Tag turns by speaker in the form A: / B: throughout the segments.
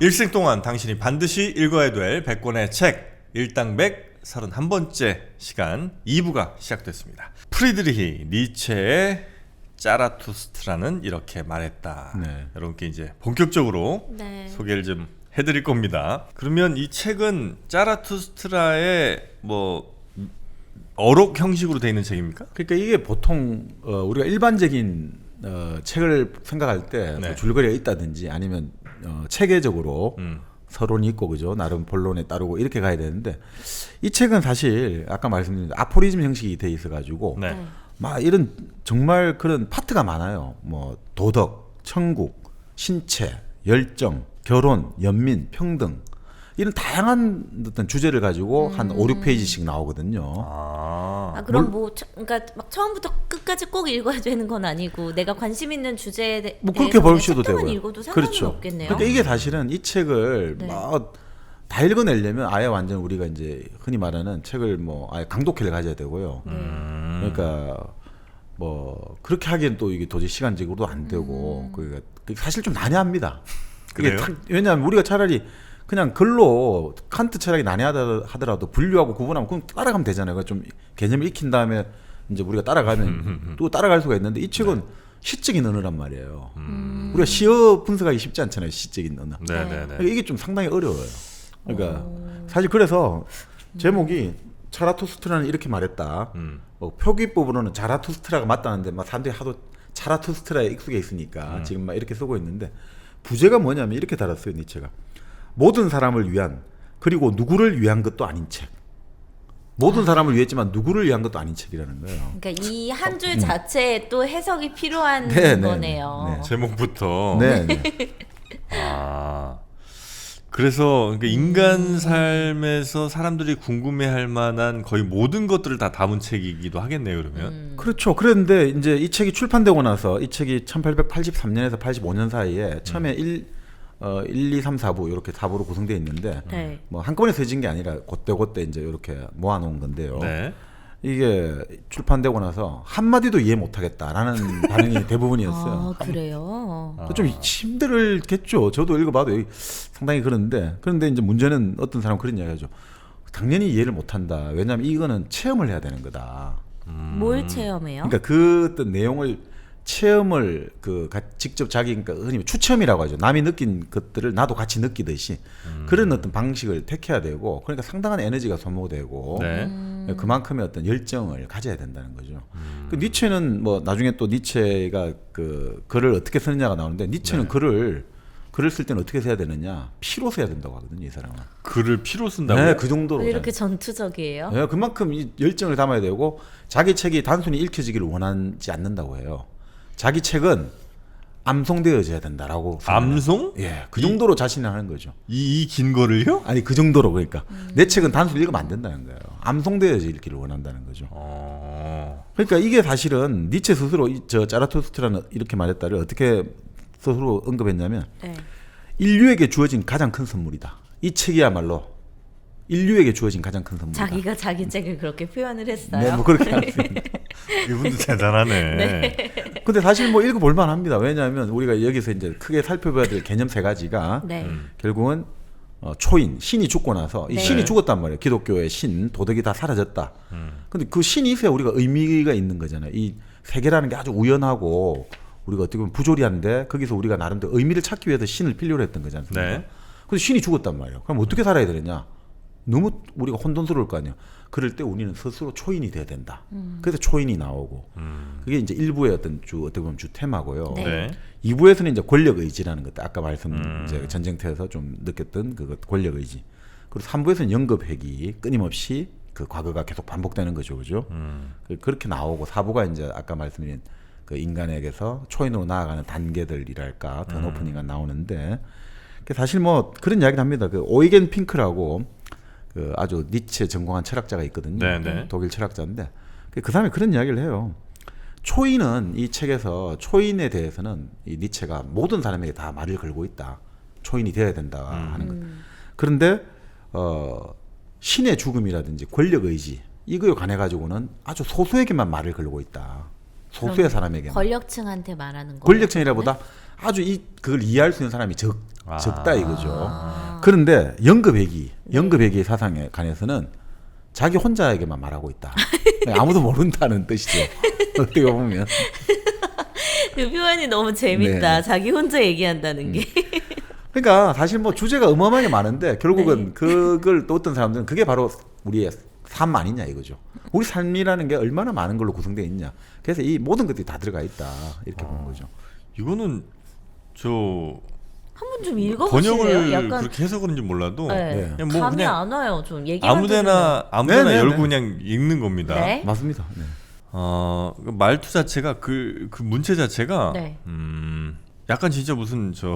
A: 일생 동안 당신이 반드시 읽어야 될 100권의 책 일당 131번째 시간 2부가 시작됐습니다. 프리드리히 니체의 짜라투스트라는 이렇게 말했다.
B: 네.
A: 여러분께 이제 본격적으로
C: 네.
A: 소개를 좀 해드릴 겁니다. 그러면 이 책은 짜라투스트라의 뭐 어록 형식으로 되어 있는 책입니까?
B: 그러니까 이게 보통 우리가 일반적인 책을 생각할 때
A: 네.
B: 뭐 줄거리가 있다든지 아니면 체계적으로 서론이 있고 그죠 나름 본론에 따르고 이렇게 가야 되는데 이 책은 사실 아까 말씀드린 아포리즘 형식이 돼 있어 가지고
A: 네.
B: 막 이런 정말 그런 파트가 많아요. 뭐 도덕, 천국, 신체, 열정, 결혼, 연민, 평등 이런 다양한 어떤 주제를 가지고 한 5, 6페이지씩 나오거든요.
C: 아 그럼 그러니까 막 처음부터 끝까지 꼭 읽어야 되는 건 아니고 내가 관심 있는 주제에 대해서
B: 뭐 그렇게 보셔도
C: 챕터만
B: 되고요.
C: 읽어도 상관은
B: 그렇죠.
C: 없겠네요.
B: 그러니까 이게 사실은 이 책을
C: 네.
B: 막 다 읽어내려면 아예 완전 우리가 이제 흔히 말하는 책을 뭐 아예 강독회를 가져야 되고요. 그러니까 뭐 그렇게 하기엔 또 이게 도저히 시간적으로도 안 되고 그러니까 사실 좀 난해합니다.
A: 그래요?
B: 왜냐하면 우리가 차라리 그냥 글로 칸트 철학이 난해하더라도 분류하고 구분하면 그럼 따라가면 되잖아요. 그러니까 좀 개념을 익힌 다음에 이제 우리가 따라가면 또 따라갈 수가 있는데 이 책은 시적인 언어란 말이에요. 우리가 시어 분석하기 쉽지 않잖아요. 시적인 언어.
A: 네네네.
B: 그러니까 이게 좀 상당히 어려워요. 그러니까 사실 그래서 제목이 차라투스트라는 이렇게 말했다. 표기법으로는 자라투스트라가 맞다는데 막 사람들이 하도 차라투스트라에 익숙해 있으니까 지금 막 이렇게 쓰고 있는데 부제가 뭐냐면 이렇게 달았어요. 니체가 모든 사람을 위한 그리고 누구를 위한 것도 아닌 책. 모든 사람을 위했지만 누구를 위한 것도 아닌 책이라는 거예요.
C: 그러니까 이 한 줄 자체에 또 해석이 필요한
B: 네, 네,
C: 거네요.
B: 네.
A: 제목부터.
B: 네, 네.
A: 아. 그래서 그러니까 인간 삶에서 사람들이 궁금해할 만한 거의 모든 것들을 다 담은 책이기도 하겠네요. 그러면.
B: 그렇죠. 그런데 이제 이 책이 출판되고 나서 이 책이 1883년에서 85년 사이에 처음에 1, 2, 3, 4부 이렇게 4부로 구성되어 있는데
C: 네.
B: 뭐 한꺼번에 써진 게 아니라 그때 이제 이렇게 모아놓은 건데요.
A: 네.
B: 이게 출판되고 나서 한마디도 이해 못하겠다라는 반응이 대부분이었어요.
C: 아 그래요.
B: 좀 힘들겠죠. 저도 읽어봐도 상당히 그런데 그런데 이제 문제는 어떤 사람은 그런 이야기하죠. 당연히 이해를 못한다. 왜냐하면 이거는 체험을 해야 되는 거다.
C: 뭘 체험해요?
B: 그러니까 그 어떤 내용을 체험을 직접 자기 그러니까 흔히 추첨이라고 하죠. 남이 느낀 것들을 나도 같이 느끼듯이 그런 어떤 방식을 택해야 되고 그러니까 상당한 에너지가 소모되고
A: 네.
B: 그만큼의 어떤 열정을 가져야 된다는 거죠. 그 니체는 뭐 나중에 또 니체가 그 글을 어떻게 쓰느냐가 나오는데 니체는 글을 쓸 때는 어떻게 써야 되느냐 피로 써야 된다고 하거든요. 이 사람은.
A: 글을 피로 쓴다고요?
B: 네, 그 정도로.
C: 왜 이렇게 전투적이에요?
B: 네, 그만큼 이 열정을 담아야 되고 자기 책이 단순히 읽혀지기를 원하지 않는다고 해요. 자기 책은 암송되어져야 된다라고.
A: 암송?
B: 예, 그 정도로 자신을 하는 거죠.
A: 이 긴 거를요?
B: 아니 그 정도로 그러니까 내 책은 단순히 읽으면 안 된다는 거예요. 암송되어져 읽기를 원한다는 거죠. 그러니까 이게 사실은 니체 스스로 저 자라투스트라는 이렇게 말했다를 어떻게 스스로 언급했냐면
C: 네.
B: 인류에게 주어진 가장 큰 선물이다. 이 책이야말로 인류에게 주어진 가장 큰 선물이다.
C: 자기가 자기 책을 그렇게 표현을 했어요.
B: 네, 뭐 그렇게 합니다.
A: 이분도 대단하네.
C: 네.
B: 근데 사실 뭐 읽어볼 만합니다. 왜냐하면 우리가 여기서 이제 크게 살펴봐야 될 개념 세 가지가
C: 네.
B: 결국은 초인, 신이 죽고 나서 이
C: 네.
B: 신이 죽었단 말이에요. 기독교의 신, 도덕이 다 사라졌다. 근데 그 신이 있어야 우리가 의미가 있는 거잖아요. 이 세계라는 게 아주 우연하고 우리가 어떻게 보면 부조리한데 거기서 우리가 나름대로 의미를 찾기 위해서 신을 필요로 했던 거지 않습니까?
A: 네.
B: 근데 신이 죽었단 말이에요. 그럼 어떻게 살아야 되느냐? 너무 우리가 혼돈스러울 거 아니에요. 그럴 때 우리는 스스로 초인이 돼야 된다. 그래서 초인이 나오고 그게 이제 1부의 어떻게 보면 주 테마고요.
C: 네.
A: 네.
B: 2부에서는 이제 권력 의지라는 것, 아까 이제 전쟁터에서 좀 느꼈던 그 권력 의지. 그리고 3부에서는 연급 회귀, 끊임없이 그 과거가 계속 반복되는 거죠, 그죠? 그렇게 나오고 4부가 이제 아까 말씀드린 그 인간에게서 초인으로 나아가는 단계들이랄까 더 높은 인간 나오는데 사실 뭐 그런 이야기를 합니다. 그 오이겐 핑크라고 그 아주 니체 전공한 철학자가 있거든요.
A: 네네.
B: 독일 철학자인데 그 사람이 그런 이야기를 해요. 초인은 이 책에서 초인에 대해서는 이 니체가 모든 사람에게 다 말을 걸고 있다. 초인이 되어야 된다 하는 것. 그런데 신의 죽음이라든지 권력 의지 이거에 관해 가지고는 아주 소수에게만 말을 걸고 있다. 소수의 사람에게
C: 권력층한테 말하는 거.
B: 권력층이라보다 그걸 이해할 수 있는 사람이 적다 이거죠.
C: 아.
B: 그런데 연급회귀 사상에 관해서는 자기 혼자에게만 말하고 있다. 아무도 모른다는 뜻이죠. 어떻게 보면.
C: 그 표현이 너무 재밌다.
B: 네.
C: 자기 혼자 얘기한다는 게.
B: 그러니까 사실 뭐 주제가 어마어마하게 많은데 결국은 그걸 또 어떤 사람들은 그게 바로 우리의 삶 아니냐 이거죠. 우리 삶이라는 게 얼마나 많은 걸로 구성되어 있냐. 그래서 이 모든 것들이 다 들어가 있다 이렇게 보는 거죠.
A: 이거는 저
C: 한번 좀 읽어보실래요?
A: 번역을
C: 약간
A: 그렇게 해서 그런지 몰라도
C: 네.
A: 그냥 뭐
C: 감이
A: 그냥
C: 안 와요. 좀 얘기만
A: 아무데나
B: 네네네.
A: 열고 그냥 읽는 겁니다.
C: 네.
B: 맞습니다. 네.
A: 그 말투 자체가 그 문체 자체가
C: 네.
A: 약간 진짜 무슨 저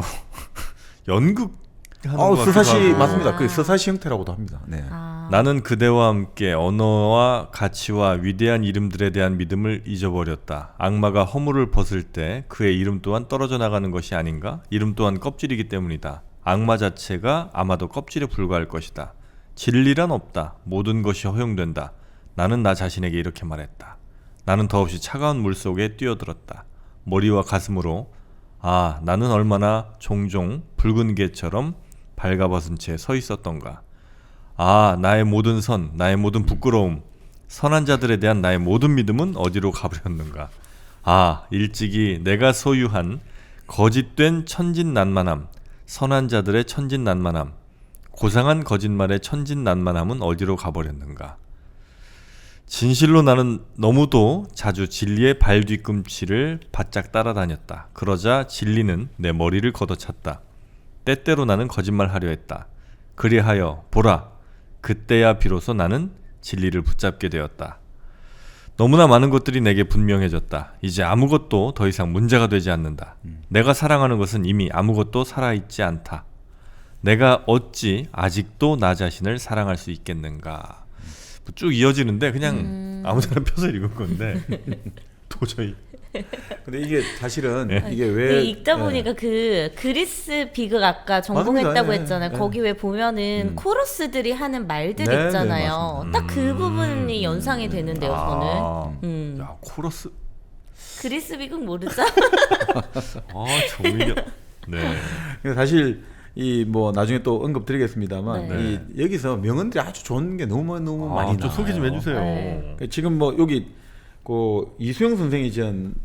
A: 연극 하는 것 같기도
B: 서사시
A: 하고.
B: 맞습니다. 그 서사시 형태라고도 합니다. 네.
C: 아,
A: 나는 그대와 함께 언어와 가치와 위대한 이름들에 대한 믿음을 잊어버렸다. 악마가 허물을 벗을 때 그의 이름 또한 떨어져 나가는 것이 아닌가? 이름 또한 껍질이기 때문이다. 악마 자체가 아마도 껍질에 불과할 것이다. 진리란 없다. 모든 것이 허용된다. 나는 나 자신에게 이렇게 말했다. 나는 더없이 차가운 물속에 뛰어들었다. 머리와 가슴으로 나는 얼마나 종종 붉은 개처럼 발가벗은 채 서 있었던가. 나의 모든 선, 나의 모든 부끄러움, 선한 자들에 대한 나의 모든 믿음은 어디로 가버렸는가. 일찍이 내가 소유한 거짓된 천진난만함, 선한 자들의 천진난만함, 고상한 거짓말의 천진난만함은 어디로 가버렸는가. 진실로 나는 너무도 자주 진리의 발 뒤꿈치를 바짝 따라다녔다. 그러자 진리는 내 머리를 걷어찼다. 때때로 나는 거짓말하려 했다. 그리하여 보라, 그때야 비로소 나는 진리를 붙잡게 되었다. 너무나 많은 것들이 내게 분명해졌다. 이제 아무것도 더 이상 문제가 되지 않는다. 내가 사랑하는 것은 이미 아무것도 살아있지 않다. 내가 어찌 아직도 나 자신을 사랑할 수 있겠는가. 쭉 이어지는데 그냥 아무데나 펴서 읽은 건데 도저히.
B: 근데 이게 사실은
A: 네.
B: 이게 왜
C: 읽다 보니까 그 그리스 비극 아까 전공했다고
B: 맞습니다.
C: 했잖아요.
B: 네.
C: 거기 왜 보면은 코러스들이 하는 말들
B: 네, 네,
C: 있잖아요.
B: 맞습니다.
C: 딱 그 부분이 연상이 되는데요. 저는
A: 야, 코러스.
C: 그리스 비극 모르죠?
A: 오히려. 네.
B: 근데 사실 이 뭐 나중에 또 언급드리겠습니다만
C: 네.
B: 이 여기서 명언들이 아주 좋은 게 너무 많이
A: 좀
B: 나와요.
A: 소개 좀 해주세요.
C: 네.
B: 지금 뭐 여기 그 이수영 선생이 지은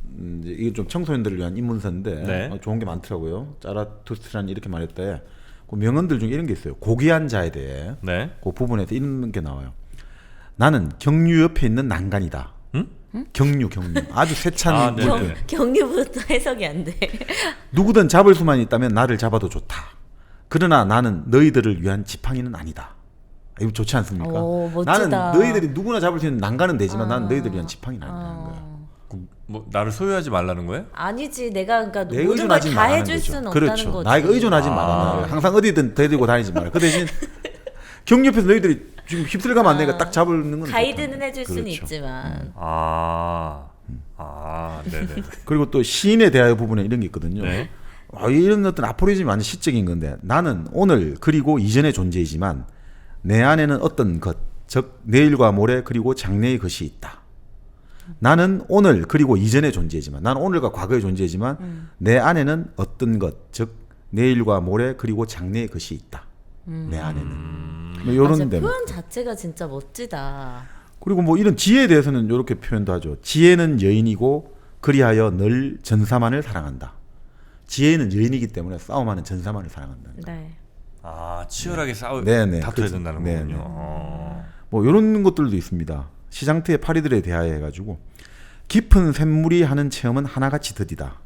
B: 이제 이게 좀 청소년들을 위한 인문서인데
A: 네.
B: 좋은 게 많더라고요. 자라투스트라는 이렇게 말했대. 그 명언들 중에 이런 게 있어요. 고귀한 자에 대해
A: 네.
B: 그 부분에서 이런 게 나와요. 나는 경류 옆에 있는 난간이다.
A: 응?
B: 경류 아주 세찬
A: 네,
B: 물결.
A: 네.
C: 경유부터 해석이 안 돼.
B: 누구든 잡을 수만 있다면 나를 잡아도 좋다. 그러나 나는 너희들을 위한 지팡이는 아니다. 이거 좋지 않습니까?
C: 오, 멋지다.
B: 나는 너희들이 누구나 잡을 수 있는 난간은 되지만 나는 너희들을 위한 지팡이는 아니라는 거야.
A: 뭐 나를 소유하지 말라는 거예요?
C: 아니지, 내가 그러니까
B: 내
C: 모든 걸
B: 의존하지
C: 다
B: 말라는
C: 해줄
B: 거죠.
C: 수는
B: 그렇죠.
C: 없다는 거지.
B: 나에게 의존하지 말라. 항상 어디든 데리고 다니지 마라. 그 대신 경옆에서 너희들이 지금 휩쓸가면 안 되니까 딱 잡는 건
C: 가이드는
B: 좋다.
C: 해줄 수는
B: 그렇죠.
C: 있지만.
A: 네네.
B: 그리고 또 시인에 대하여 부분에 이런 게 있거든요.
A: 네.
B: 이런 어떤 아포리즘이 완전 시적인 건데 나는 오늘 그리고 이전의 존재이지만 내 안에는 어떤 것, 즉 내일과 모레 그리고 장래의 것이 있다. 나는 오늘 그리고 이전의 존재이지만 나는 오늘과 과거의 존재이지만 내 안에는 어떤 것, 즉 내일과 모레 그리고 장래의 것이 있다. 내 안에는 뭐 이런
C: 맞아,
B: 데
C: 표현 자체가 진짜 멋지다.
B: 그리고 뭐 이런 지혜에 대해서는 이렇게 표현도 하죠. 지혜는 여인이고 그리하여 늘 전사만을 사랑한다. 지혜는 여인이기 때문에 싸움하는 전사만을 사랑한다.
C: 네.
A: 치열하게
B: 네네.
A: 다퉈야
B: 그렇죠.
A: 된다는
B: 네네.
A: 거군요.
B: 뭐 이런 것들도 있습니다. 시장터의 파리들에 대하여 해가지고 깊은 샘물이 하는 체험은 하나같이 더디다.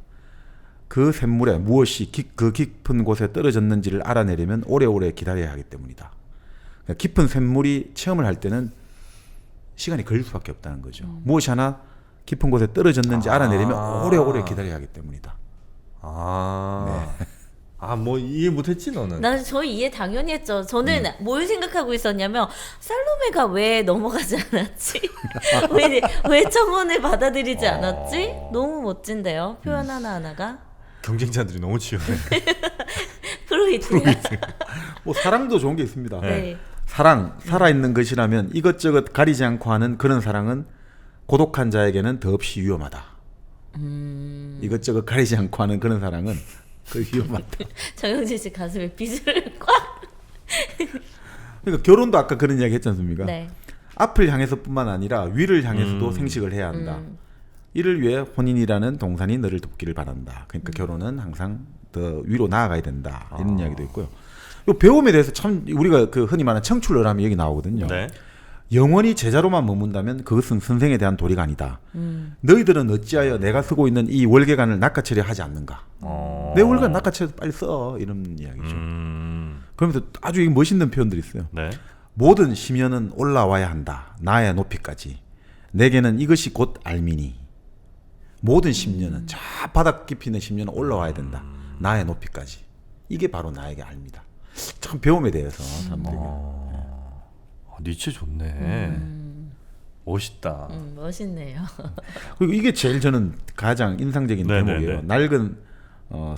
B: 그 샘물에 무엇이 그 깊은 곳에 떨어졌는지를 알아내려면 오래오래 기다려야 하기 때문이다. 그러니까 깊은 샘물이 체험을 할 때는 시간이 걸릴 수밖에 없다는 거죠. 무엇이 하나 깊은 곳에 떨어졌는지 알아내려면 오래오래 기다려야 하기 때문이다.
A: 뭐 이해 못했지 너는.
C: 나는 저 이해 당연히 했죠. 저는 뭘 생각하고 있었냐면 살로메가 왜 넘어가지 않았지? 왜 청혼을 받아들이지 않았지? 너무 멋진데요. 표현 하나하나가.
A: 경쟁자들이 너무 치열해.
C: 프로이트.
B: 뭐 사랑도 좋은 게 있습니다.
C: 네.
B: 사랑, 살아있는 것이라면 이것저것 가리지 않고 하는 그런 사랑은 고독한 자에게는 더없이 위험하다. 이것저것 가리지 않고 하는 그런 사랑은 그 위험하다.
C: 정영진 씨 가슴에 빗을 꽉.
B: 그러니까 결혼도 아까 그런 이야기 했지 않습니까?
C: 네.
B: 앞을 향해서뿐만 아니라 위를 향해서도 생식을 해야 한다. 이를 위해 혼인이라는 동산이 너를 돕기를 바란다. 그러니까 결혼은 항상 더 위로 나아가야 된다. 이런 이야기도 있고요. 요 배움에 대해서 참 우리가 그 흔히 말하는 청출어람이 여기 나오거든요.
A: 네.
B: 영원히 제자로만 머문다면 그것은 선생에 대한 도리가 아니다. 너희들은 어찌하여 내가 쓰고 있는 이 월계관을 낚아채려 하지 않는가? 내 월계관 낚아채려 빨리 써. 이런 이야기죠. 그러면서 아주 멋있는 표현들이 있어요.
A: 네.
B: 모든 심연은 올라와야 한다. 나의 높이까지. 내게는 이것이 곧 알미니. 모든 심연은 저 바닥 깊이 있는 심연은 올라와야 된다. 나의 높이까지. 이게 바로 나에게 알미다. 참 배움에 대해서 사람들이.
A: 니체 좋네. 멋있다.
C: 멋있네요.
B: 그리고 이게 제일 저는 가장 인상적인
A: 네네네.
B: 대목이에요. 낡은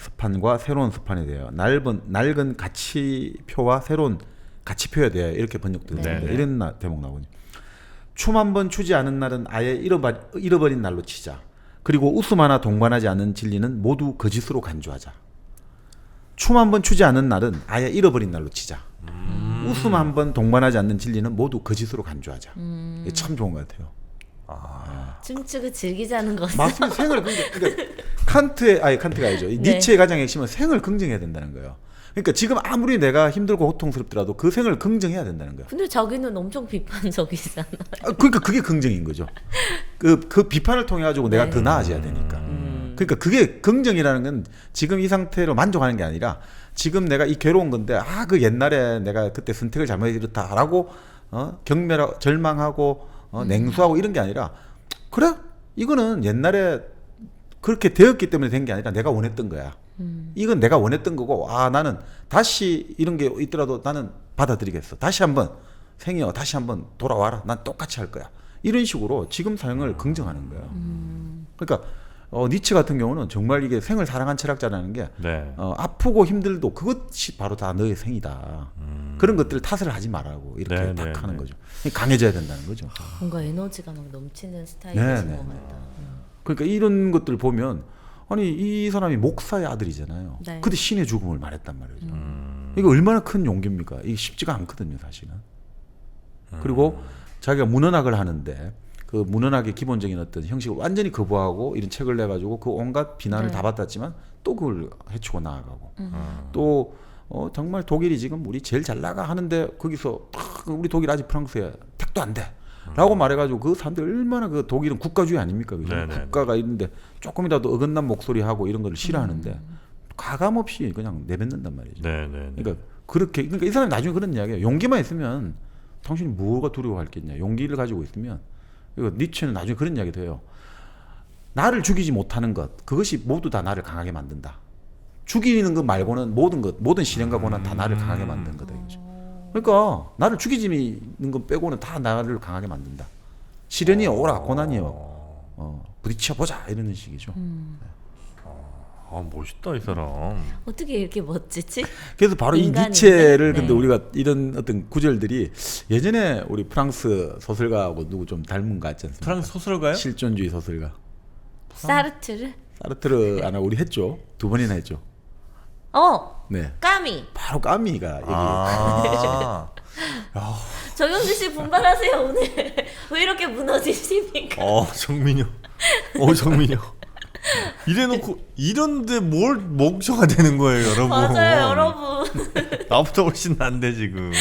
B: 스판과 새로운 스판에 대해요. 낡은 가치표와 새로운 가치표에 대해 이렇게 번역되는데
A: 네네.
B: 이런 대목 나오거든요. 춤 한 번 추지 않은 날은 아예 잃어버린 날로 치자. 그리고 웃음 하나 동반하지 않은 진리는 모두 거짓으로 간주하자. 춤 한 번 추지 않은 날은 아예 잃어버린 날로 치자. 웃음 한 번 동반하지 않는 진리는 모두 거짓으로 간주하자. 이게 참 좋은 것 같아요.
C: 춤추고 즐기자는 것은
B: 맞습니다. 생을 그러니까 칸트가 아니죠. 이
C: 네.
B: 니체의 가장 핵심은 생을 긍정해야 된다는 거예요. 그러니까 지금 아무리 내가 힘들고 고통스럽더라도 그 생을 긍정해야 된다는 거예요.
C: 근데 자기는 엄청 비판적이잖아.
B: 그러니까 그게 긍정인 거죠. 그 비판을 통해 가지고 내가 더 나아져야 되니까. 그러니까 그게 긍정이라는 건 지금 이 상태로 만족하는 게 아니라 지금 내가 이 괴로운 건데 그 옛날에 내가 그때 선택을 잘못해서 이렇다라고 경멸하고 절망하고 냉소하고 이런 게 아니라 그래 이거는 옛날에 그렇게 되었기 때문에 된 게 아니라 내가 원했던 거야. 이건 내가 원했던 거고 나는 다시 이런 게 있더라도 나는 받아들이겠어. 다시 한번 생이여 다시 한번 돌아와라. 난 똑같이 할 거야. 이런 식으로 지금 삶을 긍정하는 거예요. 그러니까 니체 같은 경우는 정말 이게 생을 사랑한 철학자라는 게
A: 네.
B: 아프고 힘들도 그것이 바로 다 너의 생이다. 그런 것들을 탓을 하지 말라고 이렇게
A: 네,
B: 딱
A: 네,
B: 하는
A: 네.
B: 거죠. 강해져야 된다는 거죠.
C: 뭔가 에너지가 막 넘치는 스타일이신
B: 네,
C: 것
B: 네,
C: 같다.
B: 그러니까 이런 것들 보면 아니 이 사람이 목사의 아들이잖아요.
C: 네.
B: 근데 신의 죽음을 말했단 말이죠. 이거 얼마나 큰 용기입니까? 이게 쉽지가 않거든요, 사실은. 그리고 자기가 문헌학을 하는데 그 문헌학의 기본적인 어떤 형식을 완전히 거부하고 이런 책을 내가지고 그 온갖 비난을
C: 네.
B: 다 받았지만 또 그걸 해치고 나아가고 또 정말 독일이 지금 우리 제일 잘 나가 하는데 거기서 우리 독일 아직 프랑스에 택도 안 돼. 라고 말해가지고 그 사람들 얼마나 그 독일은 국가주의 아닙니까? 그죠?
A: 네네네.
B: 국가가 있는데 조금이라도 어긋난 목소리 하고 이런 걸 싫어하는데 가감 없이 그냥 내뱉는단 말이죠.
A: 네네.
B: 그러니까 그러니까 이 사람이 나중에 그런 이야기예요. 용기만 있으면 당신이 뭐가 두려워할겠냐. 용기를 가지고 있으면 이거 니체는 나중에 그런 이야기도 해요. 나를 죽이지 못하는 것 그것이 모두 다 나를 강하게 만든다. 죽이는 것 말고는 모든 시련과 고난 다 나를 강하게 만든 거다 이거죠. 그러니까 나를 죽이지는 것 빼고는 다 나를 강하게 만든다. 시련이 오라 고난이요. 부딪혀 보자 이런 식이죠.
A: 멋있다 이 사람.
C: 어떻게 이렇게 멋지지?
B: 그래서 바로 이
C: 인간인데?
B: 니체를 근데
C: 네.
B: 우리가 이런 어떤 구절들이 예전에 우리 프랑스 소설가하고 누구 좀 닮은 것 같지 않습니까?
A: 프랑스 소설가요?
B: 실존주의 소설가.
C: 사르트르?
B: 사르트르 하나 우리 했죠. 2번이나 했죠. 네.
C: 까미.
B: 바로 까미가
C: 정영진 씨 분발하세요 오늘. 왜 이렇게 무너지십니까?
A: 정민이 형. 정민이 형. 이래놓고 이런데 뭘 목표가 되는 거예요, 여러분.
C: 맞아요, 여러분.
A: 나보다 훨씬 난데 지금.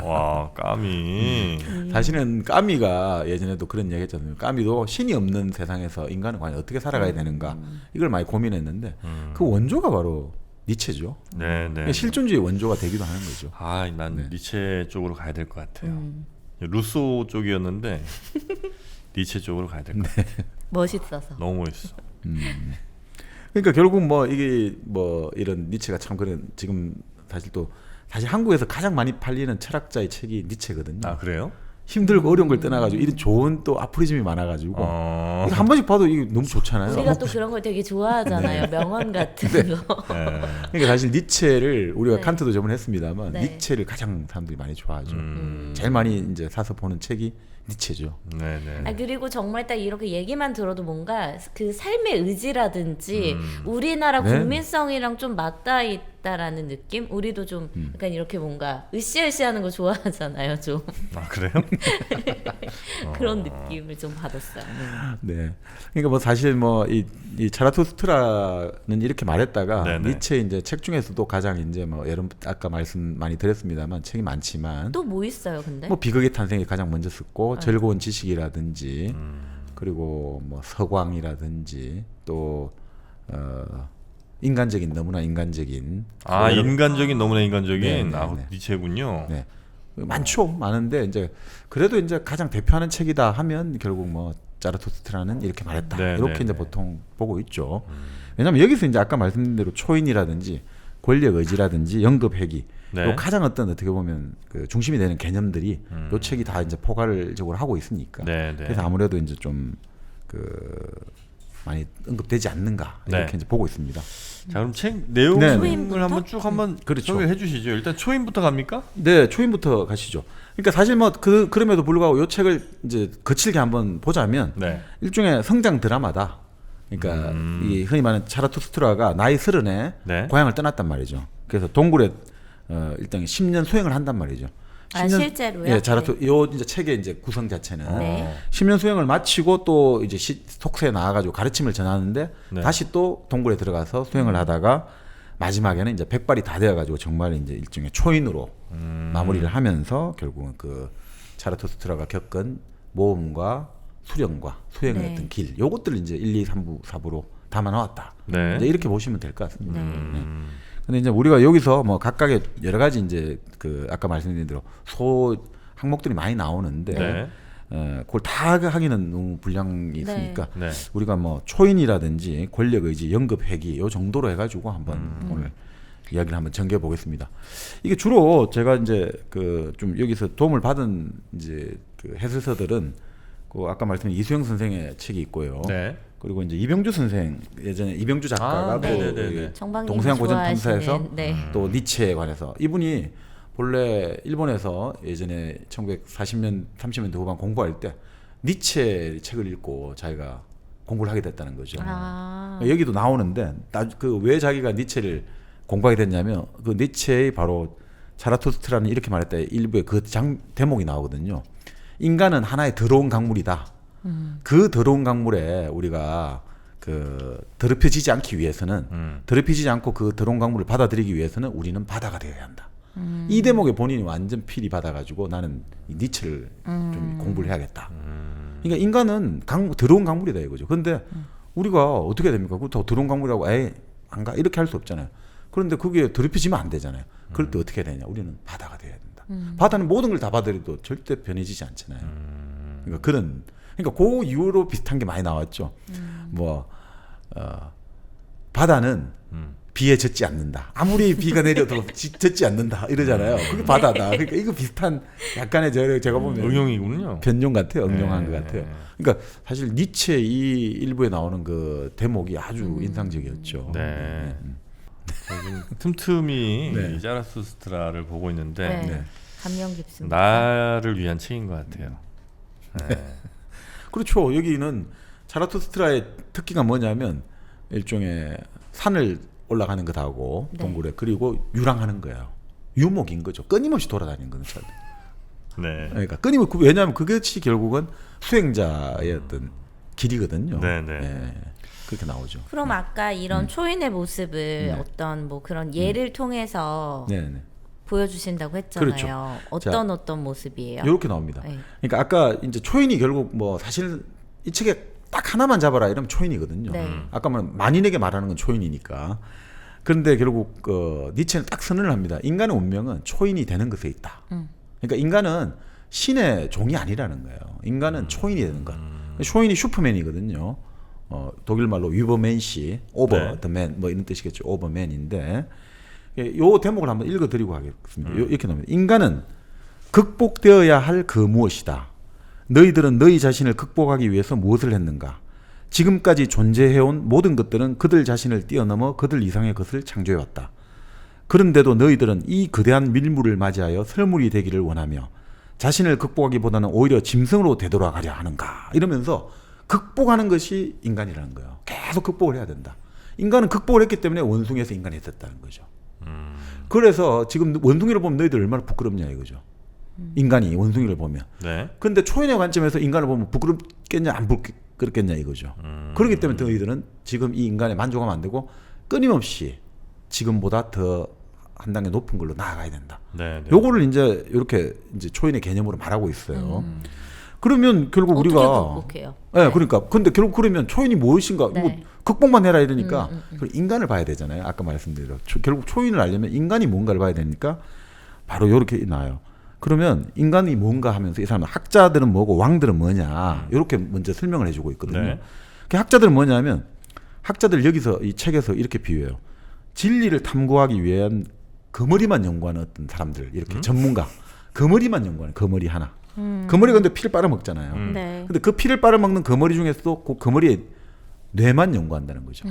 A: 와, 까미.
B: 사실은 까미가 예전에도 그런 얘기 했잖아요. 까미도 신이 없는 세상에서 인간은 과연 어떻게 살아가야 되는가 이걸 많이 고민했는데 그 원조가 바로 니체죠.
A: 네.
B: 실존주의 원조가 되기도 하는 거죠.
A: 난 니체 쪽으로 가야 될 것 같아요. 루소 쪽이었는데 니체 쪽으로 가야 될 것 같아요.
C: 멋있어서.
A: 너무 멋있어.
B: 그러니까 결국 이게 이런 니체가 참 그런 지금 사실 한국에서 가장 많이 팔리는 철학자의 책이 니체거든요.
A: 아, 그래요?
B: 힘들고 어려운 걸 떠나가지고 이런 좋은 또 아포리즘이 많아가지고 이거 한 번씩 봐도 이게 너무 좋잖아요.
C: 우리가 또 그런 걸 되게 좋아하잖아요. 명언 같은 거.
B: 그러니까 사실 니체를 우리가
C: 네.
B: 칸트도 저번에 했습니다만
C: 네.
B: 니체를 가장 사람들이 많이 좋아하죠. 제일 많이 이제 사서 보는 책이 니체죠.
A: 네네.
C: 아, 그리고 정말 딱 이렇게 얘기만 들어도 뭔가 그 삶의 의지라든지 우리나라
B: 네.
C: 국민성이랑 좀 맞닿아 있다라는 느낌? 우리도 좀 약간 이렇게 뭔가 으쌰으쌰하는 거 좋아하잖아요. 좀
A: 아 그래요?
C: 그런 느낌을 좀 받았어요.
B: 네. 그러니까 뭐 사실 뭐 이 자라투스트라는 이렇게 말했다가
A: 네네.
B: 니체 이제 책 중에서도 가장 이제 뭐 여러분 아까 말씀 많이 드렸습니다만 책이 많지만
C: 또 뭐 있어요, 근데?
B: 뭐 비극의 탄생이 가장 먼저 썼고 즐거운 지식이라든지 그리고 뭐 서광이라든지 또 인간적인 너무나 인간적인
A: 아
B: 여러-
A: 인간적인 너무나 인간적인
B: 네,
A: 아
B: 네.
A: 니체군요.
B: 네. 많은데 이제 그래도 이제 가장 대표하는 책이다 하면 결국 뭐 자라투스트라는 이렇게 말했다
A: 네,
B: 이렇게
A: 네,
B: 이제
A: 네.
B: 보통 보고 있죠. 왜냐하면 여기서 이제 아까 말씀드린 대로 초인이라든지 권력 의지라든지 연급회기
A: 네.
B: 요 가장 어떻게 보면 그 중심이 되는 개념들이 요 책이 다 이제 포괄적으로 하고 있으니까
A: 네, 네.
B: 그래서 아무래도 이제 좀 그 많이 언급되지 않는가 이렇게
A: 네.
B: 이제 보고 있습니다.
A: 자 그럼 책 내용을
B: 네, 네.
C: 초인부터?
A: 한번 쭉 한번
B: 그렇죠.
A: 소개해 주시죠. 일단 초인부터 갑니까?
B: 네, 초인부터 가시죠. 그러니까 사실 뭐 그럼에도 불구하고 요 책을 이제 거칠게 한번 보자면
A: 네.
B: 일종의 성장 드라마다. 그러니까 이 흔히 말하는 자라투스트라가 나이 30에
A: 네.
B: 고향을 떠났단 말이죠. 그래서 동굴에 일단 10년 수행을 한단 말이죠.
C: 아, 실제로요?
B: 예, 요 이제 책의 이제 구성 자체는
C: 네.
B: 10년 수행을 마치고 또 이제 속세에 나와가지고 가르침을 전하는데
A: 네.
B: 다시 또 동굴에 들어가서 수행을 하다가 마지막에는 이제 백발이 다 되어가지고 정말 이제 일종의 초인으로 마무리를 하면서 결국은 그 자라투스트라가 겪은 모험과 수련과 수행의
C: 네.
B: 어떤 길, 요것들을 이제 1, 2, 3부, 4부로 담아 놓았다.
A: 네.
B: 이제 이렇게 보시면 될 것 같습니다.
C: 네.
B: 근데 이제 우리가 여기서 뭐 각각의 여러 가지 이제 그 아까 말씀드린 대로 소 항목들이 많이 나오는데
A: 네.
B: 그걸 다 하기는 너무 분량이 있으니까
A: 네.
B: 우리가 뭐 초인이라든지 권력 의지, 연급 회기 요 정도로 해가지고 한번 오늘 이야기를 한번 전개해 보겠습니다. 이게 주로 제가 이제 그 좀 여기서 도움을 받은 이제 그 해설서들은 그 아까 말씀드린 이수영 선생의 책이 있고요.
A: 네.
B: 그리고 이제 이병주 선생 예전에 이병주 작가가
A: 아,
B: 또
A: 네네네네.
B: 이
C: 정방님
B: 동서양 고전
C: 좋아하시는,
B: 탐사에서
C: 네.
B: 또 니체에 관해서 이분이 본래 일본에서 예전에 1940년 30년대 후반 공부할 때 니체 책을 읽고 자기가 공부를 하게 됐다는 거죠.
C: 아.
B: 여기도 나오는데 그 왜 자기가 니체를 공부하게 됐냐면 그 니체의 바로 자라투스트라는 이렇게 말했다 일부에 그 대목이 나오거든요. 인간은 하나의 더러운 강물이다. 그 더러운 강물에 우리가 그 더럽혀지지 않기 위해서는 더럽히지 않고 그 더러운 강물을 받아들이기 위해서는 우리는 바다가 되어야 한다. 이 대목에 본인이 완전 필이 받아가지고 나는 이 니체를 좀 공부를 해야겠다. 그러니까 인간은 더러운 강물이다 이거죠. 그런데 우리가 어떻게 됩니까? 그 더 더러운 강물이라고 에이 안 가 이렇게 할 수 없잖아요. 그런데 그게 더럽혀지면 안 되잖아요. 그럴 때 어떻게 되냐? 우리는 바다가 되어야 된다. 바다는 모든 걸 다 받아들여도 절대 변해지지 않잖아요. 그러니까 그 이후로 비슷한 게 많이 나왔죠. 바다는 비에 젖지 않는다. 아무리 비가 내려도 젖지 않는다 이러잖아요. 그게 바다다. 그러니까 이거 비슷한 약간의 제가 보면
A: 응용이군요.
B: 변종 같아요. 응용한
A: 네.
B: 것 같아요. 그러니까 사실 니체 이 일부에 나오는 그 대목이 아주 인상적이었죠.
A: 네. 지금 틈틈이
B: 네.
A: 이 자라투스트라를 보고 있는데
C: 네.
B: 네.
C: 감명 깊습니다.
A: 나를 위한 책인 것 같아요. 네.
B: 그렇죠. 여기는 자라투스트라의 특기가 뭐냐면 일종의 산을 올라가는 것하고
C: 네.
B: 동굴에 그리고 유랑하는 거예요. 유목인 거죠. 끊임없이 돌아다니는 거죠.
A: 네.
B: 그러니까 끊임없이 왜냐하면 그것이 결국은 수행자의 어떤 길이거든요.
A: 네, 네.
B: 예, 그렇게 나오죠.
C: 그럼 아까 이런 초인의 모습을
B: 네.
C: 어떤 뭐 그런 예를 통해서
B: 네, 네.
C: 보여주신다고 했잖아요.
B: 그렇죠.
C: 어떤 모습이에요?
B: 이렇게 나옵니다.
C: 네.
B: 그러니까 아까 이제 초인이 결국 뭐 사실 이 책에 딱 하나만 잡아라 이러면 초인이거든요.
C: 네.
B: 아까 말 만인에게 말하는 건 초인이니까. 그런데 결국 니체는 딱 선언을 합니다. 인간의 운명은 초인이 되는 것에 있다. 그러니까 인간은 신의 종이 아니라는 거예요. 인간은 초인이 되는 것. 초인이 슈퍼맨이거든요. 독일 말로 위버맨시, 오버
A: 네.
B: 더 맨, 뭐 이런 뜻이겠죠. 오버맨인데 요 대목을 한번 읽어드리고 하겠습니다. 이렇게 나옵니다. 인간은 극복되어야 할 그 무엇이다. 너희들은 너희 자신을 극복하기 위해서 무엇을 했는가? 지금까지 존재해온 모든 것들은 그들 자신을 뛰어넘어 그들 이상의 것을 창조해왔다. 그런데도 너희들은 이 거대한 밀물을 맞이하여 설물이 되기를 원하며 자신을 극복하기보다는 오히려 짐승으로 되돌아가려 하는가 이러면서 극복하는 것이 인간이라는 거예요. 계속 극복을 해야 된다. 인간은 극복을 했기 때문에 원숭이에서 인간이 됐다는 거죠. 그래서 지금 원숭이를 보면 너희들 얼마나 부끄럽냐 이거죠. 인간이 원숭이를 보면.
A: 네.
B: 근데 초인의 관점에서 인간을 보면 부끄럽겠냐 안 부끄럽겠냐 이거죠. 그렇기 때문에 너희들은 지금 이 인간에 만족하면 안 되고 끊임없이 지금보다 더 한 단계 높은 걸로 나아가야 된다.
A: 네. 네.
B: 요거를 이제 이렇게 이제 초인의 개념으로 말하고 있어요. 그러면 결국
C: 어떻게
B: 우리가
C: 극복해요?
B: 네, 그러니까 근데 결국 그러면 초인이 무엇인가
C: 네.
B: 이거 극복만 해라 이러니까 그럼 인간을 봐야 되잖아요. 아까 말씀드린 대로 결국 초인을 알려면 인간이 뭔가를 봐야 되니까 바로 이렇게 나와요. 그러면 인간이 뭔가 하면서 이 사람은 학자들은 뭐고 왕들은 뭐냐 이렇게 먼저 설명을 해주고 있거든요.
A: 네.
B: 그 학자들은 뭐냐면 학자들 여기서 이 책에서 이렇게 비유해요. 진리를 탐구하기 위한 거머리만 연구하는 어떤 사람들 이렇게 전문가 거머리만 연구하는 거머리 하나. 거머리가 근데 피를 빨아먹잖아요.
C: 네.
B: 근데 그 피를 빨아먹는 거머리 중에서도 그 거머리의 뇌만 연구한다는 거죠.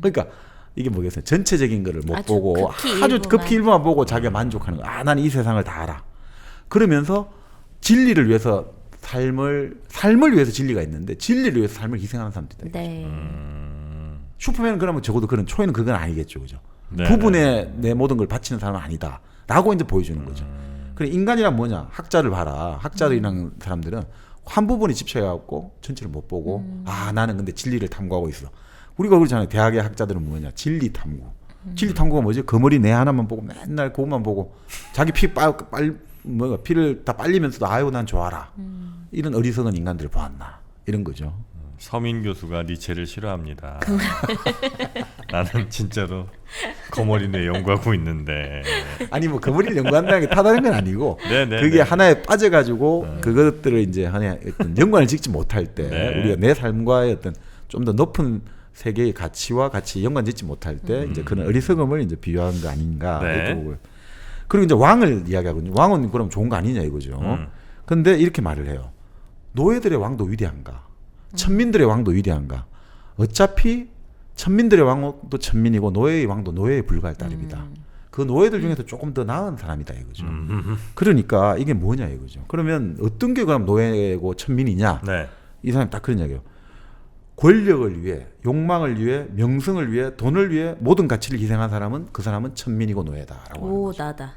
B: 그러니까 이게 뭐겠어요? 전체적인 거를 못
C: 아주
B: 보고
C: 극히
B: 아주
C: 일부만.
B: 급히 일부만 보고 자기가 만족하는 거. 아, 나는 이 세상을 다 알아. 그러면서 진리를 위해서 삶을 위해서 진리가 있는데 진리를 위해서 삶을 희생하는 사람들이다.
C: 네.
B: 슈퍼맨은 그러면 적어도 그런 초에는 그건 아니겠죠, 그죠?
A: 네,
B: 부분에 내 모든 걸 바치는 사람은 아니다라고 이제 보여주는 거죠. 그래 인간이란 뭐냐? 학자를 봐라. 학자들이라는 사람들은 한 부분에 집착해갖고 전체를 못 보고 아 나는 근데 진리를 탐구하고 있어. 우리가 그러잖아요. 대학의 학자들은 뭐냐? 진리 탐구. 진리 탐구가 뭐지? 거머리 내 하나만 보고 맨날 그것만 보고 자기 피를 다 빨리면서도 아유 난 좋아라. 이런 어리석은 인간들을 보았나 이런 거죠.
A: 서민 교수가 니체를 싫어합니다. 나는 진짜로 거머리네 연구하고 있는데.
B: 아니 뭐 거머리를 연구한다는 게 타다는 건 아니고
A: 네네.
B: 그게 하나에 빠져가지고 그것들을 이제 하나의 어떤 연관을 짓지 못할 때
A: 네.
B: 우리가 내 삶과의 어떤 좀 더 높은 세계의 가치와 같이 연관짓지 못할 때 이제 그런 어리석음을 이제 비유하는 거 아닌가
A: 네.
B: 이렇게 보고 그리고 이제 왕을 이야기하거든요. 왕은 그럼 좋은 거 아니냐 이거죠. 근데 이렇게 말을 해요. 노예들의 왕도 위대한가? 천민들의 왕도 위대한가? 어차피 천민들의 왕도 천민이고 노예의 왕도 노예에 불과할 따름이다. 그 노예들 중에서 조금 더 나은 사람이다 이거죠. 그러니까 이게 뭐냐 이거죠. 그러면 어떤 게 그럼 노예고 천민이냐?
A: 네.
B: 이 사람이 딱 그런 이야기예요. 권력을 위해, 욕망을 위해, 명성을 위해, 돈을 위해 모든 가치를 희생한 사람은 그 사람은 천민이고 노예다라고. 하는
C: 오
B: 거죠.
C: 나다.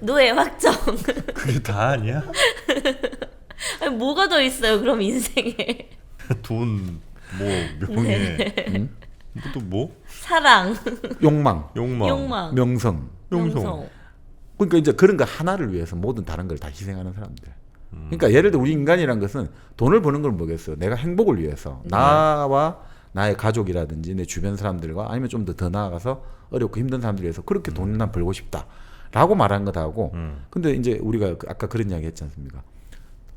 C: 노예 확정.
A: 그게 다 아니야?
C: 아니, 뭐가 더 있어요? 그럼 인생에
A: 돈, 뭐 명예, 또 뭐?
C: 사랑,
B: 욕망,
C: 욕망,
B: 명성.
A: 명성.
B: 그러니까 이제 그런 거 하나를 위해서 모든 다른 걸 다 희생하는 사람들. 그러니까 예를 들어 우리 인간이란 것은 돈을 버는 걸 뭐겠어요? 내가 행복을 위해서 나와 나의 가족이라든지 내 주변 사람들과 아니면 좀 더 나아가서 어렵고 힘든 사람들 위해서 그렇게 돈을 난 벌고 싶다라고 말하는 것하고 근데 이제 우리가 아까 그런 이야기 했지 않습니까?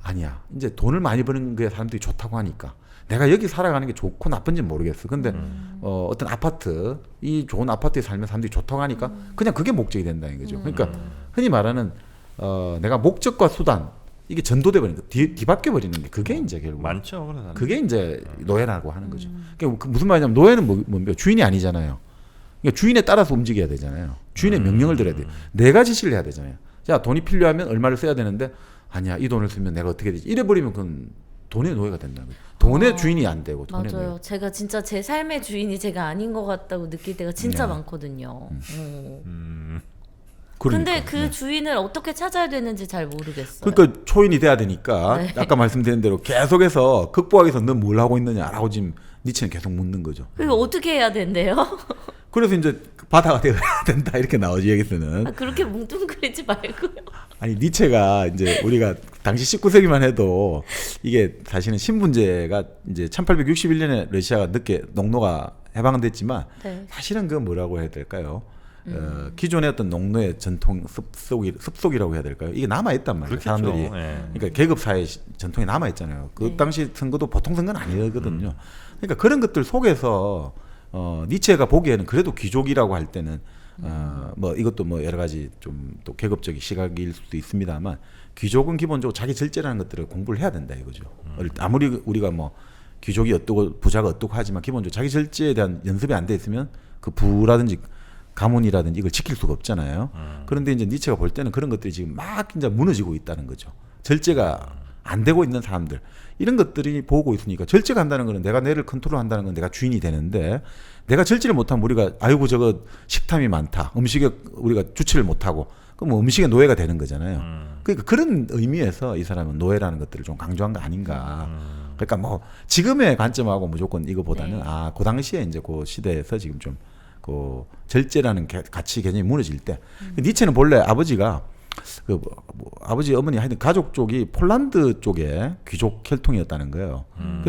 B: 아니야. 이제 돈을 많이 버는 게 사람들이 좋다고 하니까 내가 여기 살아가는 게 좋고 나쁜지는 모르겠어. 근데 어떤 아파트 이 좋은 아파트에 살면 사람들이 좋다고 하니까 그냥 그게 목적이 된다는 거죠. 그러니까 흔히 말하는 내가 목적과 수단 이게 전도돼 버리는 거, 뒤바뀌어 버리는 게 그게 이제 결국
A: 많죠, 그런 사람.
B: 그게 이제 노예라고 하는 거죠. 그러니까 무슨 말이냐면 노예는 뭡니까? 주인이 아니잖아요. 그러니까 주인에 따라서 움직여야 되잖아요. 주인의 명령을 들어야 돼요. 내가 지시를 해야 되잖아요. 자, 돈이 필요하면 얼마를 써야 되는데 아니야, 이 돈을 쓰면 내가 어떻게 되지? 이래 버리면 그건 돈의 노예가 된다는 거예요. 돈의 주인이 안 되고 돈의
C: 맞아요.
B: 노예.
C: 제가 진짜 제 삶의 주인이 제가 아닌 것 같다고 느낄 때가 진짜
B: 네.
C: 많거든요.
B: 그러니까.
C: 근데 그 주인을 어떻게 찾아야 되는지 잘 모르겠어요.
B: 그러니까 초인이 돼야 되니까
C: 네.
B: 아까 말씀드린 대로 계속해서 극복하기 위해서 넌 뭘 하고 있느냐라고 지금 니체는 계속 묻는 거죠.
C: 그리고 어떻게 해야 된대요?
B: 그래서 이제 바다가 되어야 된다 이렇게 나오지 여기서는.
C: 아, 그렇게 뭉뚱그리지 말고요.
B: 아니 니체가 이제 우리가 당시 19세기만 해도 이게 사실은 신분제가 이제 1861년에 러시아가 늦게 농노가 해방됐지만
C: 네.
B: 사실은 그 뭐라고 해야 될까요? 기존의 어떤 농노의 전통 습속이라고 해야 될까요? 이게 남아 있단 말이에요.
A: 그렇겠죠.
B: 사람들이
A: 예.
B: 그러니까 계급 사회 전통이 남아 있잖아요. 그
C: 네.
B: 당시 선거도 보통 선거는 아니거든요. 그러니까 그런 것들 속에서 니체가 보기에는 그래도 귀족이라고 할 때는 뭐 이것도 뭐 여러 가지 좀 또 계급적인 시각일 수도 있습니다만 귀족은 기본적으로 자기 절제라는 것들을 공부를 해야 된다 이거죠. 아무리 우리가 뭐 귀족이 어떻고 부자가 어떻고 하지만 기본적으로 자기 절제에 대한 연습이 안 돼 있으면 그 부라든지 가문이라든지 이걸 지킬 수가 없잖아요. 그런데 이제 니체가 볼 때는 그런 것들이 지금 막 이제 무너지고 있다는 거죠. 절제가 안 되고 있는 사람들 이런 것들이 보고 있으니까 절제가 한다는 거는 내가 뇌를 컨트롤한다는 건 내가 주인이 되는데 내가 절제를 못하면 우리가 아이고 저거 식탐이 많다 음식에 우리가 주체를 못하고 그럼 뭐 음식의 노예가 되는 거잖아요. 그러니까 그런 의미에서 이 사람은 노예라는 것들을 좀 강조한 거 아닌가. 그러니까 뭐 지금의 관점하고 무조건 이거보다는
C: 네.
B: 그 당시에 이제 그 시대에서 지금 좀 그 절제라는 가치 개념이 무너질 때 니체는 본래 아버지가 아버지 어머니 하여튼 가족 쪽이 폴란드 쪽에 귀족 혈통이었다는 거예요.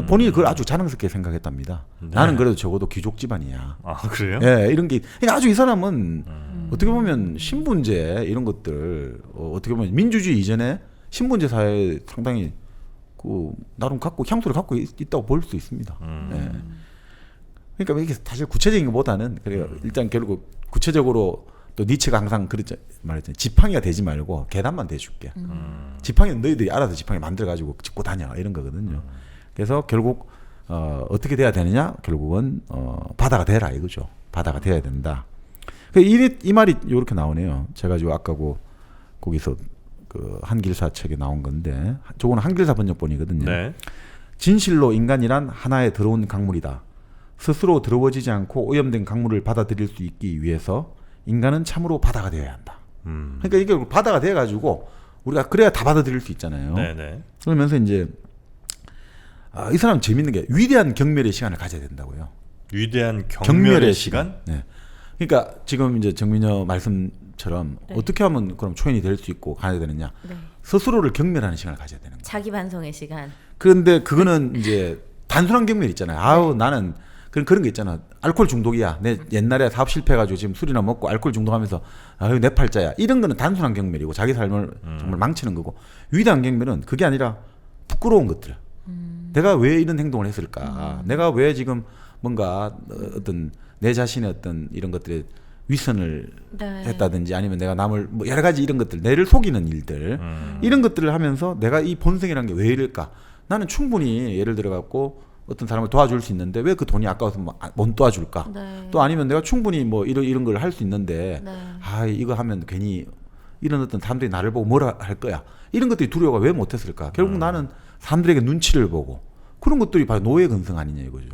B: 본인이 그걸 아주 자랑스럽게 생각했답니다.
A: 네.
B: 나는 그래도 적어도 귀족 집안이야.
A: 아 그래요?
B: 예, 이런 게 그러니까 아주 이 사람은 어떻게 보면 신분제 이런 것들 어떻게 보면 민주주의 이전에 신분제 사회에 상당히 그 나름 갖고 향수를 갖고 있다고 볼 수 있습니다. 예. 그러니까 이게 사실 구체적인 것보다는 그래요. 일단 결국 구체적으로 또 니체가 항상 그랬죠 말했잖아요. 지팡이가 되지 말고 계단만 대줄게. 지팡이는 너희들이 알아서 지팡이 만들어가지고 짚고 다녀 이런 거거든요. 그래서 결국 어떻게 돼야 되느냐? 결국은 바다가 되라 이거죠. 바다가 돼야 된다. 이 말이 이렇게 나오네요. 제가 지금 아까 거기서 그 한길사 책에 나온 건데 저거는 한길사 번역본이거든요.
A: 네.
B: 진실로 인간이란 하나에 들어온 강물이다. 스스로 더러워지지 않고 오염된 강물을 받아들일 수 있기 위해서 인간은 참으로 바다가 되어야 한다. 그러니까 이게 바다가 돼가지고 우리가 그래야 다 받아들일 수 있잖아요.
A: 네네.
B: 그러면서 이제 이 사람 재밌는 게 위대한 경멸의 시간을 가져야 된다고요.
A: 위대한 경멸의 시간?
B: 네. 그러니까 지금 이제 정민여 말씀처럼
C: 네.
B: 어떻게 하면 그럼 초인이 될 수 있고 가야 되느냐?
C: 네.
B: 스스로를 경멸하는 시간을 가져야 되는 거예요.
C: 자기 반성의 시간.
B: 그런데 그거는 이제 단순한 경멸 있잖아요. 아우 나는 그런 게 있잖아. 알코올 중독이야. 내 옛날에 사업 실패해가지고 지금 술이나 먹고 알코올 중독하면서 아유 내 팔자야. 이런 거는 단순한 경멸이고 자기 삶을 정말 망치는 거고 위대한 경멸은 그게 아니라 부끄러운 것들. 내가 왜 이런 행동을 했을까? 내가 왜 지금 뭔가 어떤 내 자신의 어떤 이런 것들에 위선을
C: 네.
B: 했다든지 아니면 내가 남을 뭐 여러 가지 이런 것들 내를 속이는 일들 이런 것들을 하면서 내가 이 본성이라는 게 왜 이럴까? 나는 충분히 예를 들어 갖고 어떤 사람을 도와줄 수 있는데 왜 그 돈이 아까워서 못 도와줄까?
C: 네.
B: 또 아니면 내가 충분히 뭐 이런 걸 할 수 있는데
C: 네.
B: 이거 하면 괜히 이런 어떤 사람들이 나를 보고 뭐라 할 거야. 이런 것들이 두려워가 왜 못했을까? 결국 나는 사람들에게 눈치를 보고 그런 것들이 바로 노예 근성 아니냐 이거죠.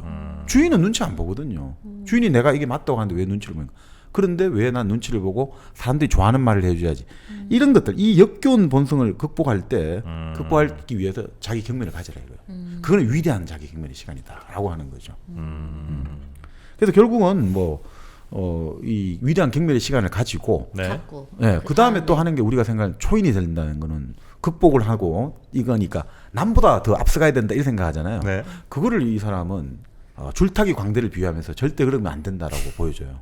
B: 주인은 눈치 안 보거든요. 주인이 내가 이게 맞다고 하는데 왜 눈치를 보는가? 그런데 왜 난 눈치를 보고 사람들이 좋아하는 말을 해줘야지. 이런 것들, 이 역겨운 본성을 극복할 때 극복하기 위해서 자기 경멸을 가져라 이거예요. 그거는 위대한 자기 경멸의 시간이다라고 하는 거죠. 그래서 결국은 이 위대한 경멸의 시간을 가지고
A: 네.
C: 갖고.
B: 네, 그 다음에 또 하는 게 우리가 생각하는 초인이 된다는 거는 극복을 하고 이거니까 남보다 더 앞서가야 된다 이렇게 생각하잖아요.
A: 네.
B: 그거를 이 사람은 줄타기 광대를 비유하면서 절대 그러면 안 된다라고 보여줘요.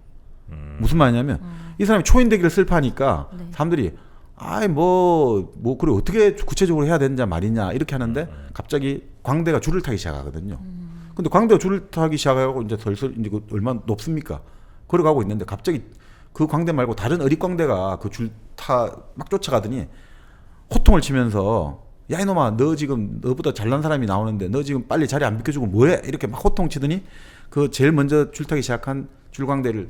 B: 무슨 말이냐면 이 사람이 초인 되기를 슬퍼하니까
C: 네.
B: 사람들이 그래 어떻게 구체적으로 해야 되느냐 말이냐 이렇게 하는데 갑자기 광대가 줄을 타기 시작하거든요. 근데 광대가 줄을 타기 시작하고 이제 슬슬 이제 얼마나 높습니까? 걸어가고 있는데 갑자기 그 광대 말고 다른 어릿광대가 그 줄 막 쫓아가더니 호통을 치면서 야 이놈아 너 지금 너보다 잘난 사람이 나오는데 너 지금 빨리 자리 안 비켜주고 뭐해? 이렇게 막 호통 치더니 그 제일 먼저 줄 타기 시작한 줄광대를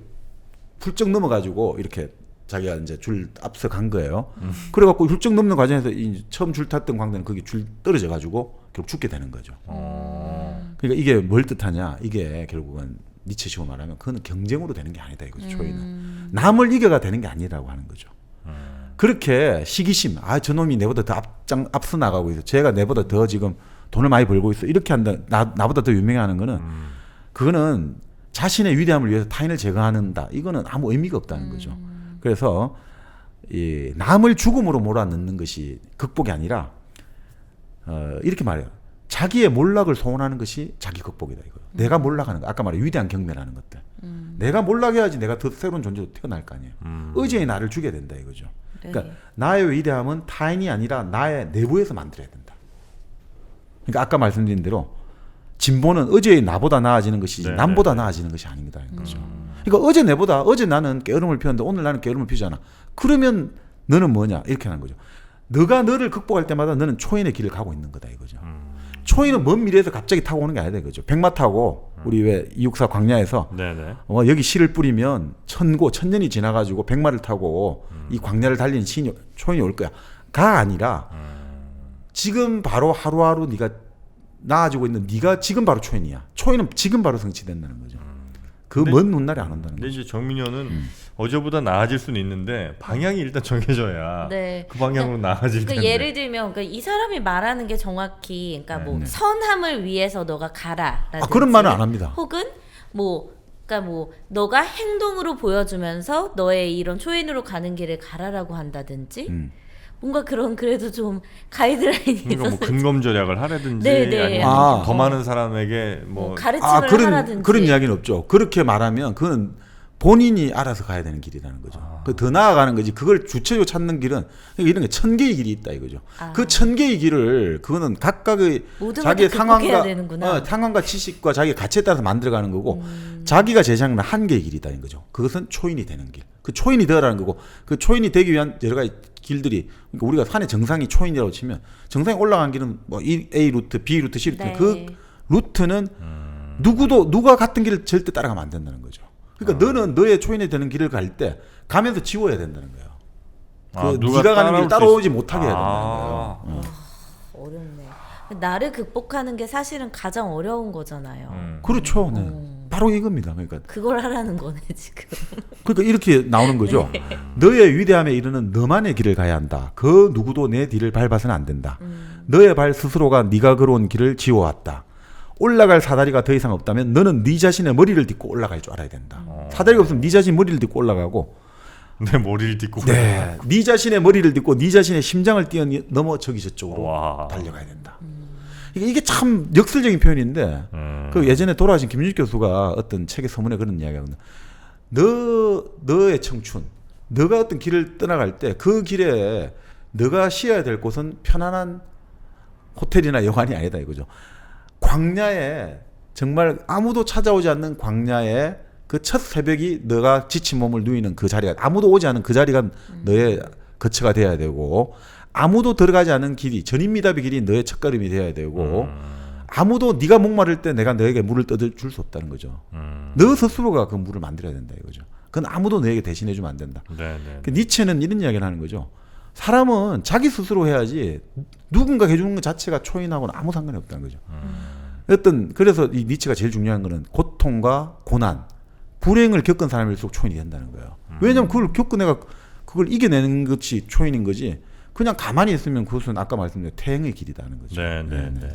B: 훌쩍 넘어가지고 이렇게 자기가 이제 줄 앞서 간 거예요. 그래갖고 훌쩍 넘는 과정에서 처음 줄 탔던 광대는 거기 줄 떨어져가지고 결국 죽게 되는 거죠. 그러니까 이게 뭘 뜻하냐? 이게 결국은 니체식으로 말하면 그건 경쟁으로 되는 게 아니다 이거죠. 초인은 남을 이겨가 되는 게 아니라고 하는 거죠. 그렇게 시기심, 저놈이 내보다 더 앞서 나가고 있어. 쟤가 내보다 더 지금 돈을 많이 벌고 있어. 이렇게 한다. 나보다 더 유명하는 거는 그거는 자신의 위대함을 위해서 타인을 제거하는다. 이거는 아무 의미가 없다는 거죠. 그래서 이 남을 죽음으로 몰아넣는 것이 극복이 아니라 이렇게 말해요. 자기의 몰락을 소원하는 것이 자기 극복이다 이거예요. 내가 몰락하는 거. 아까 말해 위대한 경멸하는 것들. 내가 몰락해야지 내가 더 새로운 존재로 태어날 거 아니에요. 의지의 나를 죽여야 된다 이거죠.
C: 네.
B: 그러니까 나의 위대함은 타인이 아니라 나의 내부에서 만들어야 된다. 그러니까 아까 말씀드린 대로 진보는 어제의 나보다 나아지는 것이지
A: 네,
B: 남보다
A: 네.
B: 나아지는 것이 아닙니다는 거죠. 그러니까 어제 나는 게으름을 피웠는데 오늘 나는 게으름을 피우잖아. 그러면 너는 뭐냐 이렇게 하는 거죠. 너가 너를 극복할 때마다 너는 초인의 길을 가고 있는 거다 이거죠. 초인은 먼 미래에서 갑자기 타고 오는 게 아니다 이거죠. 백마 타고 우리 왜 264 광야에서
A: 네네.
B: 여기 씨를 뿌리면 천년이 지나가지고 백마를 타고 이 광야를 달리는 초인이 올 거야. 가 아니라 지금 바로 하루하루 네가 나아지고 있는 네가 지금 바로 초인이야. 초인은 지금 바로 성취된다는 거죠. 그 먼 훗날에 안 온다는
A: 근데
B: 거죠.
A: 이제 정민현은 어제보다 나아질 수는 있는데 방향이 일단 정해져야
C: 네.
A: 그 방향으로 나아질 텐데.
C: 예를 들면 이 사람이 말하는 게 정확히 그러니까 뭐
B: 네.
C: 선함을 위해서 너가 가라라든지
B: 그런 말은 안 합니다.
C: 혹은 그러니까 너가 행동으로 보여주면서 너의 이런 초인으로 가는 길을 가라라고 한다든지 뭔가 그런 그래도 좀 가이드라인이
A: 그러니까 뭐
C: 있어서
A: 근검절약을 하라든지
C: 네네.
A: 아니면
B: 아.
A: 더 많은 사람에게 뭐
C: 가르침을 하라든지
B: 그런 이야기는 없죠. 그렇게 말하면 그건 본인이 알아서 가야 되는 길이라는 거죠. 더 나아가는 거지. 그걸 주체적으로 찾는 길은 이런 게 1000개의 길이 있다 이거죠. 그 1000개의 길을 그거는 각각의
C: 모든
B: 자기의
C: 것들 극복해야
B: 상황과
C: 되는구나.
B: 상황과 지식과 자기의 가치에 따라서 만들어가는 거고 자기가 제시하는 한 개의 길이다 인 거죠. 그것은 초인이 되는 길. 그 초인이 되어라는 거고 그 초인이 되기 위한 여러 가지 길들이 그러니까 우리가 산의 정상이 초인이라고 치면 정상에 올라간 길은 뭐 A 루트, B 루트, C 루트
C: 네.
B: 그 루트는 누가 같은 길을 절대 따라가면 안 된다는 거죠. 그러니까 너는 너의 초인이 되는 길을 갈 때 가면서 지워야 된다는 거예요.
A: 누가
B: 네가 가는
A: 따라올
B: 길 따라오지
A: 수
B: 못하게 해야 된다는 거예요.
C: 어렵네. 나를 극복하는 게 사실은 가장 어려운 거잖아요.
B: 그렇죠. 네. 바로 이겁니다. 그러니까
C: 그걸 하라는 거네 지금.
B: 이렇게 나오는 거죠. 너의 위대함에 이르는 너만의 길을 가야 한다. 그 누구도 내 뒤를 밟아서는 안 된다. 너의 발 스스로가 네가 걸어온 길을 지워왔다. 올라갈 사다리가 더 이상 없다면 너는 네 자신의 머리를 딛고 올라갈 줄 알아야 된다. 사다리가 없으면 네 자신 머리를 딛고 올라가고
A: 내 머리를 딛고
B: 네 자신의 머리를 딛고 네 자신의 심장을 뛰어넘어 저기 저쪽으로
A: 와.
B: 달려가야 된다. 이게 참 역설적인 표현인데 그 예전에 돌아가신 김윤식 교수가 어떤 책의 서문에 그런 이야기하거든요. 너의 청춘, 너가 어떤 길을 떠나갈 때 그 길에 너가 쉬어야 될 곳은 편안한 호텔이나 여관이 아니다 이거죠. 광야에 정말 아무도 찾아오지 않는 광야에 그 첫 새벽이 너가 지친 몸을 누이는 그 자리가 아무도 오지 않은 그 자리가 너의 거처가 돼야 되고 아무도 들어가지 않은 길이 전인미답의 길이 너의 첫걸음이 돼야 되고 아무도 네가 목마를 때 내가 너에게 물을 떠줄 수 없다는 거죠. 너 스스로가 그 물을 만들어야 된다 이거죠. 그건 아무도 너에게 대신해 주면 안 된다.
A: 네네.
B: 그 니체는 이런 이야기를 하는 거죠. 사람은 자기 스스로 해야지 누군가 해주는 것 자체가 초인하고는 아무 상관이 없다는 거죠. 그래서 이 니체가 제일 중요한 거는 고통과 고난, 불행을 겪은 사람일수록 초인이 된다는 거예요. 왜냐하면 그걸 겪은 애가 그걸 이겨내는 것이 초인인 거지. 그냥 가만히 있으면 그것은 아까 말씀드린 퇴행의 길이라는 거죠.
A: 네네네.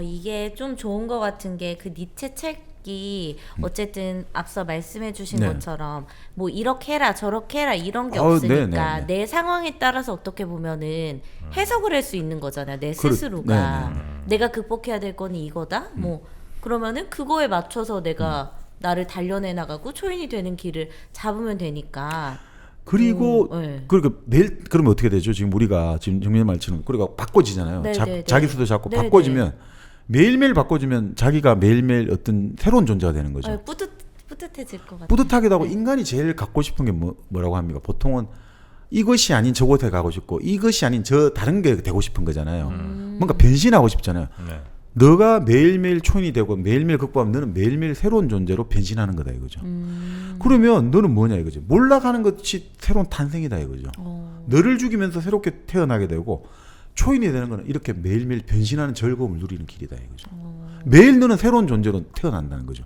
C: 이게 좀 좋은 것 같은 게 그 니체 책이 어쨌든 앞서 말씀해주신
B: 네.
C: 것처럼 뭐 이렇게 해라 저렇게 해라 이런 게
B: 네,
C: 없으니까
B: 네, 네.
C: 내 상황에 따라서 어떻게 보면은 해석을 할 수 있는 거잖아요. 내 스스로가
B: 네,
C: 내가 극복해야 될 거는 이거다. 뭐 그러면은 그거에 맞춰서 내가 나를 단련해 나가고 초인이 되는 길을 잡으면 되니까.
B: 그리고
C: 네.
B: 그러니까 매일 그러면 어떻게 되죠? 지금 우리가 지금 정민 말처럼 그러니까 바꿔지잖아요.
C: 네, 네, 네.
B: 자기 수도 잡고
C: 네,
B: 바꿔지면 매일매일 바꿔주면 자기가 매일매일 어떤 새로운 존재가 되는 거죠.
C: 뿌듯해질 것 같아요.
B: 뿌듯하기도 하고 인간이 제일 갖고 싶은 게 뭐라고 합니까? 보통은 이것이 아닌 저곳에 가고 싶고 이것이 아닌 저 다른 게 되고 싶은 거잖아요. 뭔가 변신하고 싶잖아요.
A: 네.
B: 너가 매일매일 초인이 되고 매일매일 극복하면 너는 매일매일 새로운 존재로 변신하는 거다 이거죠. 그러면 너는 뭐냐 이거죠. 몰락하는 것이 새로운 탄생이다 이거죠. 너를 죽이면서 새롭게 태어나게 되고 초인이 되는 거는 이렇게 매일매일 변신하는 즐거움을 누리는 길이다 이거죠. 매일 너는 새로운 존재로 태어난다는 거죠.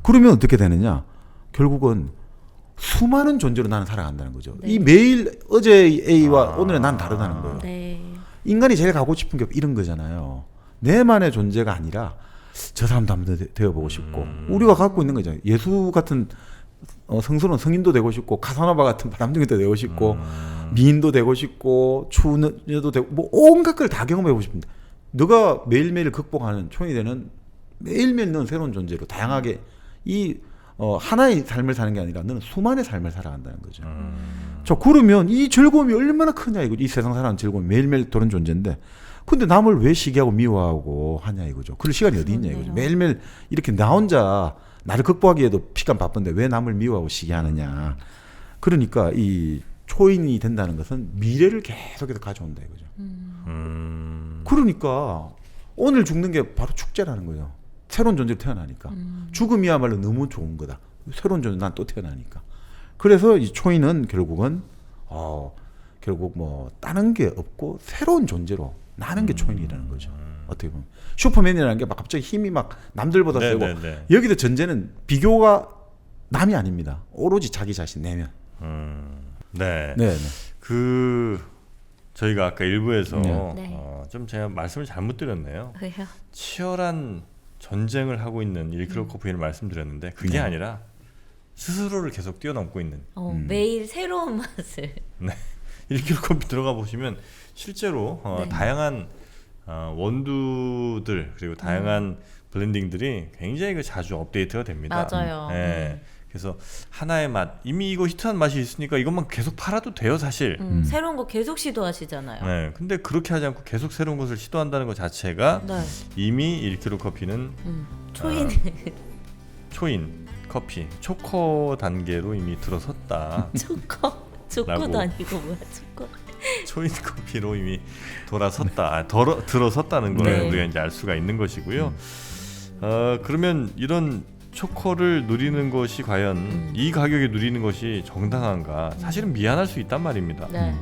B: 그러면 어떻게 되느냐? 결국은 수많은 존재로 나는 살아간다는 거죠.
C: 네.
B: 이 매일 어제의 A와 오늘의 난 다르다는 거예요.
C: 네.
B: 인간이 제일 가고 싶은 게 이런 거잖아요. 내만의 존재가 아니라 저 사람도 한번 되어보고 싶고 우리가 갖고 있는 거잖아요. 예수 같은 성스러운 성인도 되고 싶고 카사노바 같은 바람둥이도 되고 싶고 미인도 되고 싶고 추녀도 되고 뭐 온갖 걸 다 경험해보고 싶은데 너가 매일매일 극복하는 초인이 되는 매일매일 너는 새로운 존재로 다양하게 이 하나의 삶을 사는 게 아니라 너는 수많은 삶을 살아간다는 거죠. 자, 그러면 이 즐거움이 얼마나 크냐 이거죠. 이 세상 사는 즐거움이 매일매일 그런 존재인데 근데 남을 왜 시기하고 미워하고 하냐 이거죠. 그럴 시간이 어디 있냐 이거죠. 매일매일 이렇게 나 혼자 나를 극복하기에도 피가 바쁜데 왜 남을 미워하고 시기하느냐. 그러니까 이 초인이 된다는 것은 미래를 계속해서 가져온다 이거죠. 그러니까 오늘 죽는 게 바로 축제라는 거예요. 새로운 존재로 태어나니까. 죽음이야말로 너무 좋은 거다. 새로운 존재 난 또 태어나니까. 그래서 이 초인은 결국은 결국 뭐 다른 게 없고 새로운 존재로 나는 게 초인이라는 거죠. 어떻게 보면 슈퍼맨이라는 게 막 갑자기 힘이 막 남들보다 세고
A: 네네네.
B: 여기도 전제는 비교가 남이 아닙니다. 오로지 자기 자신 내면.
A: 네.
B: 네.
A: 저희가 아까 일부에서
C: 네.
A: 좀 제가 말씀을 잘못 드렸네요.
C: 왜요?
A: 치열한 전쟁을 하고 있는 1kg 커피를 말씀드렸는데 그게
B: 네.
A: 아니라 스스로를 계속 뛰어넘고 있는
C: 매일 새로운 맛을.
A: 1kg 커피 들어가 보시면 실제로
C: 네.
A: 다양한 원두들 그리고 다양한 블렌딩들이 굉장히 자주 업데이트가 됩니다.
C: 맞아요.
A: 네. 그래서 하나의 맛 이미 이거 히트한 맛이 있으니까 이것만 계속 팔아도 돼요 사실.
C: 새로운 거 계속 시도하시잖아요.
A: 네. 근데 그렇게 하지 않고 계속 새로운 것을 시도한다는 것 자체가
C: 네.
A: 이미 1kg 커피는
C: 초인.
A: 초인 커피 초코 단계로 이미 들어섰다.
C: 초코도
A: 라고.
C: 아니고 뭐야 초코.
A: 초인 커피로 이미 돌아섰다, 들어섰다는 걸
C: 네.
A: 우리가 이제 알 수가 있는 것이고요. 그러면 이런 초코를 누리는 것이 과연 이 가격에 누리는 것이 정당한가? 사실은 미안할 수 있단 말입니다.
C: 네.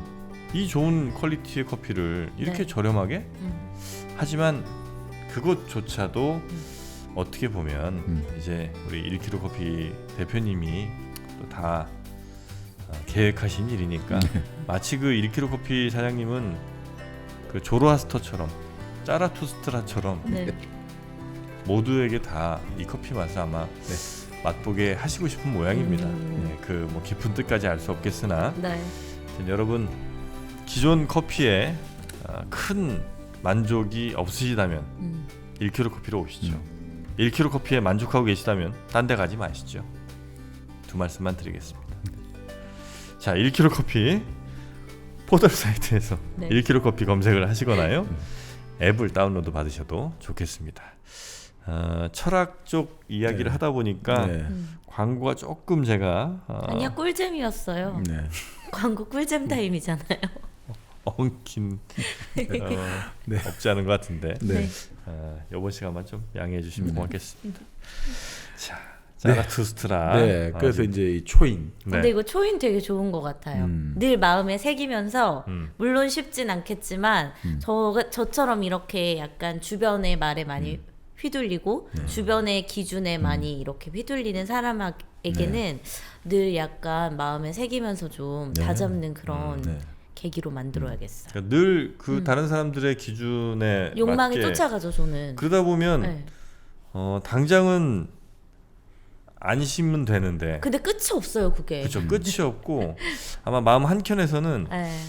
A: 이 좋은 퀄리티의 커피를 이렇게
C: 네.
A: 저렴하게? 하지만 그것조차도 어떻게 보면 이제 우리 1kg 커피 대표님이 또 다 계획하신 일이니까 마치 그 1kg 커피 사장님은 그 조로아스터처럼 짜라투스트라처럼
C: 네.
A: 모두에게 다 이 커피 맛을 아마 맛보게 하시고 싶은 모양입니다. 그 뭐 깊은 뜻까지 알 수 없겠으나
C: 네.
A: 여러분 기존 커피에 큰 만족이 없으시다면 1kg 커피로 오시죠. 1kg 커피에 만족하고 계시다면 딴 데 가지 마시죠. 두 말씀만 드리겠습니다. 자, 1kg 커피 포털 사이트에서
C: 네.
A: 1kg 커피 검색을 하시거나요. 앱을 다운로드 받으셔도 좋겠습니다. 철학 쪽 이야기를
B: 네.
A: 하다 보니까
B: 네.
A: 광고가 조금 제가
C: 아니야 꿀잼이었어요.
B: 네.
C: 광고 꿀잼 타임이잖아요.
A: 엉킨
B: 네.
A: 없지 않은 것 같은데
B: 네.
A: 이번 시간만 좀 양해해 주시면 고맙겠습니다. 자,
B: 네.
A: 자라투스트라.
B: 네. 그래서 이제 이 초인.
C: 근데 이거 초인 되게 좋은 것 같아요. 늘 마음에 새기면서 물론 쉽진 않겠지만 저처럼 이렇게 약간 주변의 말에 많이 휘둘리고 주변의 기준에 많이 이렇게 휘둘리는 사람에게는 늘 약간 마음에 새기면서 좀
B: 네.
C: 다잡는 그런
B: 네.
C: 계기로 만들어야겠어요.
A: 그러니까 늘 그 다른 사람들의 기준에
C: 욕망이
A: 맞게
C: 쫓아가죠 저는.
A: 그러다 보면
C: 네.
A: 당장은 안 심으면 되는데
C: 근데 끝이 없어요 그게.
A: 그렇죠. 끝이 없고 아마 마음 한켠에서는
C: 네.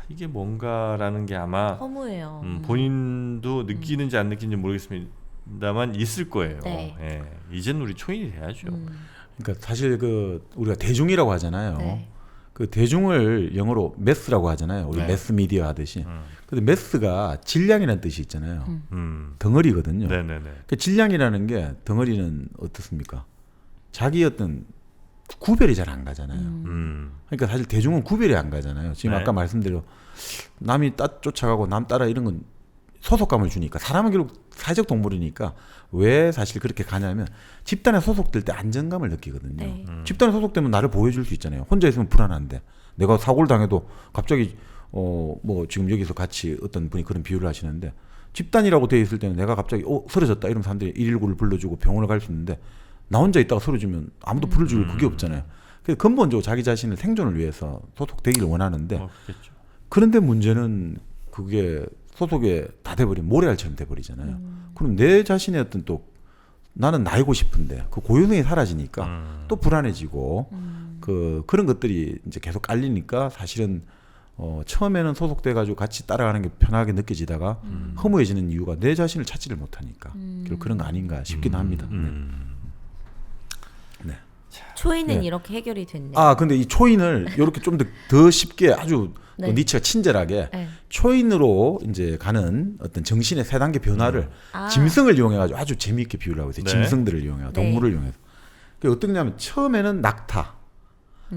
A: 이게 뭔가라는 게 아마
C: 허무해요.
A: 본인도 느끼는지 안 느끼는지 모르겠습니다만 있을 거예요.
C: 네.
A: 예. 이제는 우리 초인이 돼야죠.
B: 그러니까 사실 그 우리가 대중이라고 하잖아요.
C: 네.
B: 그 대중을 영어로 매스라고 하잖아요. 우리
A: 네.
B: 매스 미디어 하듯이. 근데 매스가 질량이라는 뜻이 있잖아요. 덩어리거든요.
A: 네네네.
B: 그 질량이라는 게 덩어리는 어떻습니까? 자기 어떤 구별이 잘 안 가잖아요. 그러니까 사실 대중은 구별이 안 가잖아요. 지금
A: 네.
B: 아까 말씀대로 남이 쫓아가고 남 따라 이런 건 소속감을 주니까 사람은 결국 사회적 동물이니까 왜 사실 그렇게 가냐면 집단에 소속될 때 안정감을 느끼거든요.
C: 네.
B: 집단에 소속되면 나를 보호해줄 수 있잖아요. 혼자 있으면 불안한데 내가 사고를 당해도 갑자기 뭐 지금 여기서 같이 어떤 분이 그런 비유를 하시는데 집단이라고 되어 있을 때는 내가 갑자기 쓰러졌다 이러면 사람들이 119를 불러주고 병원을 갈 수 있는데 나 혼자 있다가 쓰러지면 아무도 불러줄 그게 없잖아요. 그래서 근본적으로 자기 자신의 생존을 위해서 소속되기를 원하는데
A: 그렇겠죠.
B: 그런데 문제는 그게 소속에 다 돼버리면 모래알처럼 돼버리잖아요. 그럼 내 자신의 어떤 또 나는 나이고 싶은데 그 고유성이 사라지니까 또 불안해지고 그런 것들이 이제 계속 깔리니까 사실은 처음에는 소속돼가지고 같이 따라가는 게 편하게 느껴지다가 허무해지는 이유가 내 자신을 찾지를 못하니까 결국 그런 거 아닌가 싶긴 합니다. 네.
C: 초인은
B: 네.
C: 이렇게 해결이 됐네요.
B: 아 근데 이 초인을 이렇게 좀 더 쉽게 아주
C: 네.
B: 니체가 친절하게
C: 네.
B: 초인으로 이제 가는 어떤 정신의 세 단계 변화를 짐승을 이용해가지고 아주 재미있게 비유를 하고 있어요.
A: 네.
B: 짐승들을 이용해서 동물을 이용해서. 그게 어떤 거냐면 처음에는 낙타,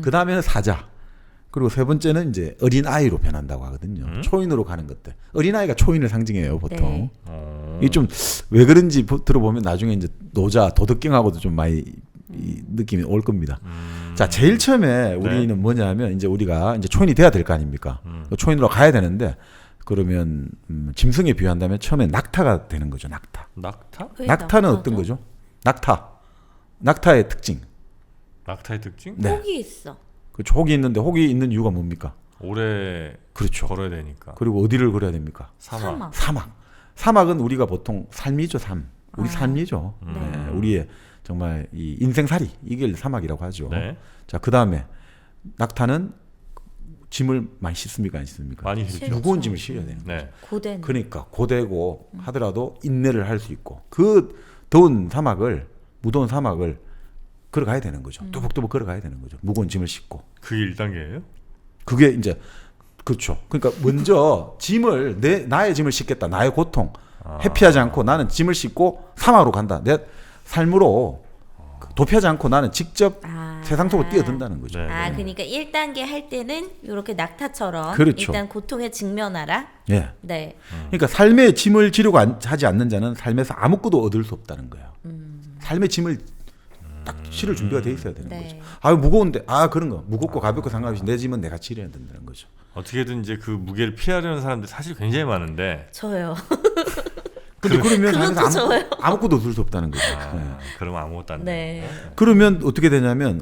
B: 그 다음에는 사자, 그리고 세 번째는 이제 어린 아이로 변한다고 하거든요. 초인으로 가는 것들. 어린 아이가 초인을 상징해요 보통.
C: 네.
B: 이게 좀 왜 그런지 들어보면 나중에 이제 노자 도덕경하고도 좀 많이 이 느낌이 올 겁니다. 자, 제일 처음에 우리는 뭐냐면 이제 우리가 이제 초인이 돼야 될 거 아닙니까? 초인으로 가야 되는데 그러면 짐승에 비유한다면 처음에 낙타가 되는 거죠. 낙타.
A: 낙타?
C: 왜
B: 낙타는
C: 낙타죠?
B: 어떤 거죠? 낙타의 특징.
A: 낙타의 특징?
B: 네.
C: 혹이 있어.
B: 그렇죠. 혹이 있는데 혹이 있는 이유가 뭡니까?
A: 오래
B: 그렇죠.
A: 걸어야 되니까.
B: 그리고 어디를 걸어야 됩니까?
A: 사막.
B: 사막은 우리가 보통 삶이죠, 삶. 우리 삶이죠. 네, 우리의 정말 이 인생살이 이게 사막이라고 하죠.
A: 네.
B: 자, 그다음에 낙타는 짐을 많이 싣습니까, 안 싣습니까?
A: 많이 실죠.
B: 무거운 짐을 실어야 되는 거죠.
A: 네.
C: 고된.
B: 그러니까 고되고 하더라도 인내를 할 수 있고 그 더운 사막을 무더운 사막을 걸어가야 되는 거죠. 뚜벅뚜벅 걸어가야 되는 거죠. 무거운 짐을 싣고.
A: 그게 1단계예요?
B: 그게 이제 그렇죠. 그러니까 먼저 짐을 나의 짐을 싣겠다. 나의 고통 회피하지 않고 나는 짐을 싣고 사막으로 간다. 내 삶으로 도피하지 않고 나는 직접 세상 속으로 뛰어든다는 거죠.
A: 네.
C: 그러니까 1단계 할 때는 이렇게 낙타처럼
B: 그렇죠.
C: 일단 고통에 직면하라.
B: 예.
C: 네.
B: 그러니까 삶의 짐을 지려고 하지 않는 자는 삶에서 아무것도 얻을 수 없다는 거예요. 삶의 짐을 딱 실을 준비가 돼 있어야 되는
C: 네.
B: 거죠. 무거운데 그런 거 무겁고 가볍고 상관없이 내 짐은 내가 지려야 된다는 거죠.
A: 어떻게든 이제 그 무게를 피하려는 사람들이 사실 굉장히 많은데
C: 저요.
B: 근데 그러면
C: 그것도
B: 삶에서 아무것도 얻을 수 없다는 거죠. 네.
A: 그러면 아무것도 안 돼.
C: 네.
B: 그러면 어떻게 되냐면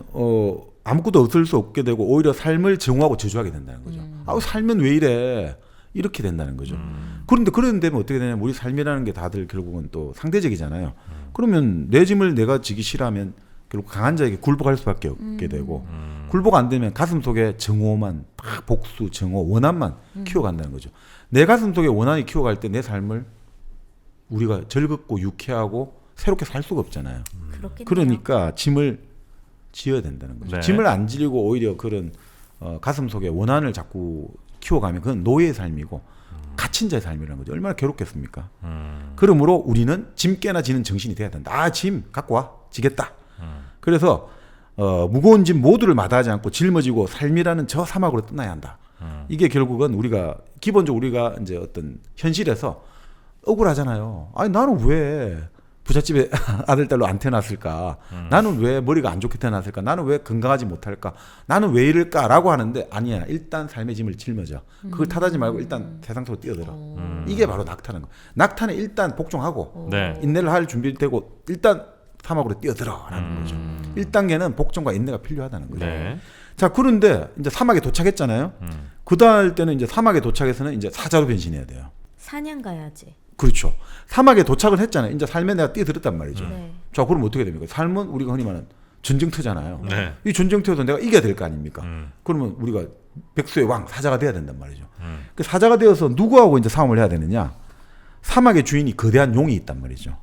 B: 아무것도 얻을 수 없게 되고 오히려 삶을 증오하고 저주하게 된다는 거죠. 살면 왜 이래? 이렇게 된다는 거죠. 그런데 그런 데면 어떻게 되냐면 우리 삶이라는 게 다들 결국은 또 상대적이잖아요. 그러면 내 짐을 내가 지기 싫어하면 결국 강한 자에게 굴복할 수밖에 없게 되고 굴복 안 되면 가슴 속에 증오만 막 복수, 증오, 원한만 키워간다는 거죠. 내 가슴 속에 원한이 키워갈 때 내 삶을 우리가 즐겁고 유쾌하고 새롭게 살 수가 없잖아요.
C: 그렇겠네요.
B: 그러니까 짐을 지어야 된다는 거죠.
A: 네.
B: 짐을 안 지르고 오히려 그런 가슴 속에 원한을 자꾸 키워가면 그건 노예의 삶이고 갇힌 자의 삶이라는 거죠. 얼마나 괴롭겠습니까? 그러므로 우리는 짐 깨나 지는 정신이 돼야 된다. 짐 갖고 와. 지겠다. 그래서 무거운 짐 모두를 마다하지 않고 짊어지고 삶이라는 저 사막으로 떠나야 한다. 이게 결국은 우리가 기본적으로 우리가 이제 어떤 현실에서 억울하잖아요. 나는 왜 부잣집에 아들 딸로 안 태어났을까? 나는 왜 머리가 안 좋게 태어났을까? 나는 왜 건강하지 못할까? 나는 왜 이럴까라고 하는데 아니야. 일단 삶의 짐을 짊어져. 그걸 탓하지 말고 일단 세상 속으로 뛰어들어. 이게 바로 낙타는 거. 낙타는 일단 복종하고
A: 네.
B: 인내를 할 준비되고 일단 사막으로 뛰어들어라는 거죠. 1단계는 복종과 인내가 필요하다는 거죠.
A: 네.
B: 자, 그런데 이제 사막에 도착했잖아요. 그다음 때는 이제 사막에 도착해서는 이제 사자로 변신해야 돼요.
C: 사냥 가야지.
B: 그렇죠. 사막에 도착을 했잖아요. 이제 삶에 내가 뛰어들었단 말이죠.
C: 네.
B: 자, 그럼 어떻게 됩니까? 삶은 우리가 흔히 말하는 전쟁터잖아요.
A: 네.
B: 이 전쟁터에서 내가 이겨야 될 거 아닙니까? 그러면 우리가 백수의 왕, 사자가 돼야 된단 말이죠. 그 사자가 되어서 누구하고 이제 싸움을 해야 되느냐? 사막의 주인이 거대한 용이 있단 말이죠.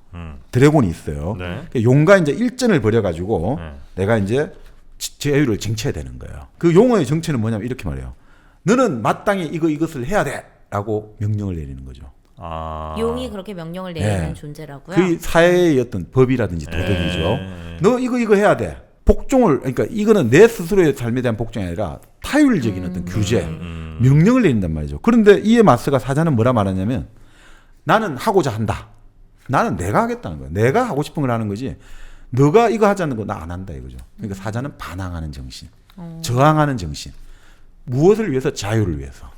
B: 드래곤이 있어요.
A: 네.
B: 그 용과 이제 일전을 벌여가지고 내가 이제 자유를 쟁취해야 되는 거예요. 그 용의 정체는 뭐냐면 이렇게 말해요. 너는 마땅히 이것을 해야 돼라고 명령을 내리는 거죠.
C: 용이 그렇게 명령을 내리는
B: 네.
C: 존재라고요?
B: 그 사회의 어떤 법이라든지 도덕이죠. 너 이거 해야 돼. 복종을 그러니까 이거는 내 스스로의 삶에 대한 복종이 아니라 타율적인 어떤 규제, 명령을 내린단 말이죠. 그런데 이에 맞서가 사자는 뭐라 말하냐면 나는 하고자 한다. 나는 내가 하겠다는 거야. 내가 하고 싶은 걸 하는 거지. 너가 이거 하자는 거 나 안 한다 이거죠. 그러니까 사자는 반항하는 정신, 저항하는 정신. 무엇을 위해서? 자유를 위해서.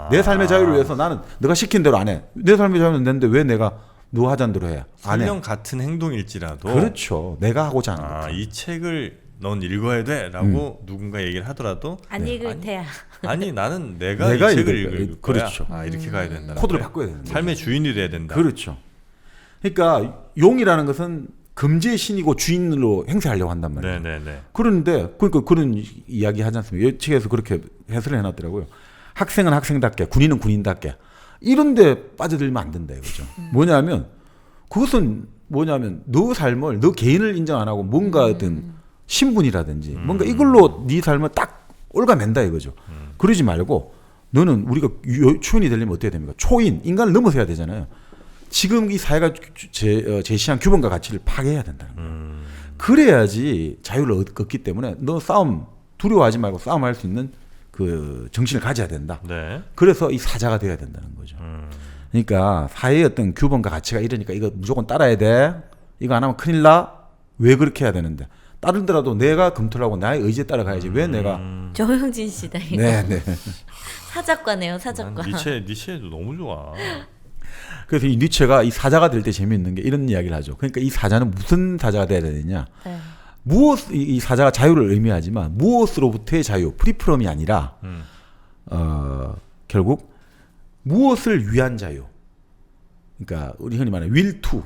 B: 내 삶의 자유를 위해서 나는 너가 시킨 대로 안 해. 내 삶의 자유는 내는데 왜 내가 너 하자는 대로 해? 안 해.
A: 설령 같은 행동일지라도
B: 그렇죠. 내가 하고자 하는 거.
A: 이 책을 넌 읽어야 돼라고 누군가 얘기를 하더라도
C: 안 읽을 테야.
A: 아니 나는 내가
B: 내가
A: 이 책을
B: 읽을 거야.
A: 읽을 거야.
B: 그렇죠.
A: 이렇게 가야 된다.
B: 코드를 바꿔야 되는 거죠.
A: 삶의 주인이 돼야 된다.
B: 그렇죠. 그러니까 용이라는 것은 금지의 신이고 주인으로 행세하려고 한단 말이에요.
A: 네네네.
B: 그런데 그러니까 그런 이야기 하지 않습니까? 이 책에서 그렇게 해설을 해놨더라고요. 학생은 학생답게, 군인은 군인답게 이런데 빠져들면 안 된다 이거죠. 뭐냐면 그것은 뭐냐면 너 삶을 너 개인을 인정 안 하고 뭔가 어떤 신분이라든지 뭔가 이걸로 네 삶을 딱 올가맨다 이거죠. 그러지 말고 너는 우리가 초인이 되려면 어떻게 됩니까? 초인 인간을 넘어서야 되잖아요. 지금 이 사회가 제시한 규범과 가치를 파괴해야 된다는 거예요. 그래야지 자유를 얻기 때문에 너 싸움 두려워하지 말고 싸움할 수 있는 그 정신을 가져야 된다.
A: 네.
B: 그래서 이 사자가 되어야 된다는 거죠. 그러니까 사회의 어떤 규범과 가치가 이러니까 이거 무조건 따라야 돼. 이거 안 하면 큰일 나. 왜 그렇게 해야 되는데? 따르더라도 내가 검토를 하고 나의 의지에 따라가야지. 왜 내가?
C: 조영진 씨다 이거.
B: 네, 네.
C: 사작과네요,
A: 난
C: 사작과.
A: 니체도 너무 좋아.
B: 그래서 이 니체가 이 사자가 될 때 재미있는 게 이런 이야기를 하죠. 그러니까 이 사자는 무슨 사자가 돼야 되느냐?
C: 네.
B: 이 사자가 자유를 의미하지만 무엇으로부터의 자유, 프리프롬이 아니라 결국 무엇을 위한 자유. 그러니까 우리 흔히 말하는 will to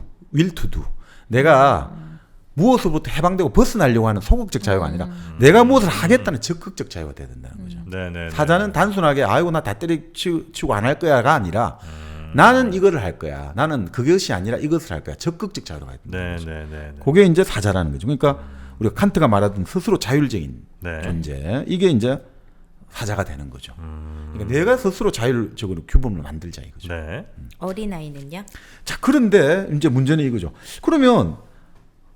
B: do. 내가 무엇으로부터 해방되고 벗어나려고 하는 소극적 자유가 아니라 내가 무엇을 하겠다는 적극적 자유가 돼야 된다는 거죠.
A: 네네.
B: 사자는 단순하게 아이고 나 다 때려치고 안 할 거야가 아니라 나는 이거를 할 거야. 나는 그것이 아니라 이것을 할 거야. 적극적 자유가 있다는 거죠.
A: 네네네.
B: 그게 이제 사자라는 거죠. 그러니까 우리가 칸트가 말하던 스스로 자율적인
A: 네.
B: 존재. 이게 이제 사자가 되는 거죠. 그러니까 내가 스스로 자율적으로 규범을 만들자 이거죠.
A: 네.
C: 어린아이는요?
B: 자, 그런데 이제 문제는 이거죠. 그러면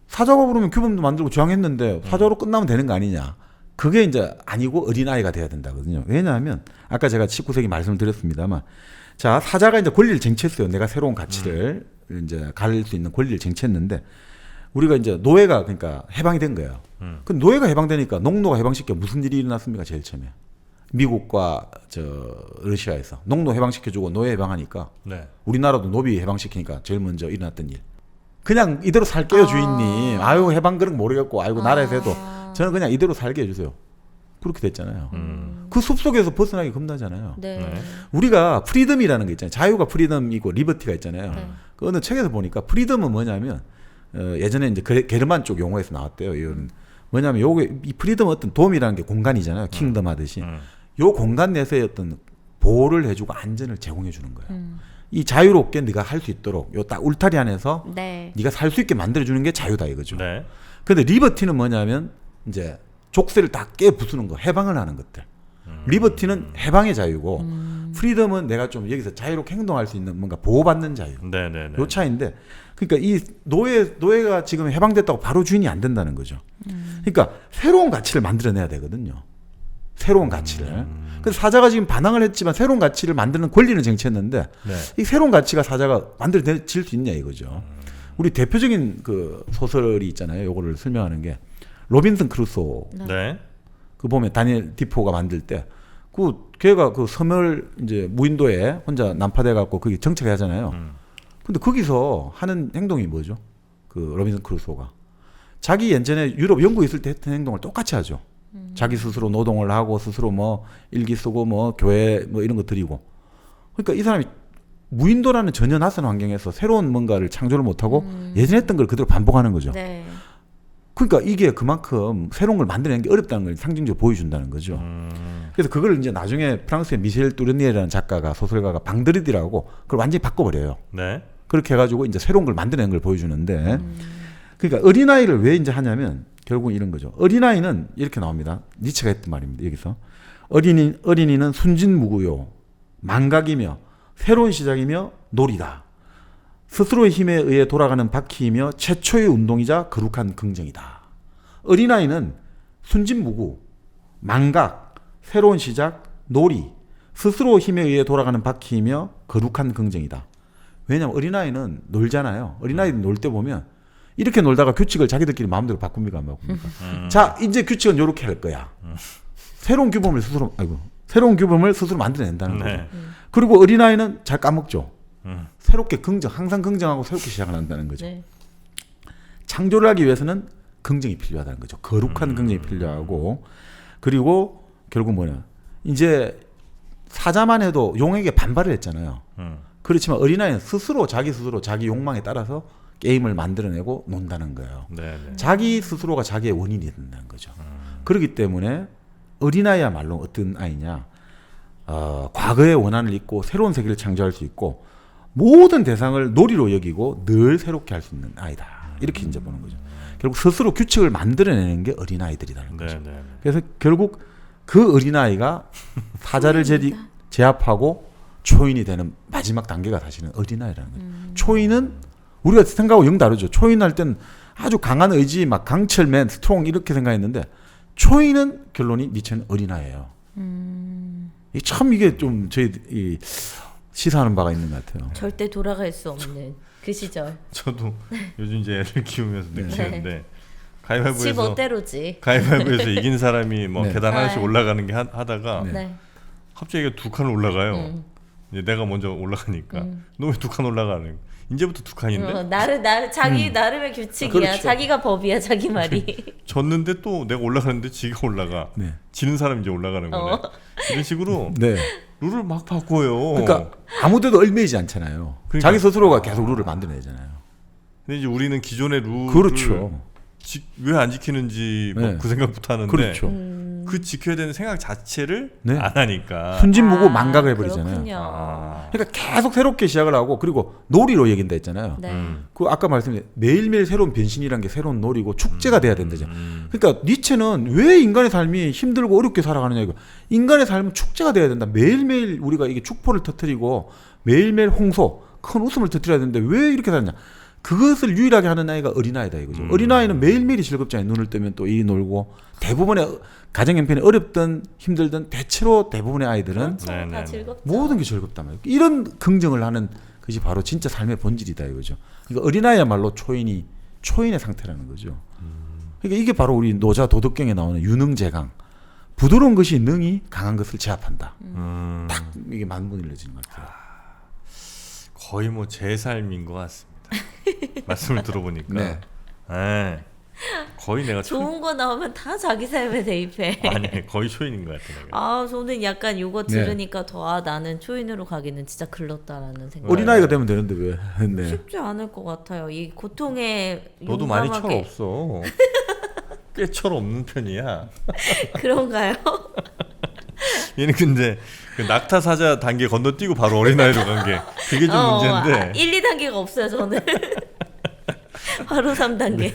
B: 사자가 그러면 규범도 만들고 주장했는데 사자로 끝나면 되는 거 아니냐. 그게 이제 아니고 어린아이가 돼야 된다거든요. 왜냐하면 아까 제가 19세기 말씀을 드렸습니다만 자, 사자가 이제 권리를 쟁취했어요. 내가 새로운 가치를 이제 가릴 수 있는 권리를 쟁취했는데 우리가 이제 노예가 그러니까 해방이 된 거예요. 그 노예가 해방되니까 농노가 해방시켜 무슨 일이 일어났습니까? 제일 처음에. 미국과 러시아에서 농노 해방시켜주고 노예 해방하니까
A: 네.
B: 우리나라도 노비 해방시키니까 제일 먼저 일어났던 일. 그냥 이대로 살게요, 주인님. 아유, 해방 그런 거 모르겠고, 아이고, 나라에서 해도 저는 그냥 이대로 살게 해주세요. 그렇게 됐잖아요. 그 숲속에서 벗어나기 겁나잖아요.
C: 네.
A: 네.
B: 우리가 프리덤이라는 게 있잖아요. 자유가 프리덤이고 리버티가 있잖아요.
C: 네.
B: 그 어느 책에서 보니까 프리덤은 뭐냐면 예전에 이제 게르만 쪽 용어에서 나왔대요. 이거는 뭐냐면 요게 이 프리덤은 어떤 돔이라는 게 공간이잖아요. 킹덤 하듯이. 요 공간 내에서의 어떤 보호를 해주고 안전을 제공해 주는 거예요. 이 자유롭게 네가 할 수 있도록 요 딱 울타리 안에서
C: 네.
B: 네가 살 수 있게 만들어 주는 게 자유다 이거죠.
A: 네.
B: 근데 리버티는 뭐냐면 이제 족쇄를 다 깨 부수는 거, 해방을 하는 것들. 리버티는 해방의 자유고 프리덤은 내가 좀 여기서 자유롭게 행동할 수 있는 뭔가 보호받는 자유.
A: 네네네.
B: 요 차이인데 그러니까 이 노예가 지금 해방됐다고 바로 주인이 안 된다는 거죠. 그러니까 새로운 가치를 만들어내야 되거든요. 새로운 가치를. 그래서 사자가 지금 반항을 했지만 새로운 가치를 만드는 권리는 쟁취했는데
A: 네.
B: 이 새로운 가치가 사자가 만들어질 수 있냐 이거죠. 우리 대표적인 그 소설이 있잖아요. 요거를 설명하는 게 로빈슨 크루소.
A: 네.
B: 그 보면 다니엘 디포가 만들 때 그 걔가 그 섬을 이제 무인도에 혼자 난파돼 갖고 거기 정착해 하잖아요. 근데 거기서 하는 행동이 뭐죠? 그 로빈슨 크루소가 자기 예전에 유럽 영국에 있을 때 했던 행동을 똑같이 하죠. 자기 스스로 노동을 하고 스스로 뭐 일기 쓰고 뭐 교회 뭐 이런 거 드리고. 그러니까 이 사람이 무인도라는 전혀 낯선 환경에서 새로운 뭔가를 창조를 못하고 예전에 했던 걸 그대로 반복하는 거죠.
C: 네.
B: 그러니까 이게 그만큼 새로운 걸 만들어내는 게 어렵다는 걸 상징적으로 보여준다는 거죠. 그래서 그걸 이제 나중에 프랑스의 미셸 뚜르니에라는 작가가 소설가가 방드리디라고 그걸 완전히 바꿔버려요.
A: 네.
B: 그렇게 해가지고 이제 새로운 걸 만들어내는 걸 보여주는데 그러니까 어린아이를 왜 이제 하냐면 결국 이런 거죠. 어린아이는 이렇게 나옵니다. 니체가 했던 말입니다. 여기서 어린이는 순진무구요, 망각이며 새로운 시작이며 놀이다. 스스로의 힘에 의해 돌아가는 바퀴이며 최초의 운동이자 거룩한 긍정이다. 어린아이는 순진무구, 망각, 새로운 시작, 놀이, 스스로 힘에 의해 돌아가는 바퀴이며 거룩한 긍정이다. 왜냐하면 어린아이는 놀잖아요. 어린아이들 놀 때 보면 이렇게 놀다가 규칙을 자기들끼리 마음대로 바꿉니까 안 바꿉니까? 자, 이제 규칙은 이렇게 할 거야. 새로운 규범을 스스로 만들어낸다는 거죠.
A: 네.
B: 그리고 어린아이는 잘 까먹죠. 새롭게 항상 긍정하고 새롭게 시작을 한다는 거죠.
C: 네.
B: 창조를 하기 위해서는 긍정이 필요하다는 거죠. 거룩한 긍정이 필요하고 그리고 결국 뭐냐. 이제 사자만 해도 용에게 반발을 했잖아요. 그렇지만 어린아이는 자기 스스로 자기 욕망에 따라서 게임을 만들어내고 논다는 거예요.
A: 네네.
B: 자기 스스로가 자기의 원인이 된다는 거죠. 그렇기 때문에 어린아이야말로 어떤 아이냐. 과거의 원한을 잊고 새로운 세계를 창조할 수 있고 모든 대상을 놀이로 여기고 늘 새롭게 할 수 있는 아이다. 이렇게 이제 보는 거죠. 결국 스스로 규칙을 만들어내는 게 어린아이들이라는 거죠.
A: 네네.
B: 그래서 결국 그 어린아이가 사자를 제압하고 초인이 되는 마지막 단계가 사실은 어린아이라는 거죠. 초인은 우리가 생각하고 영 다르죠. 초인할 땐 아주 강한 의지, 막 강철맨, 스트롱 이렇게 생각했는데 초인은 결론이 니체는 어린아이예요. 참 이게 좀 저희 이 시사하는 바가 있는 것 같아요.
C: 절대 돌아갈 수 없는 그 시절.
A: 저도 요즘 이제 애를 키우면서
C: 네.
A: 느끼는데
C: 지
A: 가위바위보에서
C: 멋대로지.
A: 가위바위보에서 이긴 사람이 뭐
B: 네.
A: 계단 하나씩
C: 네.
A: 올라가는 게 하다가
C: 네.
A: 갑자기 두 칸 올라가요. 이제 내가 먼저 올라가니까 너 왜 두 칸 올라가는? 이제부터 두 칸인데
C: 나를 자기 나름의 규칙이야.
B: 그렇죠.
C: 자기가 법이야, 자기 말이.
A: 졌는데 또 내가 올라가는데 지가 올라가.
B: 네.
A: 지는 사람이 이제 올라가는 거네. 이런 식으로
B: 네.
A: 룰을 막 바꿔요.
B: 그러니까 아무데도 얽매이지 않잖아요.
A: 그러니까.
B: 자기 스스로가 계속 룰을 만들어내잖아요.
A: 근데 이제 우리는 기존의 룰을
B: 그렇죠.
A: 왜 안 지키는지
B: 네.
A: 그 생각부터 하는데
B: 그렇죠.
A: 그 지켜야 되는 생각 자체를
B: 네.
A: 안 하니까.
B: 순진무구 망각을 해버리잖아요.
C: 그렇군요.
A: 아.
B: 그러니까 계속 새롭게 시작을 하고 그리고 놀이로 얘긴다 했잖아요.
C: 네.
B: 그 아까 말씀드린 매일매일 새로운 변신이란 게 새로운 놀이고 축제가 돼야 된다죠. 그러니까 니체는 왜 인간의 삶이 힘들고 어렵게 살아가느냐 이거. 인간의 삶은 축제가 돼야 된다. 매일매일 우리가 이게 축포를 터뜨리고 매일매일 홍소 큰 웃음을 터뜨려야 되는데 왜 이렇게 사느냐. 그것을 유일하게 하는 아이가 어린아이다 이거죠. 어린아이는 매일매일이 즐겁잖아요. 눈을 뜨면 또 이리 놀고 대부분의 가정 형편이 어렵든 힘들든 대체로 대부분의 아이들은
C: 그렇죠.
A: 네,
C: 다
A: 네,
C: 즐겁죠.
B: 모든 게 즐겁단 말이에요. 이런 긍정을 하는 것이 바로 진짜 삶의 본질이다 이거죠. 그러니까 어린아이야말로 초인의 상태라는 거죠. 그러니까 이게 바로 우리 노자 도덕경에 나오는 유능재강. 부드러운 것이 능히 강한 것을 제압한다. 딱 이게 만분일러지는 것 같아요.
A: 거의 뭐 제 삶인 것 같습니다. 말씀을 들어보니까.
B: 네.
A: 네. 거의 내가
C: 좋은 거 나오면 다 자기 삶에 대입해.
A: 아니 거의 초인인 것 같아 내가.
C: 아, 저는 약간 이거
B: 네.
C: 들으니까 더 나는 초인으로 가기는 진짜 글렀다라는 생각.
B: 어린아이가 되면 되는데 왜? 네.
C: 쉽지 않을 것 같아요. 이 고통에
A: 너도 많이 철
C: 용감하게.
A: 없어. 꽤 철 없는 편이야.
C: 그런가요?
A: 얘는 근데 그 낙타 사자 단계 건너뛰고 바로 어린아이로 간 게 그게 좀 문제인데.
C: 1, 2단계가 없어요, 저는. 바로 3단계.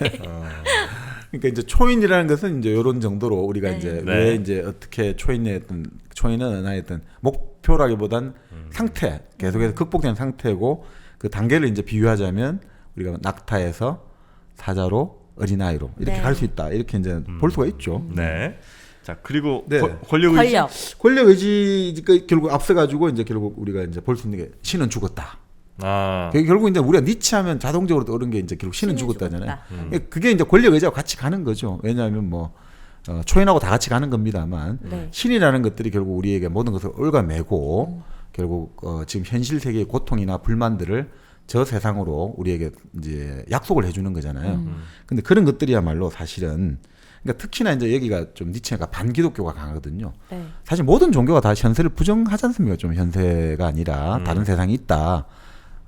B: 그러니까 이제 초인이라는 것은 이제 이런 정도로 우리가
C: 네.
B: 이제
A: 네.
B: 왜 이제 어떻게 초인은 하나의 어떤 목표라기보단 상태 계속해서 극복되는 상태고 그 단계를 이제 비유하자면 우리가 낙타에서 사자로 어린아이로 이렇게
C: 네.
B: 갈 수 있다 이렇게 이제 볼 수가 있죠.
A: 네. 자 그리고
B: 네.
A: 권력 의지.
C: 권력.
B: 권력의지가 결국 앞서가지고 이제 결국 우리가 이제 볼 수 있는 게 신은 죽었다.
A: 아.
B: 그게 결국 이제 우리가 니치하면 자동적으로 떠오르는 게 이제 결국 신은
C: 신은
B: 죽었다잖아요.
C: 죽었다.
B: 그게 이제 권력 의지하고 같이 가는 거죠. 왜냐하면 뭐 초인하고 다 같이 가는 겁니다만
C: 네.
B: 신이라는 것들이 결국 우리에게 모든 것을 얽어매고 결국 지금 현실 세계의 고통이나 불만들을 저 세상으로 우리에게 이제 약속을 해주는 거잖아요. 근데 그런 것들이야말로 사실은 그러니까 특히나 이제 여기가 좀 니체가 반기독교가 강하거든요.
C: 네.
B: 사실 모든 종교가 다 현세를 부정하지 않습니까? 좀 현세가 아니라 다른 세상이 있다.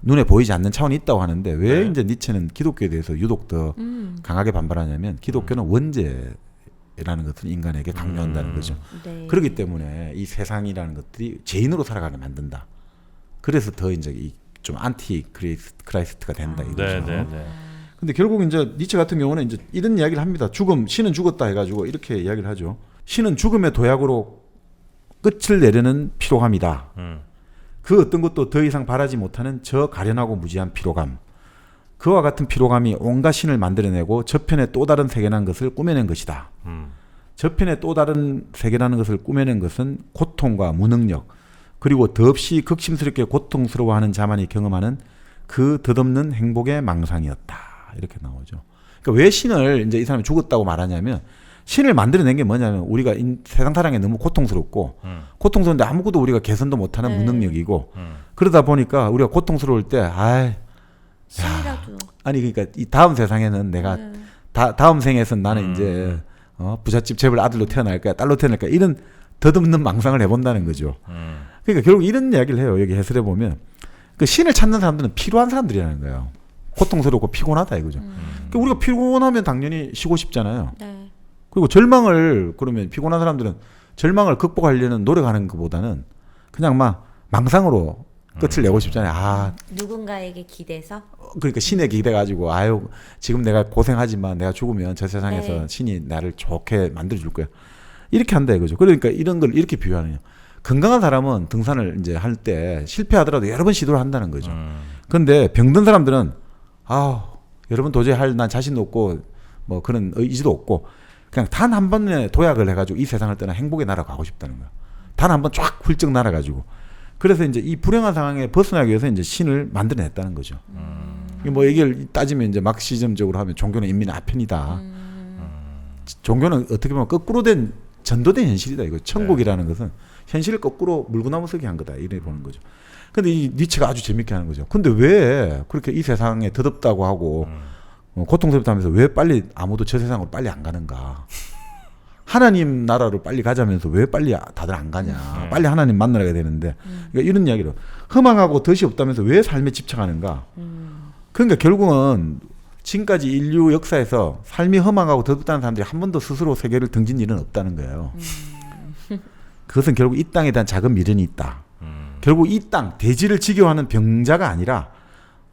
B: 눈에 보이지 않는 차원이 있다고 하는데 왜
A: 네.
B: 이제 니체는 기독교에 대해서 유독 더 강하게 반발하냐면 기독교는 원죄라는 것을 인간에게 강요한다는 거죠.
C: 네.
B: 그렇기 때문에 이 세상이라는 것들이 죄인으로 살아가게 만든다. 그래서 더 이제 이 좀 안티 크라이스트가 된다 이거죠.
A: 네, 네, 네.
B: 근데 결국 이제 니체 같은 경우는 이제 이런 이야기를 합니다. 신은 죽었다 해가지고 이렇게 이야기를 하죠. 신은 죽음의 도약으로 끝을 내려는 피로감이다. 그 어떤 것도 더 이상 바라지 못하는 저 가련하고 무지한 피로감. 그와 같은 피로감이 온갖 신을 만들어내고 저편에 또 다른 세계라는 것을 꾸며낸 것이다. 저편에 또 다른 세계라는 것을 꾸며낸 것은 고통과 무능력 그리고 더없이 극심스럽게 고통스러워하는 자만이 경험하는 그 덧없는 행복의 망상이었다. 이렇게 나오죠. 그러니까 왜 신을 이제 이 사람이 죽었다고 말하냐면 신을 만들어낸 게 뭐냐면 우리가 세상 사랑에 너무 고통스럽고 고통스러운데 아무것도 우리가 개선도 못하는
C: 네.
B: 무능력이고 그러다 보니까 우리가 고통스러울 때
C: 신이라도.
B: 아니 그러니까 이 다음 세상에는 내가 다음 생에선 나는 이제 부잣집 재벌 아들로 태어날 거야 딸로 태어날 거야 이런 덧없는 망상을 해본다는 거죠. 그러니까 결국 이런 이야기를 해요. 여기 해설해 보면 그 신을 찾는 사람들은 필요한 사람들이라는 거예요. 고통스럽고 피곤하다 이거죠. 그러니까 우리가 피곤하면 당연히 쉬고 싶잖아요.
C: 네.
B: 그리고 절망을 그러면 피곤한 사람들은 절망을 극복하려는 노력하는 것보다는 그냥 막 망상으로 끝을 내고 싶잖아요.
C: 누군가에게 기대서.
B: 그러니까 신에 기대가지고 아유 지금 내가 고생하지만 내가 죽으면 저 세상에서
C: 네.
B: 신이 나를 좋게 만들어 줄 거야. 이렇게 한다 이거죠. 그러니까 이런 걸 이렇게 비유하는 건강한 사람은 등산을 이제 할 때 실패하더라도 여러 번 시도를 한다는 거죠. 그런데 병든 사람들은 여러 번 도저히 할 난 자신도 없고 뭐 그런 의지도 없고 그냥 단 한 번에 도약을 해가지고 이 세상을 떠나 행복의 나라 가고 싶다는 거야. 단 한 번 쫙 훌쩍 날아가지고. 그래서 이제 이 불행한 상황에 벗어나기 위해서 이제 신을 만들어냈다는 거죠. 뭐 얘기를 따지면 이제 막시즘적으로 하면 종교는 인민의 아편이다. 종교는 어떻게 보면 거꾸로 된 전도된 현실이다. 이거 천국이라는 것은 현실을 거꾸로 물구나무 서기 한 거다. 이래 보는 거죠. 근데 이 니체가 아주 재밌게 하는 거죠. 근데 왜 그렇게 이 세상에 더덥다고 하고 고통스럽다면서 왜 빨리 아무도 저 세상으로 빨리 안 가는가? 하나님 나라로 빨리 가자면서 왜 빨리 다들 안 가냐? 빨리 하나님 만나야 되는데 그러니까 이런 이야기로 허망하고 덫이 없다면서 왜 삶에 집착하는가? 그러니까 결국은 지금까지 인류 역사에서 삶이 허망하고 더럽다는 사람들이 한 번도 스스로 세계를 등진 일은 없다는 거예요. 그것은 결국 이 땅에 대한 작은 미련이 있다. 결국 이 땅 대지를 지겨워하는 병자가 아니라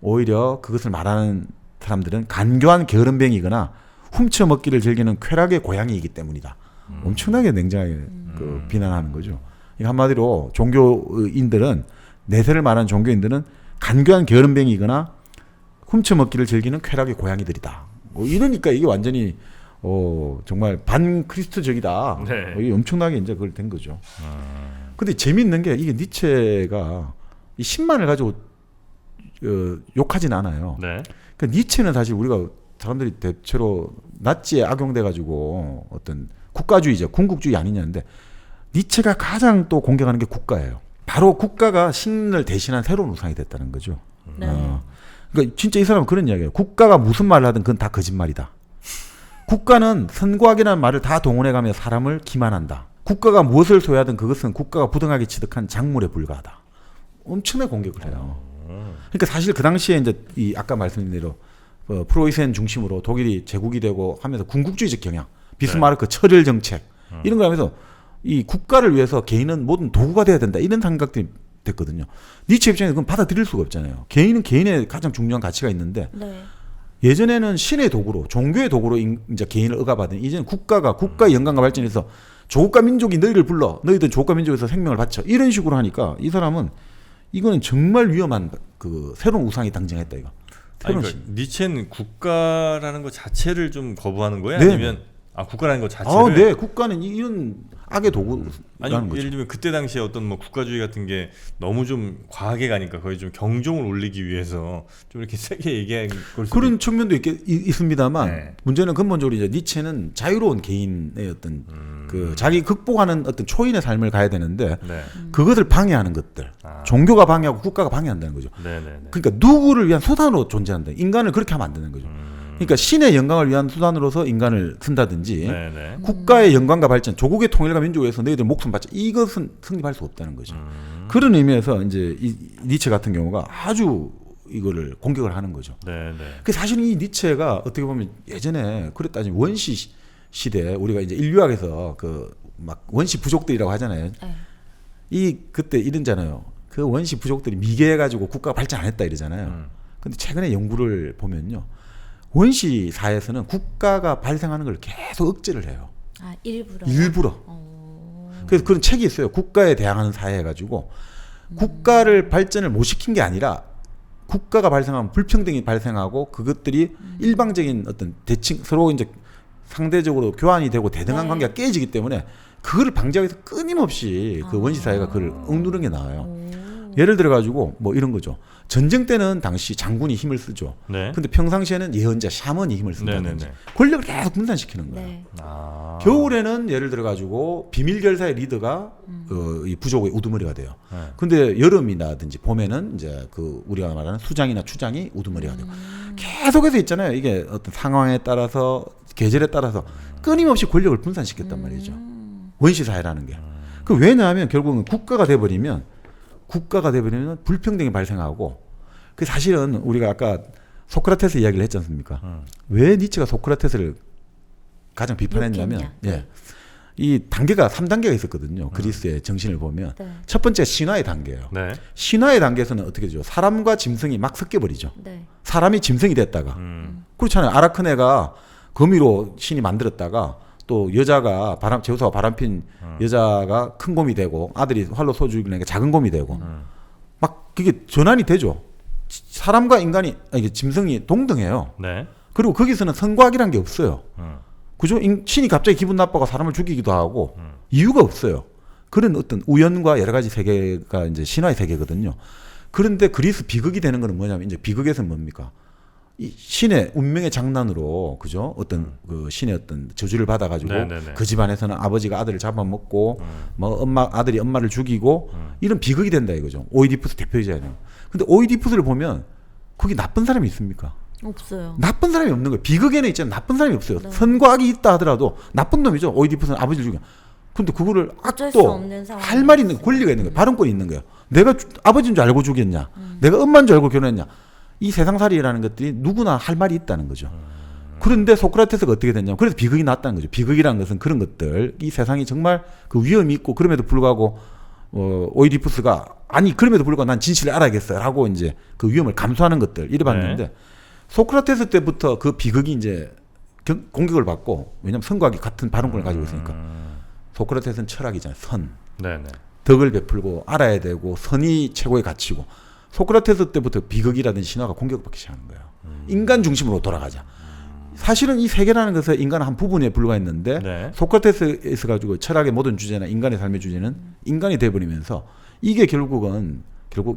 B: 오히려 그것을 말하는 사람들은 간교한 게으름뱅이거나 훔쳐먹기를 즐기는 쾌락의 고양이이기 때문이다. 엄청나게 냉정하게 그 비난하는 거죠. 한마디로 종교인들은 내세를 말하는 종교인들은 간교한 게으름뱅이거나 훔쳐먹기를 즐기는 쾌락의 고양이들이다. 이러니까 이게 완전히 정말 반크리스토적이다.
A: 네.
B: 이게 엄청나게 이제 그걸 된 거죠. 근데 재밌는 게 이게 니체가 이 신만을 가지고 욕하진 않아요.
A: 네.
B: 그러니까 니체는 사실 우리가 사람들이 대체로 나치에 악용돼 가지고 어떤 국가주의자, 군국주의 아니냐는데 니체가 가장 또 공격하는 게 국가예요. 바로 국가가 신을 대신한 새로운 우상이 됐다는 거죠.
C: 네.
B: 그러니까 진짜 이 사람은 그런 이야기예요. 국가가 무슨 말을 하든 그건 다 거짓말이다. 국가는 선과학이라는 말을 다 동원해가며 사람을 기만한다. 국가가 무엇을 소유하든 그것은 국가가 부당하게 취득한 작물에 불과하다. 엄청나게 공격을 해요. 그러니까 사실 그 당시에 이제 이 아까 말씀드린 대로 프로이센 중심으로 독일이 제국이 되고 하면서 군국주의적 경향, 비스마르크 철혈 정책 이런 걸 하면서 이 국가를 위해서 개인은 모든 도구가 돼야 된다 이런 생각들이 됐거든요. 니체 입장에서 그건 받아들일 수가 없잖아요. 개인은 개인의 가장 중요한 가치가 있는데
C: 네.
B: 예전에는 신의 도구로 종교의 도구로 이제 개인을 억압하더니 이제는 국가가 국가의 영광과 발전해서 조국과 민족이 너희를 불러 너희들 조국과 민족에서 생명을 바쳐 이런 식으로 하니까 이 사람은 이거는 정말 위험한 그 새로운 우상이 당정했다 이거.
A: 아니, 그러니까 니체는 국가라는 것 자체를 좀 거부하는 거야?
B: 네.
A: 아니면 국가라는 것 자체를?
B: 네, 국가는 이런 악의 도구라는
A: 아니
B: 거죠.
A: 예를 들면 그때 당시에 어떤 뭐 국가주의 같은 게 너무 좀 과하게 가니까 거의 좀 경종을 울리기 위해서 좀 이렇게 세게 얘기한 걸 수도
B: 그런 측면도 있습니다만
A: 네.
B: 문제는 근본적으로 이제 니체는 자유로운 개인의 어떤 그 자기 극복하는 어떤 초인의 삶을 가야 되는데
A: 네.
B: 그것을 방해하는 것들 종교가 방해하고 국가가 방해한다는 거죠.
A: 네네네.
B: 그러니까 누구를 위한 수단으로 존재한다. 인간을 그렇게 하면 안 되는 거죠. 그러니까 신의 영광을 위한 수단으로서 인간을 쓴다든지
A: 네네.
B: 국가의 영광과 발전, 조국의 통일과 민족을 위해서 너희들 목숨 바쳐 이것은 성립할 수 없다는 거죠. 그런 의미에서 이제 이 니체 같은 경우가 아주 이거를 공격을 하는 거죠.
A: 네네.
B: 그 사실은 이 니체가 어떻게 보면 예전에 그래 따지면 원시 시대 우리가 이제 인류학에서 그 막 원시 부족들이라고 하잖아요.
C: 네.
B: 이 그때 이런잖아요. 그 원시 부족들이 미개해가지고 국가가 발전 안 했다 이러잖아요. 근데 최근에 연구를 보면요. 원시 사회에서는 국가가 발생하는 걸 계속 억제를 해요.
C: 아, 일부러.
B: 일부러. 그래서 그런 책이 있어요. 국가에 대항하는 사회 해가지고 국가를 발전을 못 시킨 게 아니라 국가가 발생하면 불평등이 발생하고 그것들이 일방적인 어떤 대칭 서로 이제 상대적으로 교환이 되고 대등한
C: 네.
B: 관계가 깨지기 때문에 그거를 방지하기 위해서 끊임없이 그 원시 사회가 그걸 억누르는 게 나와요. 예를 들어 가지고 뭐 이런 거죠. 전쟁 때는 당시 장군이 힘을 쓰죠.
A: 네.
B: 근데 평상시에는 예언자, 샤먼이 힘을 쓴다든지
A: 네네네.
B: 권력을 계속 분산시키는 거예요.
C: 네.
B: 겨울에는 예를 들어 가지고 비밀 결사의 리더가 이 부족의 우두머리가 돼요.
A: 네.
B: 근데 여름이라든지 봄에는 이제 그 우리가 말하는 수장이나 추장이 우두머리가 되고 계속해서 있잖아요. 이게 어떤 상황에 따라서 계절에 따라서 끊임없이 권력을 분산시켰단 말이죠. 원시 사회라는 게. 그 왜냐하면 결국은 국가가 돼버리면 불평등이 발생하고 그 사실은 우리가 아까 소크라테스 이야기를 했지 않습니까? 왜 니체가 소크라테스를 가장 비판했냐면
C: 욕했냐?
B: 예. 이 단계가 3단계가 있었거든요. 그리스의 정신을 보면
C: 네.
B: 첫 번째 신화의 단계예요.
A: 네.
B: 신화의 단계에서는 어떻게 되죠? 사람과 짐승이 막 섞여버리죠.
C: 네.
B: 사람이 짐승이 됐다가 그렇잖아요. 아라크네가 거미로 신이 만들었다가 또 여자가 제우스가 바람핀 여자가 큰 곰이 되고 아들이 활로 쏘 죽이니까 작은 곰이 되고 막 그게 전환이 되죠. 사람과 인간이 이게 짐승이 동등해요.
A: 네.
B: 그리고 거기서는 선과학이란 게 없어요. 그죠? 신이 갑자기 기분 나빠가 사람을 죽이기도 하고 이유가 없어요. 그런 어떤 우연과 여러 가지 세계가 이제 신화의 세계거든요. 그런데 그리스 비극이 되는 거는 뭐냐면 이제 비극에서는 뭡니까? 이 신의 운명의 장난으로 그죠? 어떤 그 신의 어떤 저주를 받아가지고
A: 네네네.
B: 그 집안에서는 아버지가 아들을 잡아먹고 뭐 아들이 엄마를 죽이고 이런 비극이 된다 이거죠. 오이디푸스 대표이잖아요. 근데 오이디푸스를 보면 거기 나쁜 사람이 있습니까?
C: 없어요.
B: 나쁜 사람이 없는 거예요. 비극에는 있잖아요. 나쁜 사람이 없어요.
C: 네.
B: 선과 악이 있다 하더라도 나쁜 놈이죠. 오이디푸스는 아버지를 죽여. 근데 그거를
C: 어쩔 수
B: 악도
C: 없는 상황.
B: 할 말이 있는 권리가 있는 거예요. 발언권이 있는 거예요. 내가 아버지인 줄 알고 죽였냐? 내가 엄마인 줄 알고 결혼했냐? 이 세상살이라는 것들이 누구나 할 말이 있다는 거죠. 그런데 소크라테스가 어떻게 됐냐면 그래서 비극이 났다는 거죠. 비극이라는 것은 그런 것들, 이 세상이 정말 그 위험이 있고 그럼에도 불구하고 오이디푸스가 아니 그럼에도 불구하고 난 진실을 알아야겠어요 하고 이제 그 위험을 감수하는 것들 이래 봤는데 소크라테스 때부터 그 비극이 이제 공격을 받고 왜냐하면 선과 악이 같은 발언권을 가지고 있으니까 소크라테스는 철학이잖아요. 선.
A: 네네.
B: 덕을 베풀고 알아야 되고 선이 최고의 가치고 소크라테스 때부터 비극이라든지 신화가 공격받기 시작하는 거예요. 인간 중심으로 돌아가자. 사실은 이 세계라는 것은 인간의 한 부분에 불과했는데
A: 네.
B: 소크라테스에서 가지고 철학의 모든 주제나 인간의 삶의 주제는 인간이 돼버리면서 이게 결국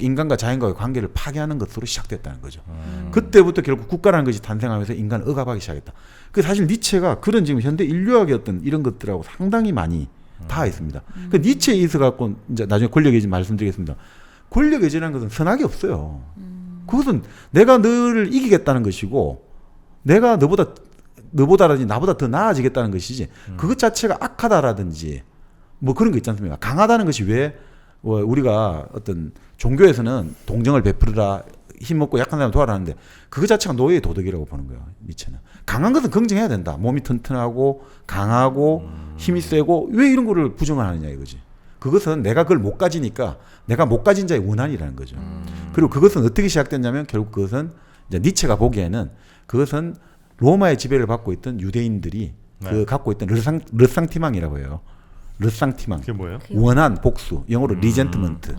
B: 인간과 자연과의 관계를 파괴하는 것으로 시작됐다는 거죠. 그때부터 결국 국가라는 것이 탄생하면서 인간을 억압하기 시작했다. 그 사실 니체가 그런 지금 현대 인류학의 어떤 이런 것들하고 상당히 많이 닿아 있습니다. 그 니체에 있어 갖고 이제 나중에 권력의 진 말씀드리겠습니다. 권력의 진이라는 것은 선악이 없어요. 그것은 내가 너를 이기겠다는 것이고 내가 너보다라든지 나보다 더 나아지겠다는 것이지 그것 자체가 악하다라든지 뭐 그런 거 있지 않습니까? 강하다는 것이 왜 우리가 어떤 종교에서는 동정을 베풀으라 힘없고 약한 사람 도와라는데 그것 자체가 노예의 도덕이라고 보는 거예요. 니체는. 강한 것은 긍정해야 된다. 몸이 튼튼하고 강하고 힘이 세고 왜 이런 거를 부정을 하느냐 이거지. 그것은 내가 그걸 못 가지니까 내가 못 가진 자의 원한이라는 거죠. 그리고 그것은 어떻게 시작됐냐면 결국 그것은 이제 니체가 보기에는 그것은 로마의 지배를 받고 있던 유대인들이 그 갖고 있던 르상티망이라고 해요. 르상티망.
A: 그게 뭐예요?
B: 원한, 복수. 영어로 리젠트먼트.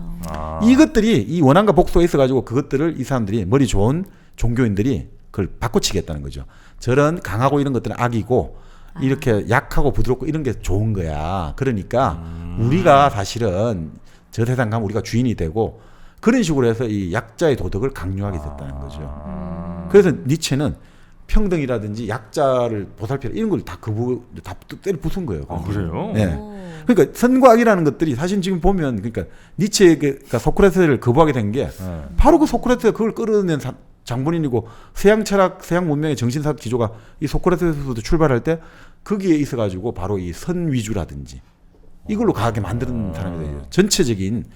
B: 이것들이 이 원한과 복수가 있어가지고 그것들을 이 사람들이 머리 좋은 종교인들이 그걸 바꿔치겠다는 거죠. 저런 강하고 이런 것들은 악이고 이렇게 약하고 부드럽고 이런 게 좋은 거야. 그러니까 우리가 사실은 저 세상 가면 우리가 주인이 되고 그런 식으로 해서 이 약자의 도덕을 강요하게 됐다는 거죠. 그래서 니체는 평등이라든지 약자를 보살피라 이런 걸 다 때려 부순 거예요.
A: 그래요?
B: 네. 그러니까 선과 악이라는 것들이 사실 지금 보면 그러니까 니체가 소크라테스를 거부하게 된 게 바로 그 소크라테스가 그걸 끌어낸 장본인이고 서양 철학, 서양 문명의 정신사학 기조가 이 소크라테스부터 출발할 때 거기에 있어가지고 바로 이 선 위주라든지 이걸로 가게 만드는 사람이 되죠. 전체적인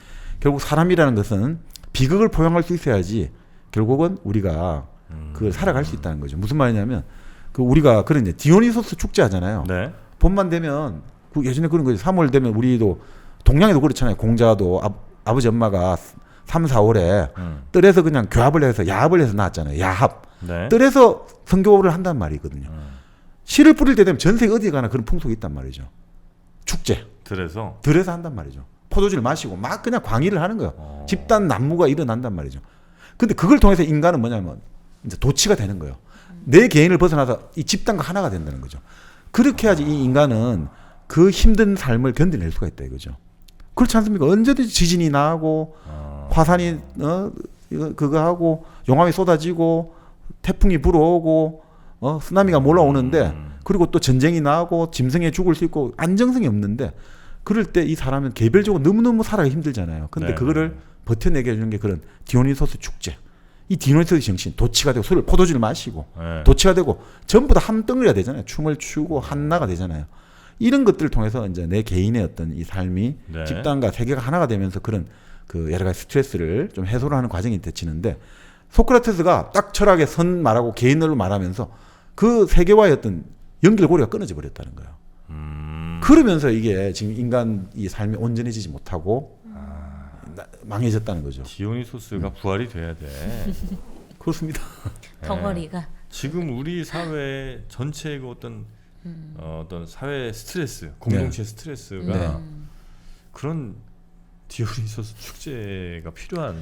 B: 결국 사람이라는 것은 비극을 포용할 수 있어야지 결국은 우리가 그걸 살아갈 수 있다는 거죠. 무슨 말이냐면 그 우리가 그런 이제 디오니소스 축제 하잖아요.
A: 네.
B: 봄만 되면 그 예전에 그런 거죠. 3월 되면 우리도 동양에도 그렇잖아요. 공자도 아버지 엄마가 3, 4월에 뜰에서 그냥 교합을 해서 야합을 해서 나왔잖아요. 야합.
A: 네.
B: 뜰에서 성교를 한단 말이거든요. 씨를 뿌릴 때 되면 전 세계 어디 가나 그런 풍속이 있단 말이죠. 축제.
A: 들에서
B: 들에서 한단 말이죠. 포도주를 마시고 막 그냥 광의를 하는 거예요. 집단 난무가 일어난단 말이죠. 근데 그걸 통해서 인간은 뭐냐면 이제 도치가 되는 거예요. 내 개인을 벗어나서 이 집단과 하나가 된다는 거죠. 그렇게 해야지 이 인간은 그 힘든 삶을 견뎌낼 수가 있다 이거죠. 그렇지 않습니까? 언제든지 지진이 나고 화산이 그거 하고 용암이 쏟아지고 태풍이 불어오고 쓰나미가 몰아오는데 그리고 또 전쟁이 나고 짐승에 죽을 수 있고 안정성이 없는데 그럴 때 이 사람은 개별적으로 너무너무 살아가기 힘들잖아요. 근데
A: 네,
B: 그거를 버텨내게 해주는 게 그런 디오니소스 축제. 이 디오니소스 정신, 도치가 되고 포도주를 마시고
A: 네.
B: 도치가 되고 전부 다 한 덩어리가 되잖아요. 춤을 추고 한나가 되잖아요. 이런 것들을 통해서 이제 내 개인의 어떤 이 삶이
A: 네.
B: 집단과 세계가 하나가 되면서 그런 그 여러 가지 스트레스를 좀 해소를 하는 과정이 되치는데 소크라테스가 딱 철학의 선 말하고 개인으로 말하면서 그 세계와의 어떤 연결고리가 끊어져 버렸다는 거예요. 그러면서 이게 지금 인간 이 삶이 온전해지지 못하고 망해졌다는 거죠.
A: 디오니소스가 부활이 돼야 돼.
B: 그렇습니다.
C: 덩어리가.
A: 지금 우리 사회 전체의 그 어떤 사회 스트레스, 공동체 스트레스가
B: 네.
A: 그런 디오니소스 축제가 필요한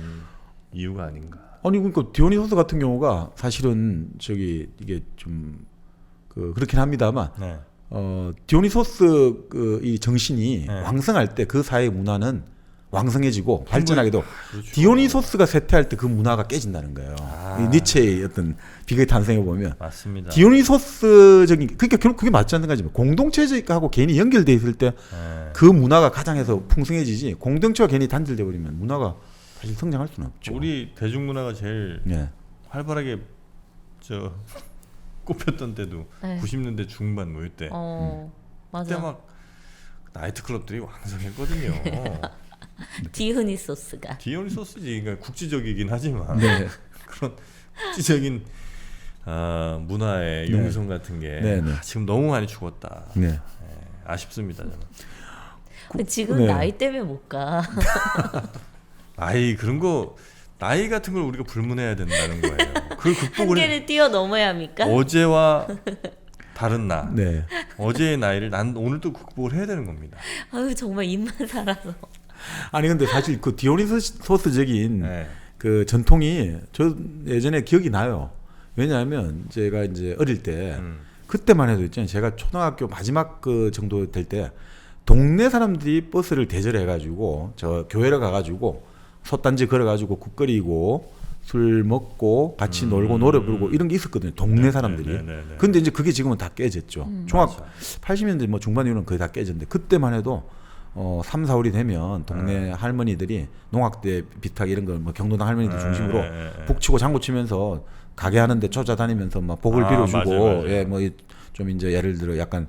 A: 이유가 아닌가.
B: 아니 그러니까 디오니소스 같은 경우가 사실은 이게 좀 그렇긴 합니다만
A: 네.
B: 디오니소스 이 정신이
A: 네.
B: 왕성할 때 그 사회의 문화는 왕성해지고 발전하게도
A: 그렇죠.
B: 디오니소스가 쇠퇴할 때 그 문화가 깨진다는 거예요. 이 니체의 어떤 비극의 탄생에 보면
A: 맞습니다.
B: 디오니소스적인 그러니까 결국 그게 맞지 않는 거지. 공동체하고 개인이 연결돼 있을 때 그
A: 네.
B: 문화가 가장해서 풍성해지지. 공동체와 개인이 단절돼 버리면 문화가 사실 성장할 수는 없죠.
A: 우리 대중문화가 제일
B: 예.
A: 활발하게 저 꼽혔던 때도
C: 네.
A: 90년대 중반 뭐 이때.
C: 맞아.
A: 그때 막 나이트클럽들이 왕성했거든요.
C: 디오니소스가.
A: 디오니소스지, 그러니까 국지적이긴 하지만
B: 네.
A: 그런 국지적인 문화의
B: 네.
A: 용성 같은 게
B: 네, 네.
A: 지금 너무 많이 죽었다.
B: 네.
A: 아쉽습니다 저는.
C: 지금
B: 네.
C: 나이 때문에 못 가.
A: 아이 그런 거 나이 같은 걸 우리가 불문해야 된다는 거예요. 그걸 극복을
C: 한계를 뛰어넘어야 합니까?
A: 어제와 다른 나.
B: 네.
A: 어제의 나이를 난 오늘도 극복을 해야 되는 겁니다.
C: 아유 정말 입만 살아서.
B: 아니 근데 사실 그 디오니소스적인
A: 네.
B: 그 전통이 저 예전에 기억이 나요. 왜냐하면 제가 이제 어릴 때 그때만 해도 있잖아요. 제가 초등학교 마지막 그 정도 될 때 동네 사람들이 버스를 대절해 가지고 저 교회를 가 가지고 솥단지 걸어 가지고 국 끓이고 술 먹고 같이 놀고 노래 부르고 이런 게 있었거든요. 동네 사람들이.
A: 네.
B: 근데 이제 그게 지금은 다 깨졌죠.
A: 맞아.
B: 80년대 뭐 중반 이후로는 거의 다 깨졌는데 그때만 해도 3, 4월이 되면 동네 할머니들이 농악대 비탁 이런 거 뭐 경로당 할머니들 중심으로 북치고 장구 치면서 가게 하는데 쫓아다니면서 막 복을 빌어주고
A: 맞아요.
B: 예, 뭐 좀 이제 예를 들어 약간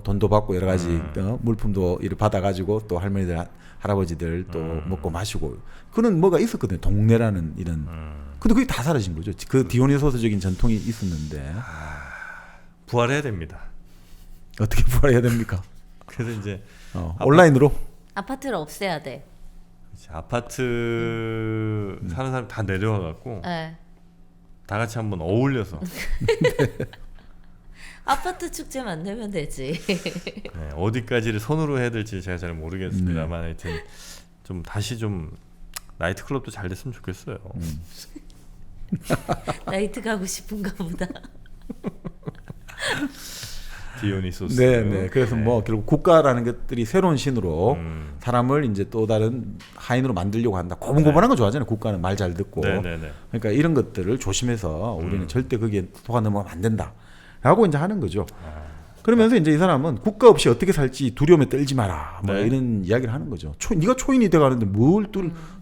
B: 돈도 받고 여러 가지 물품도 이렇게 받아가지고 또 할머니들 할아버지들 또 먹고 마시고 그런 뭐가 있었거든요. 동네라는 이런. 근데 그게 다 사라진 거죠. 그 디오니소스적인 전통이 있었는데
A: 부활해야 됩니다.
B: 어떻게 부활해야 됩니까?
A: 그래서 이제
B: 온라인으로.
C: 아파트를 없애야 돼.
A: 아파트 사는 사람 다 내려와 갖고
C: 네.
A: 다 같이 한번 어울려서
C: 아파트 축제 만들면 되지.
A: 네, 어디까지를 손으로 해야 될지 제가 잘 모르겠습니다만 하여튼 좀 다시 좀 나이트클럽도 잘 됐으면 좋겠어요.
C: 나이트 가고 싶은가 보다.
A: 디오니소스.
B: 네. 그래서 뭐 결국 국가라는 것들이 새로운 신으로 사람을 이제 또 다른 하인으로 만들려고 한다. 고분고분한 거 좋아하잖아요. 국가는 말 잘 듣고.
A: 네네네.
B: 그러니까 이런 것들을 조심해서 우리는 절대 거기에 속아 넘어가면 안 된다. 라고 이제 하는 거죠. 그러면서 이제 이 사람은 국가 없이 어떻게 살지 두려움에 떨지 마라. 뭐
A: 네.
B: 이런 이야기를 하는 거죠. 네가 초인이 돼 가는데 뭘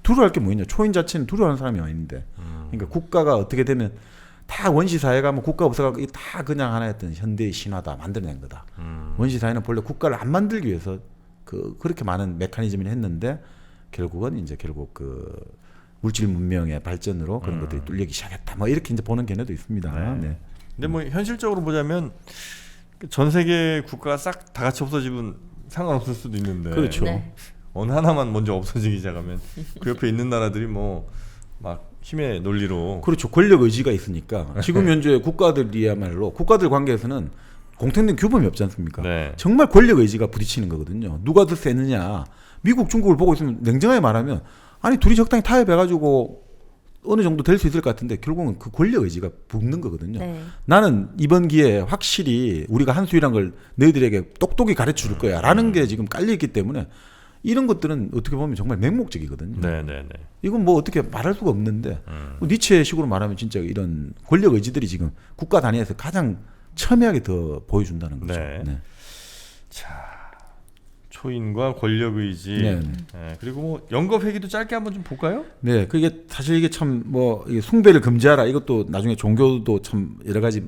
B: 두려워할 게 뭐 있냐. 초인 자체는 두려워하는 사람이 아닌데. 그러니까 국가가 어떻게 되면 다 원시 사회가 뭐 국가 없어가 다 그냥 하나의 어떤 현대의 신화다 만들어낸 거다. 원시 사회는 본래 국가를 안 만들기 위해서 그렇게 많은 메커니즘을 했는데 결국은 결국 그 물질 문명의 발전으로 그런 것들이 뚫리기 시작했다. 뭐 이렇게 이제 보는 견해도 있습니다. 네.
A: 근데 뭐 현실적으로 보자면 전 세계 국가가 싹 다 같이 없어지면 상관없을 수도 있는데
B: 그렇죠.
C: 네.
A: 어느 하나만 먼저 없어지기 시작하면 그 옆에 있는 나라들이 뭐 막 힘의 논리로
B: 그렇죠. 권력 의지가 있으니까 지금 현재 국가들이야말로 국가들 관계에서는 공통된 규범이 없지 않습니까?
A: 네.
B: 정말 권력 의지가 부딪히는 거거든요. 누가 더 세느냐. 미국, 중국을 보고 있으면 냉정하게 말하면 아니 둘이 적당히 타협해가지고 어느 정도 될 수 있을 것 같은데 결국은 그 권력 의지가 붙는 거거든요.
C: 네.
B: 나는 이번 기회에 확실히 우리가 한 수이란 걸 너희들에게 똑똑히 가르쳐 줄 거야 라는 게 지금 깔려있기 때문에 이런 것들은 어떻게 보면 정말 맹목적이거든요.
A: 네네네.
B: 이건 뭐 어떻게 말할 수가 없는데 뭐 니체식으로 말하면 진짜 이런 권력 의지들이 지금 국가 단위에서 가장 첨예하게 더 보여준다는 거죠.
A: 네. 초인과 권력 의지.
B: 네.
A: 네, 그리고 뭐 영겁 회기도 짧게 한번 좀 볼까요?
B: 네, 그게 사실 이게 참 뭐 숭배를 금지하라 이것도 나중에 종교도 참 여러 가지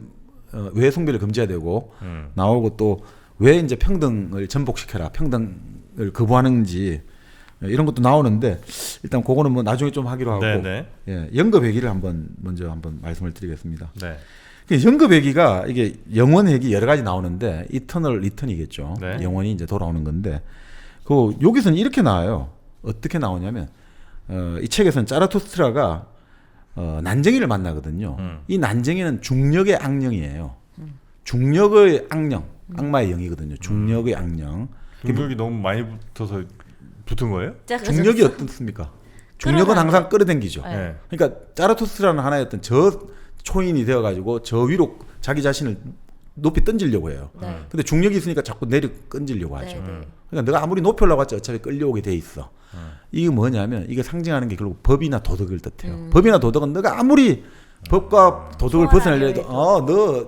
B: 왜 숭배를 금지해야 되고 나오고 또 왜 이제 평등을 전복시켜라 평등을 거부하는지 이런 것도 나오는데 일단 그거는 뭐 나중에 좀 하기로 하고
A: 네네.
B: 예, 영겁회기를 먼저 한번 말씀을 드리겠습니다.
A: 네.
B: 영겁회기가 이게 영원회기 여러 가지 나오는데 이터널 리턴이겠죠.
A: 네.
B: 영원히 이제 돌아오는 건데 그 여기서는 이렇게 나와요. 어떻게 나오냐면 이 책에서는 자라투스트라가 난쟁이를 만나거든요. 이 난쟁이는 중력의 악령이에요. 중력의 악령, 악마의 영이거든요. 중력의 악령.
A: 중력이 너무 많이 붙어서 붙은 거예요?
B: 중력이 어떻습니까? 중력은 항상 끌어당기죠.
A: 네.
B: 그러니까 자라투스트라는 하나의 어떤 저 초인이 되어가지고 저 위로 자기 자신을 높이 던지려고 해요.
C: 네.
B: 근데 중력이 있으니까 자꾸 내려 던지려고 하죠.
C: 네, 네.
B: 그러니까 내가 아무리 높이 올라갔자 어차피 끌려오게 돼 있어. 이게 뭐냐면 이게 상징하는 게 결국 법이나 도덕을 뜻해요. 법이나 도덕은 너가 아무리 법과 도덕을 벗어나려 해도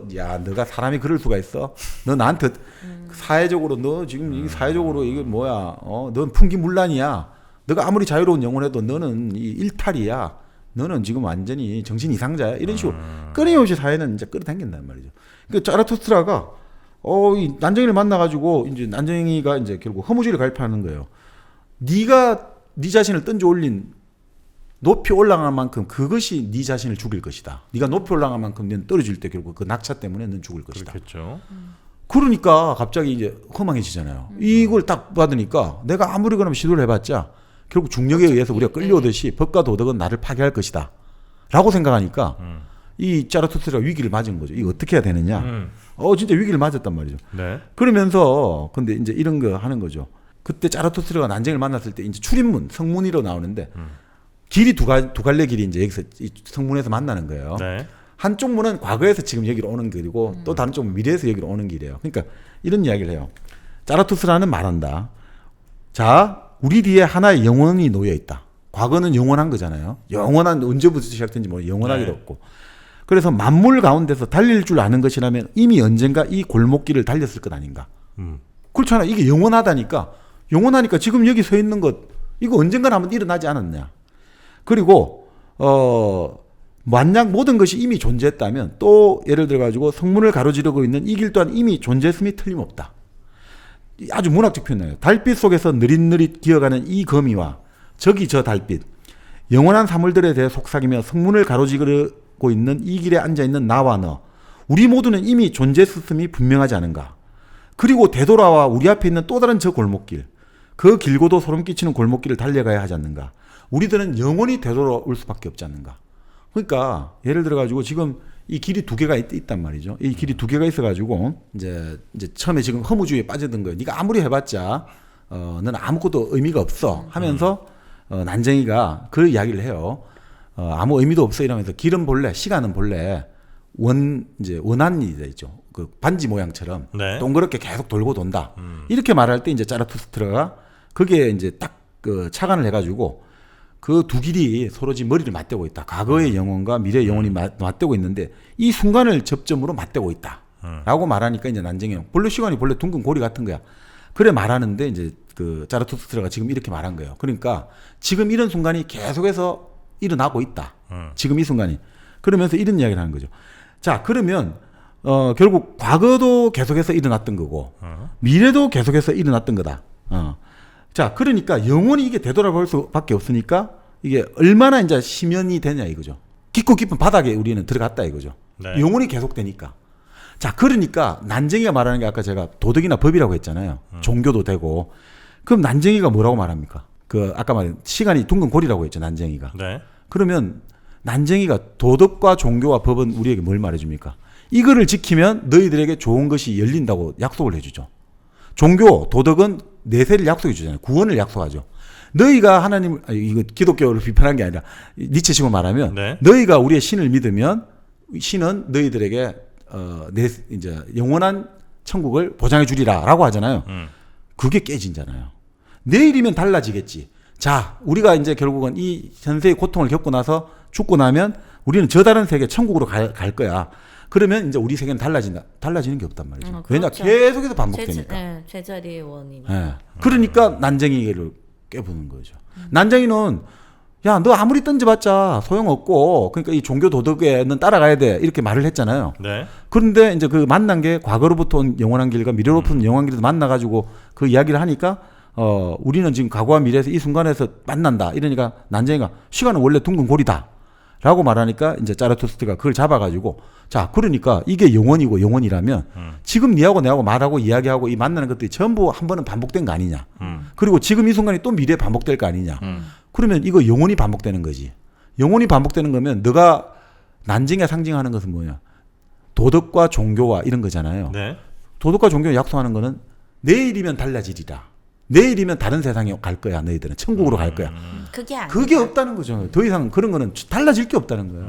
B: 너가 사람이 그럴 수가 있어. 너 나한테 사회적으로 너 지금 이 사회적으로 이게 뭐야? 넌 풍기문란이야. 너가 아무리 자유로운 영혼해도 너는 이 일탈이야. 너는 지금 완전히 정신 이상자야. 이런 식으로 끊임없이 사회는 이제 끌어당긴단 말이죠. 그러니까 자라투스트라가 이 난쟁이를 만나가지고 이제 난쟁이가 이제 결국 허무주의를 가입하는 거예요. 네가 네 자신을 던져 올린 높이 올라간 만큼 그것이 네 자신을 죽일 것이다. 네가 높이 올라간 만큼 너는 떨어질 때 결국 그 낙차 때문에 너는 죽을 것이다.
A: 그렇겠죠.
B: 그러니까 갑자기 이제 허망해지잖아요. 이걸 딱 받으니까 내가 아무리 그러면 시도를 해봤자 결국 중력에 의해서 우리가 끌려오듯이 법과 도덕은 나를 파괴할 것이다. 라고 생각하니까 이 자라투스트라가 위기를 맞은 거죠. 이거 어떻게 해야 되느냐. 진짜 위기를 맞았단 말이죠.
A: 네.
B: 그러면서 근데 이제 이런 거 하는 거죠. 그때 자라투스트라가 난쟁이를 만났을 때 이제 출입문, 성문이로 나오는데 길이 두 갈래 길이 이제 여기서 이 성문에서 만나는 거예요.
A: 네.
B: 한쪽 문은 과거에서 지금 여기로 오는 길이고 또 다른 쪽은 미래에서 여기로 오는 길이에요. 그러니까 이런 이야기를 해요. 자라투스트라는 말한다. 자, 우리 뒤에 하나의 영혼이 놓여 있다. 과거는 영원한 거잖아요. 영원한 언제부터 시작된지 뭐 영원하기도
A: 네.
B: 없고. 그래서 만물 가운데서 달릴 줄 아는 것이라면 이미 언젠가 이 골목길을 달렸을 것 아닌가. 그렇잖아. 이게 영원하다니까. 영원하니까 지금 여기 서 있는 것 이거 언젠가는 한번 일어나지 않았냐. 그리고 만약 모든 것이 이미 존재했다면 또 예를 들어 가지고 성문을 가로지르고 있는 이 길 또한 이미 존재했음이 틀림없다. 아주 문학적 표현이에요. 달빛 속에서 느릿느릿 기어가는 이 거미와 저기 저 달빛 영원한 사물들에 대해 속삭이며 성문을 가로지르고 있는 이 길에 앉아있는 나와 너 우리 모두는 이미 존재했음이 분명하지 않은가. 그리고 되돌아와 우리 앞에 있는 또 다른 저 골목길 그 길고도 소름 끼치는 골목길을 달려가야 하지 않는가. 우리들은 영원히 되돌아올 수밖에 없지 않는가. 그러니까 예를 들어 가지고 지금 이 길이 두 개가 있단 말이죠. 이 길이 두 개가 있어가지고 이제 처음에 지금 허무주의에 빠져든 거예요. 네가 아무리 해봤자 넌 아무것도 의미가 없어 하면서 난쟁이가 그 이야기를 해요. 아무 의미도 없어 이러면서 길은 본래 시간은 본래 원한이 있죠. 그 반지 모양처럼
A: 네.
B: 동그랗게 계속 돌고 돈다. 이렇게 말할 때 이제 자라투스트라가 그게 이제 딱 그 착안을 해가지고. 그 두 길이 서로 지금 머리를 맞대고 있다. 과거의 영혼과 미래의 영혼이 맞대고 있는데 이 순간을 접점으로 맞대고 있다. 라고 말하니까 이제 난쟁이는 본래 시간이 본래 둥근 고리 같은 거야. 그래 말하는데 이제 그 자라투스트라가 지금 이렇게 말한 거예요. 그러니까 지금 이런 순간이 계속해서 일어나고 있다. 지금 이 순간이. 그러면서 이런 이야기를 하는 거죠. 자, 그러면 결국 과거도 계속해서 일어났던 거고 미래도 계속해서 일어났던 거다. 자, 그러니까 영원히 이게 되돌아볼 수밖에 없으니까 이게 얼마나 이제 심연이 되냐 이거죠. 깊고 깊은 바닥에 우리는 들어갔다 이거죠.
A: 네.
B: 영원히 계속되니까. 자, 그러니까 난쟁이가 말하는 게 아까 제가 도덕이나 법이라고 했잖아요. 종교도 되고. 그럼 난쟁이가 뭐라고 말합니까? 그 아까 말한 시간이 둥근 고리라고 했죠. 난쟁이가.
A: 네.
B: 그러면 난쟁이가 도덕과 종교와 법은 우리에게 뭘 말해줍니까? 이거를 지키면 너희들에게 좋은 것이 열린다고 약속을 해주죠. 종교, 도덕은 내세를 약속해 주잖아요. 구원을 약속하죠. 너희가 하나님, 이거 기독교를 비판한 게 아니라 니체식으로 말하면
A: 네.
B: 너희가 우리의 신을 믿으면 신은 너희들에게 이제 영원한 천국을 보장해 주리라라고 하잖아요. 그게 깨진잖아요. 내일이면 달라지겠지. 자, 우리가 이제 결국은 이 현세의 고통을 겪고 나서 죽고 나면 우리는 저 다른 세계 천국으로 갈 거야. 그러면 이제 우리 세계는 달라지는 게 없단 말이죠. 왜냐
C: 그렇죠.
B: 계속해서 반복되니까.
C: 제자리의 원인.
B: 네. 그러니까 난쟁이를 깨부는 거죠. 난쟁이는 야, 너 아무리 던져봤자 소용없고 그러니까 이 종교 도덕에는 따라가야 돼 이렇게 말을 했잖아요.
A: 네.
B: 그런데 이제 그 만난 게 과거로부터 온 영원한 길과 미래로부터 온 영원한 길에서 만나가지고 그 이야기를 하니까 우리는 지금 과거와 미래에서 이 순간에서 만난다. 이러니까 난쟁이가 시간은 원래 둥근 고리다. 라고 말하니까 이제 자라투스트가 그걸 잡아가지고 자, 그러니까 이게 영원이고 영원이라면 지금 니하고 내하고 말하고 이야기하고 이 만나는 것들이 전부 한 번은 반복된 거 아니냐. 그리고 지금 이 순간이 또 미래에 반복될 거 아니냐. 그러면 이거 영원히 반복되는 거지. 영원히 반복되는 거면 너가 난쟁이가 상징하는 것은 뭐냐. 도덕과 종교와 이런 거잖아요.
A: 네.
B: 도덕과 종교를 약속하는 거는 내일이면 달라지리라. 내일이면 다른 세상에 갈 거야. 너희들은 천국으로 갈 거야.
C: 그게 아니야.
B: 그게 없다는 거죠. 더 이상 그런 거는 달라질 게 없다는 거예요.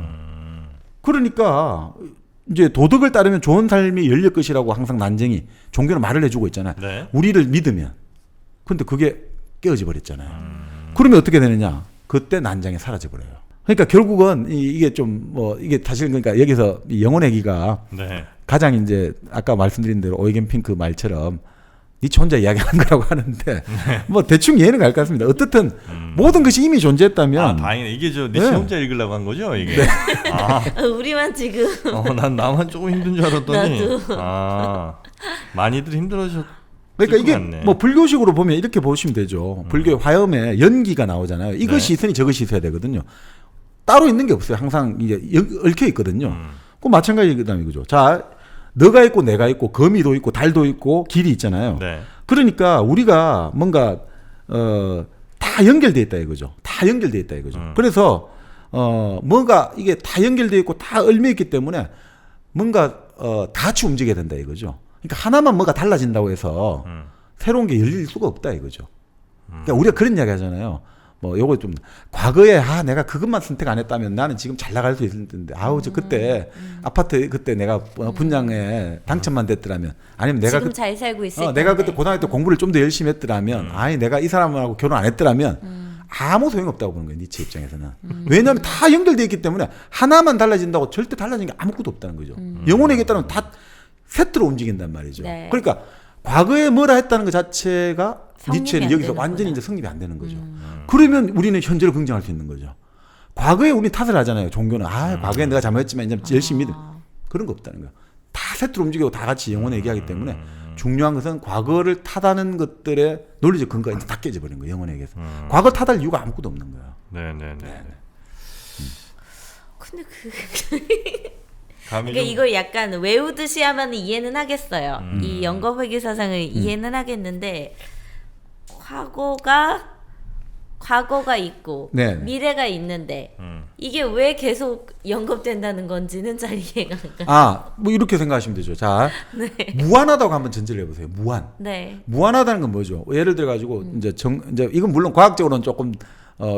B: 그러니까 이제 도덕을 따르면 좋은 삶이 열릴 것이라고 항상 난쟁이 종교는 말을 해주고 있잖아요.
A: 네.
B: 우리를 믿으면. 근데 그게 깨어져 버렸잖아요. 그러면 어떻게 되느냐? 그때 난장이 사라져 버려요. 그러니까 결국은 이게 좀 뭐 이게 사실 그러니까 여기서 이 영혼의 기가
A: 네.
B: 가장 이제 아까 말씀드린 대로 오이겐 핑크 말처럼 니체 혼자 이야기하는 거라고 하는데 뭐 대충 이해는 갈 것 같습니다. 어떻든 모든 것이 이미 존재했다면
A: 아, 다행이네. 이게 저 니체
B: 네.
A: 혼자 읽으려고 한 거죠, 이게.
C: 우리만 지금
A: 난 나만 조금 힘든 줄 알았더니.
C: 나도.
A: 많이들 힘들어졌.
B: 그러니까 이게
A: 같네.
B: 뭐 불교식으로 보면 이렇게 보시면 되죠. 불교 화엄에 연기가 나오잖아요. 이것이
A: 네.
B: 있으니 저것이 있어야 되거든요. 따로 있는 게 없어요. 항상 이제 얽혀 있거든요. 그 마찬가지다 이거죠. 자, 너가 있고 내가 있고 거미도 있고 달도 있고 길이 있잖아요.
A: 네.
B: 그러니까 우리가 뭔가 다 연결돼 있다 이거죠. 다 연결돼 있다 이거죠. 그래서 뭔가 이게 다 연결돼 있고 다 얽혀 있기 때문에 뭔가 다 같이 움직여야 된다 이거죠. 그러니까 하나만 뭐가 달라진다고 해서 새로운 게 열릴 수가 없다 이거죠. 그러니까 우리가 그런 이야기 하잖아요. 뭐 요거 좀 과거에 내가 그것만 선택 안 했다면 나는 지금 잘 나갈 수 있을 텐데 저 그때 아파트 그때 내가 분양에 당첨만 됐더라면 아니면 내가
C: 지금 잘 살고 있을 텐데.
B: 내가 그때 고등학교 때 공부를 좀 더 열심히 했더라면 내가 이 사람하고 결혼 안 했더라면 아무 소용없다고 보는 거예요. 니체 입장에서는. 왜냐하면 다 연결되어 있기 때문에 하나만 달라진다고 절대 달라진 게 아무것도 없다는 거죠. 영혼에게 따르면 다 세트로 움직인단 말이죠.
C: 네.
B: 그러니까 과거에 뭐라 했다는 것 자체가
C: 성립이
B: 니체는
C: 안
B: 여기서
C: 되는구나.
B: 완전히 이제 성립이 안 되는 거죠. 그러면 우리는 현재를 긍정할 수 있는 거죠. 과거에 우리 탓을 하잖아요. 종교는 과거에 내가 잘못했지만 이제 열심히 믿어. 그런 거 없다는 거예요. 다 세트로 움직이고 다 같이 영혼에 얘기하기 때문에 중요한 것은 과거를 탓하는 것들의 논리적 근거가 이제 다 깨져 버린 거예요. 영혼에게서. 과거 탓할 이유가 아무것도 없는 거예요.
A: 네네네.
C: 근데
A: 감이
C: 그러니까
A: 좀-
C: 이걸 약간 외우듯이 하면 이해는 하겠어요. 이 영겁회귀 사상을 이해는 하겠는데 과거가 있고
B: 네.
C: 미래가 있는데 이게 왜 계속 연겁된다는 건지는 잘 이해가 안 가.
B: 뭐 이렇게 생각하시면 되죠. 자, 무한하다고 한번 전제를 해보세요. 무한.
C: 네.
B: 무한하다는 건 뭐죠? 예를 들어 가지고 이제 이건 물론 과학적으로는 조금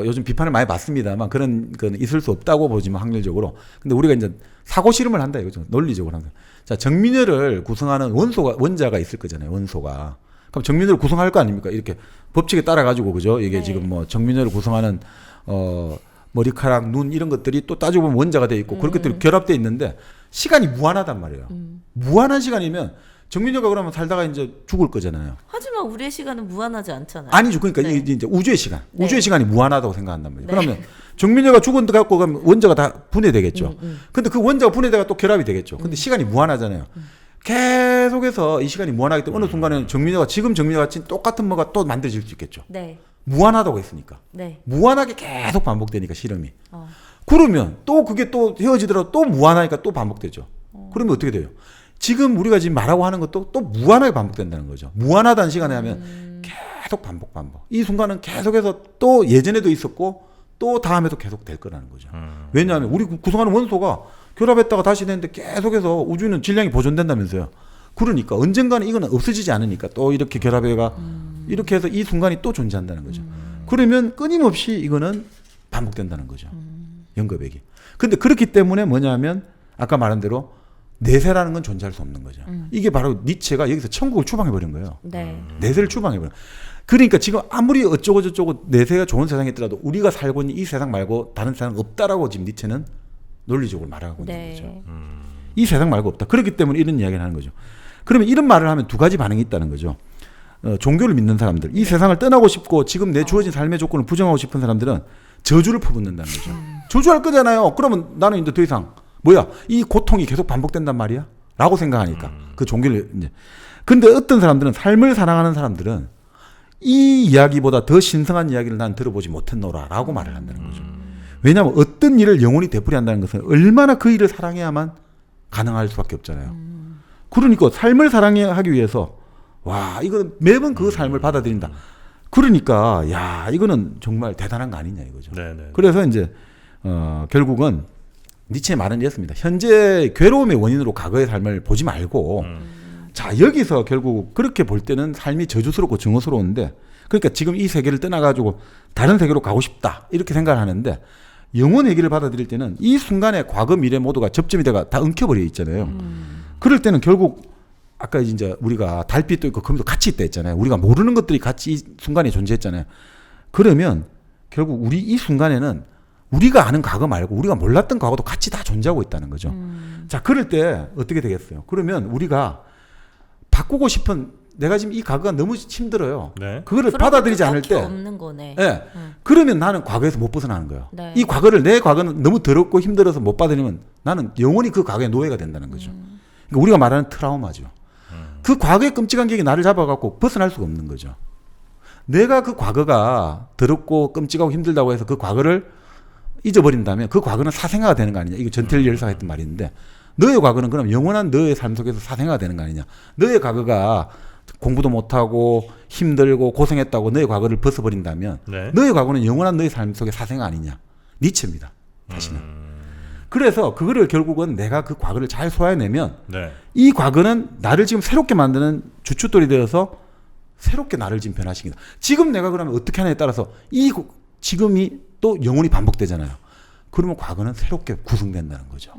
B: 요즘 비판을 많이 받습니다만 그런 건 있을 수 없다고 보지만 확률적으로. 근데 우리가 이제 사고 실험을 한다 이거죠. 논리적으로 항상. 자, 정민혈을 구성하는 원자가 있을 거잖아요. 원소가. 그럼 정민혈을 구성할 거 아닙니까? 이렇게 법칙에 따라 가지고 그죠? 이게
C: 네.
B: 지금 뭐 정민혈을 구성하는 머리카락, 눈 이런 것들이 또 따지고 보면 원자가 돼 있고 그런 것들이 결합돼 있는데 시간이 무한하단 말이에요. 무한한 시간이면 정민혈가 그러면 살다가 이제 죽을 거잖아요.
C: 하지만 우리의 시간은 무한하지 않잖아요.
B: 아니죠. 그러니까
C: 네.
B: 이제 우주의 시간,
C: 네.
B: 우주의 시간이 무한하다고 생각한단 말이에요.
C: 네.
B: 그러면 정민혈가 죽은 데 갖고 가면 원자가 다 분해되겠죠. 근데 그 원자가 분해되가 또 결합이 되겠죠. 근데 시간이 무한하잖아요. 계속해서 이 시간이 무한하기 때문에 어느 순간에는 정민혈가 지금 정민혈 같이 똑같은 뭐가 또 만들어질 수 있겠죠.
C: 네.
B: 무한하다고 했으니까.
C: 네.
B: 무한하게 계속 반복되니까 실험이.
C: 어.
B: 그러면 또 그게 또 헤어지더라도 또 무한하니까 또 반복되죠. 그러면 어떻게 돼요? 지금 우리가 지금 말하고 하는 것도 또 무한하게 반복된다는 거죠. 무한하다는 시간에 하면 계속 반복. 이 순간은 계속해서 또 예전에도 있었고 또 다음에도 계속 될 거라는 거죠. 왜냐하면 우리 구성하는 원소가 결합했다가 다시 되는데 계속해서 우주는 질량이 보존된다면서요. 그러니까 언젠가는 이거는 없어지지 않으니까 또 이렇게 결합해가 이렇게 해서 이 순간이 또 존재한다는 거죠. 그러면 끊임없이 이거는 반복된다는 거죠. 연겁액이. 근데 그렇기 때문에 뭐냐면 아까 말한 대로 내세라는 건 존재할 수 없는 거죠. 이게 바로 니체가 여기서 천국을 추방해버린 거예요.
C: 네.
B: 내세를 추방해버린. 그러니까 지금 아무리 어쩌고 저쩌고 내세가 좋은 세상이 있더라도 우리가 살고 있는 이 세상 말고 다른 세상은 없다라고 지금 니체는 논리적으로 말하고 있는
C: 네.
B: 거죠. 이 세상 말고 없다. 그렇기 때문에 이런 이야기를 하는 거죠. 그러면 이런 말을 하면 두 가지 반응이 있다는 거죠. 종교를 믿는 사람들, 이 세상을 떠나고 싶고 지금 내 주어진 삶의 조건을 부정하고 싶은 사람들은 저주를 퍼붓는다는 거죠. 저주할 거잖아요. 그러면 나는 이제 더 이상 뭐야 이 고통이 계속 반복된단 말이야? 라고 생각하니까 그 종교를 이제. 근데 어떤 사람들은 삶을 사랑하는 사람들은 이 이야기보다 더 신성한 이야기를 난 들어보지 못했노라라고 말을 한다는 거죠. 왜냐하면 어떤 일을 영원히 되풀이한다는 것은 얼마나 그 일을 사랑해야만 가능할 수밖에 없잖아요. 그러니까 삶을 사랑하기 위해서 와 이거는 매번 그 삶을 받아들인다. 그러니까 야 이거는 정말 대단한 거 아니냐 이거죠.
A: 네네.
B: 그래서 이제 결국은 니체의 말은 이었습니다. 현재 괴로움의 원인으로 과거의 삶을 보지 말고 자 여기서 결국 그렇게 볼 때는 삶이 저주스럽고 증오스러운데 그러니까 지금 이 세계를 떠나가지고 다른 세계로 가고 싶다 이렇게 생각을 하는데 영혼 회귀를 받아들일 때는 이 순간에 과거 미래 모두가 접점이 돼가 다 엉켜버려 있잖아요. 그럴 때는 결국 아까 이제 우리가 달빛도 있고 금도 같이 있다 했잖아요. 우리가 모르는 것들이 같이 이 순간에 존재했잖아요. 그러면 결국 우리 이 순간에는 우리가 아는 과거 말고 우리가 몰랐던 과거도 같이 다 존재하고 있다는 거죠. 자, 그럴 때 어떻게 되겠어요? 그러면 우리가 바꾸고 싶은 내가 지금 이 과거가 너무 힘들어요.
A: 네.
B: 그거를 받아들이지 않을
C: 딱히
B: 때
C: 없는 거네.
B: 예. 그러면 나는 과거에서 못 벗어나는 거예요.
C: 네.
B: 이 과거를 내 과거는 너무 더럽고 힘들어서 못 받아들이면 나는 영원히 그 과거의 노예가 된다는 거죠. 그러니까 우리가 말하는 트라우마죠. 그 과거의 끔찍한 기억이 나를 잡아갖고 벗어날 수가 없는 거죠. 내가 그 과거가 더럽고 끔찍하고 힘들다고 해서 그 과거를 잊어버린다면 그 과거는 사생아가 되는 거 아니냐. 이거 전태일 열사가 했던 말인데 너의 과거는 그럼 영원한 너의 삶 속에서 사생아가 되는 거 아니냐. 너의 과거가 공부도 못하고 힘들고 고생했다고 너의 과거를 벗어버린다면
A: 네.
B: 너의 과거는 영원한 너의 삶 속의 사생아 아니냐. 니체입니다. 다시는. 그래서 그거를 결국은 내가 그 과거를 잘 소화해내면
A: 네.
B: 이 과거는 나를 지금 새롭게 만드는 주춧돌이 되어서 새롭게 나를 지금 변화시킨다. 지금 내가 그러면 어떻게 하냐에 따라서 지금이 또 영원히 반복되잖아요. 그러면 과거는 새롭게 구성된다는 거죠.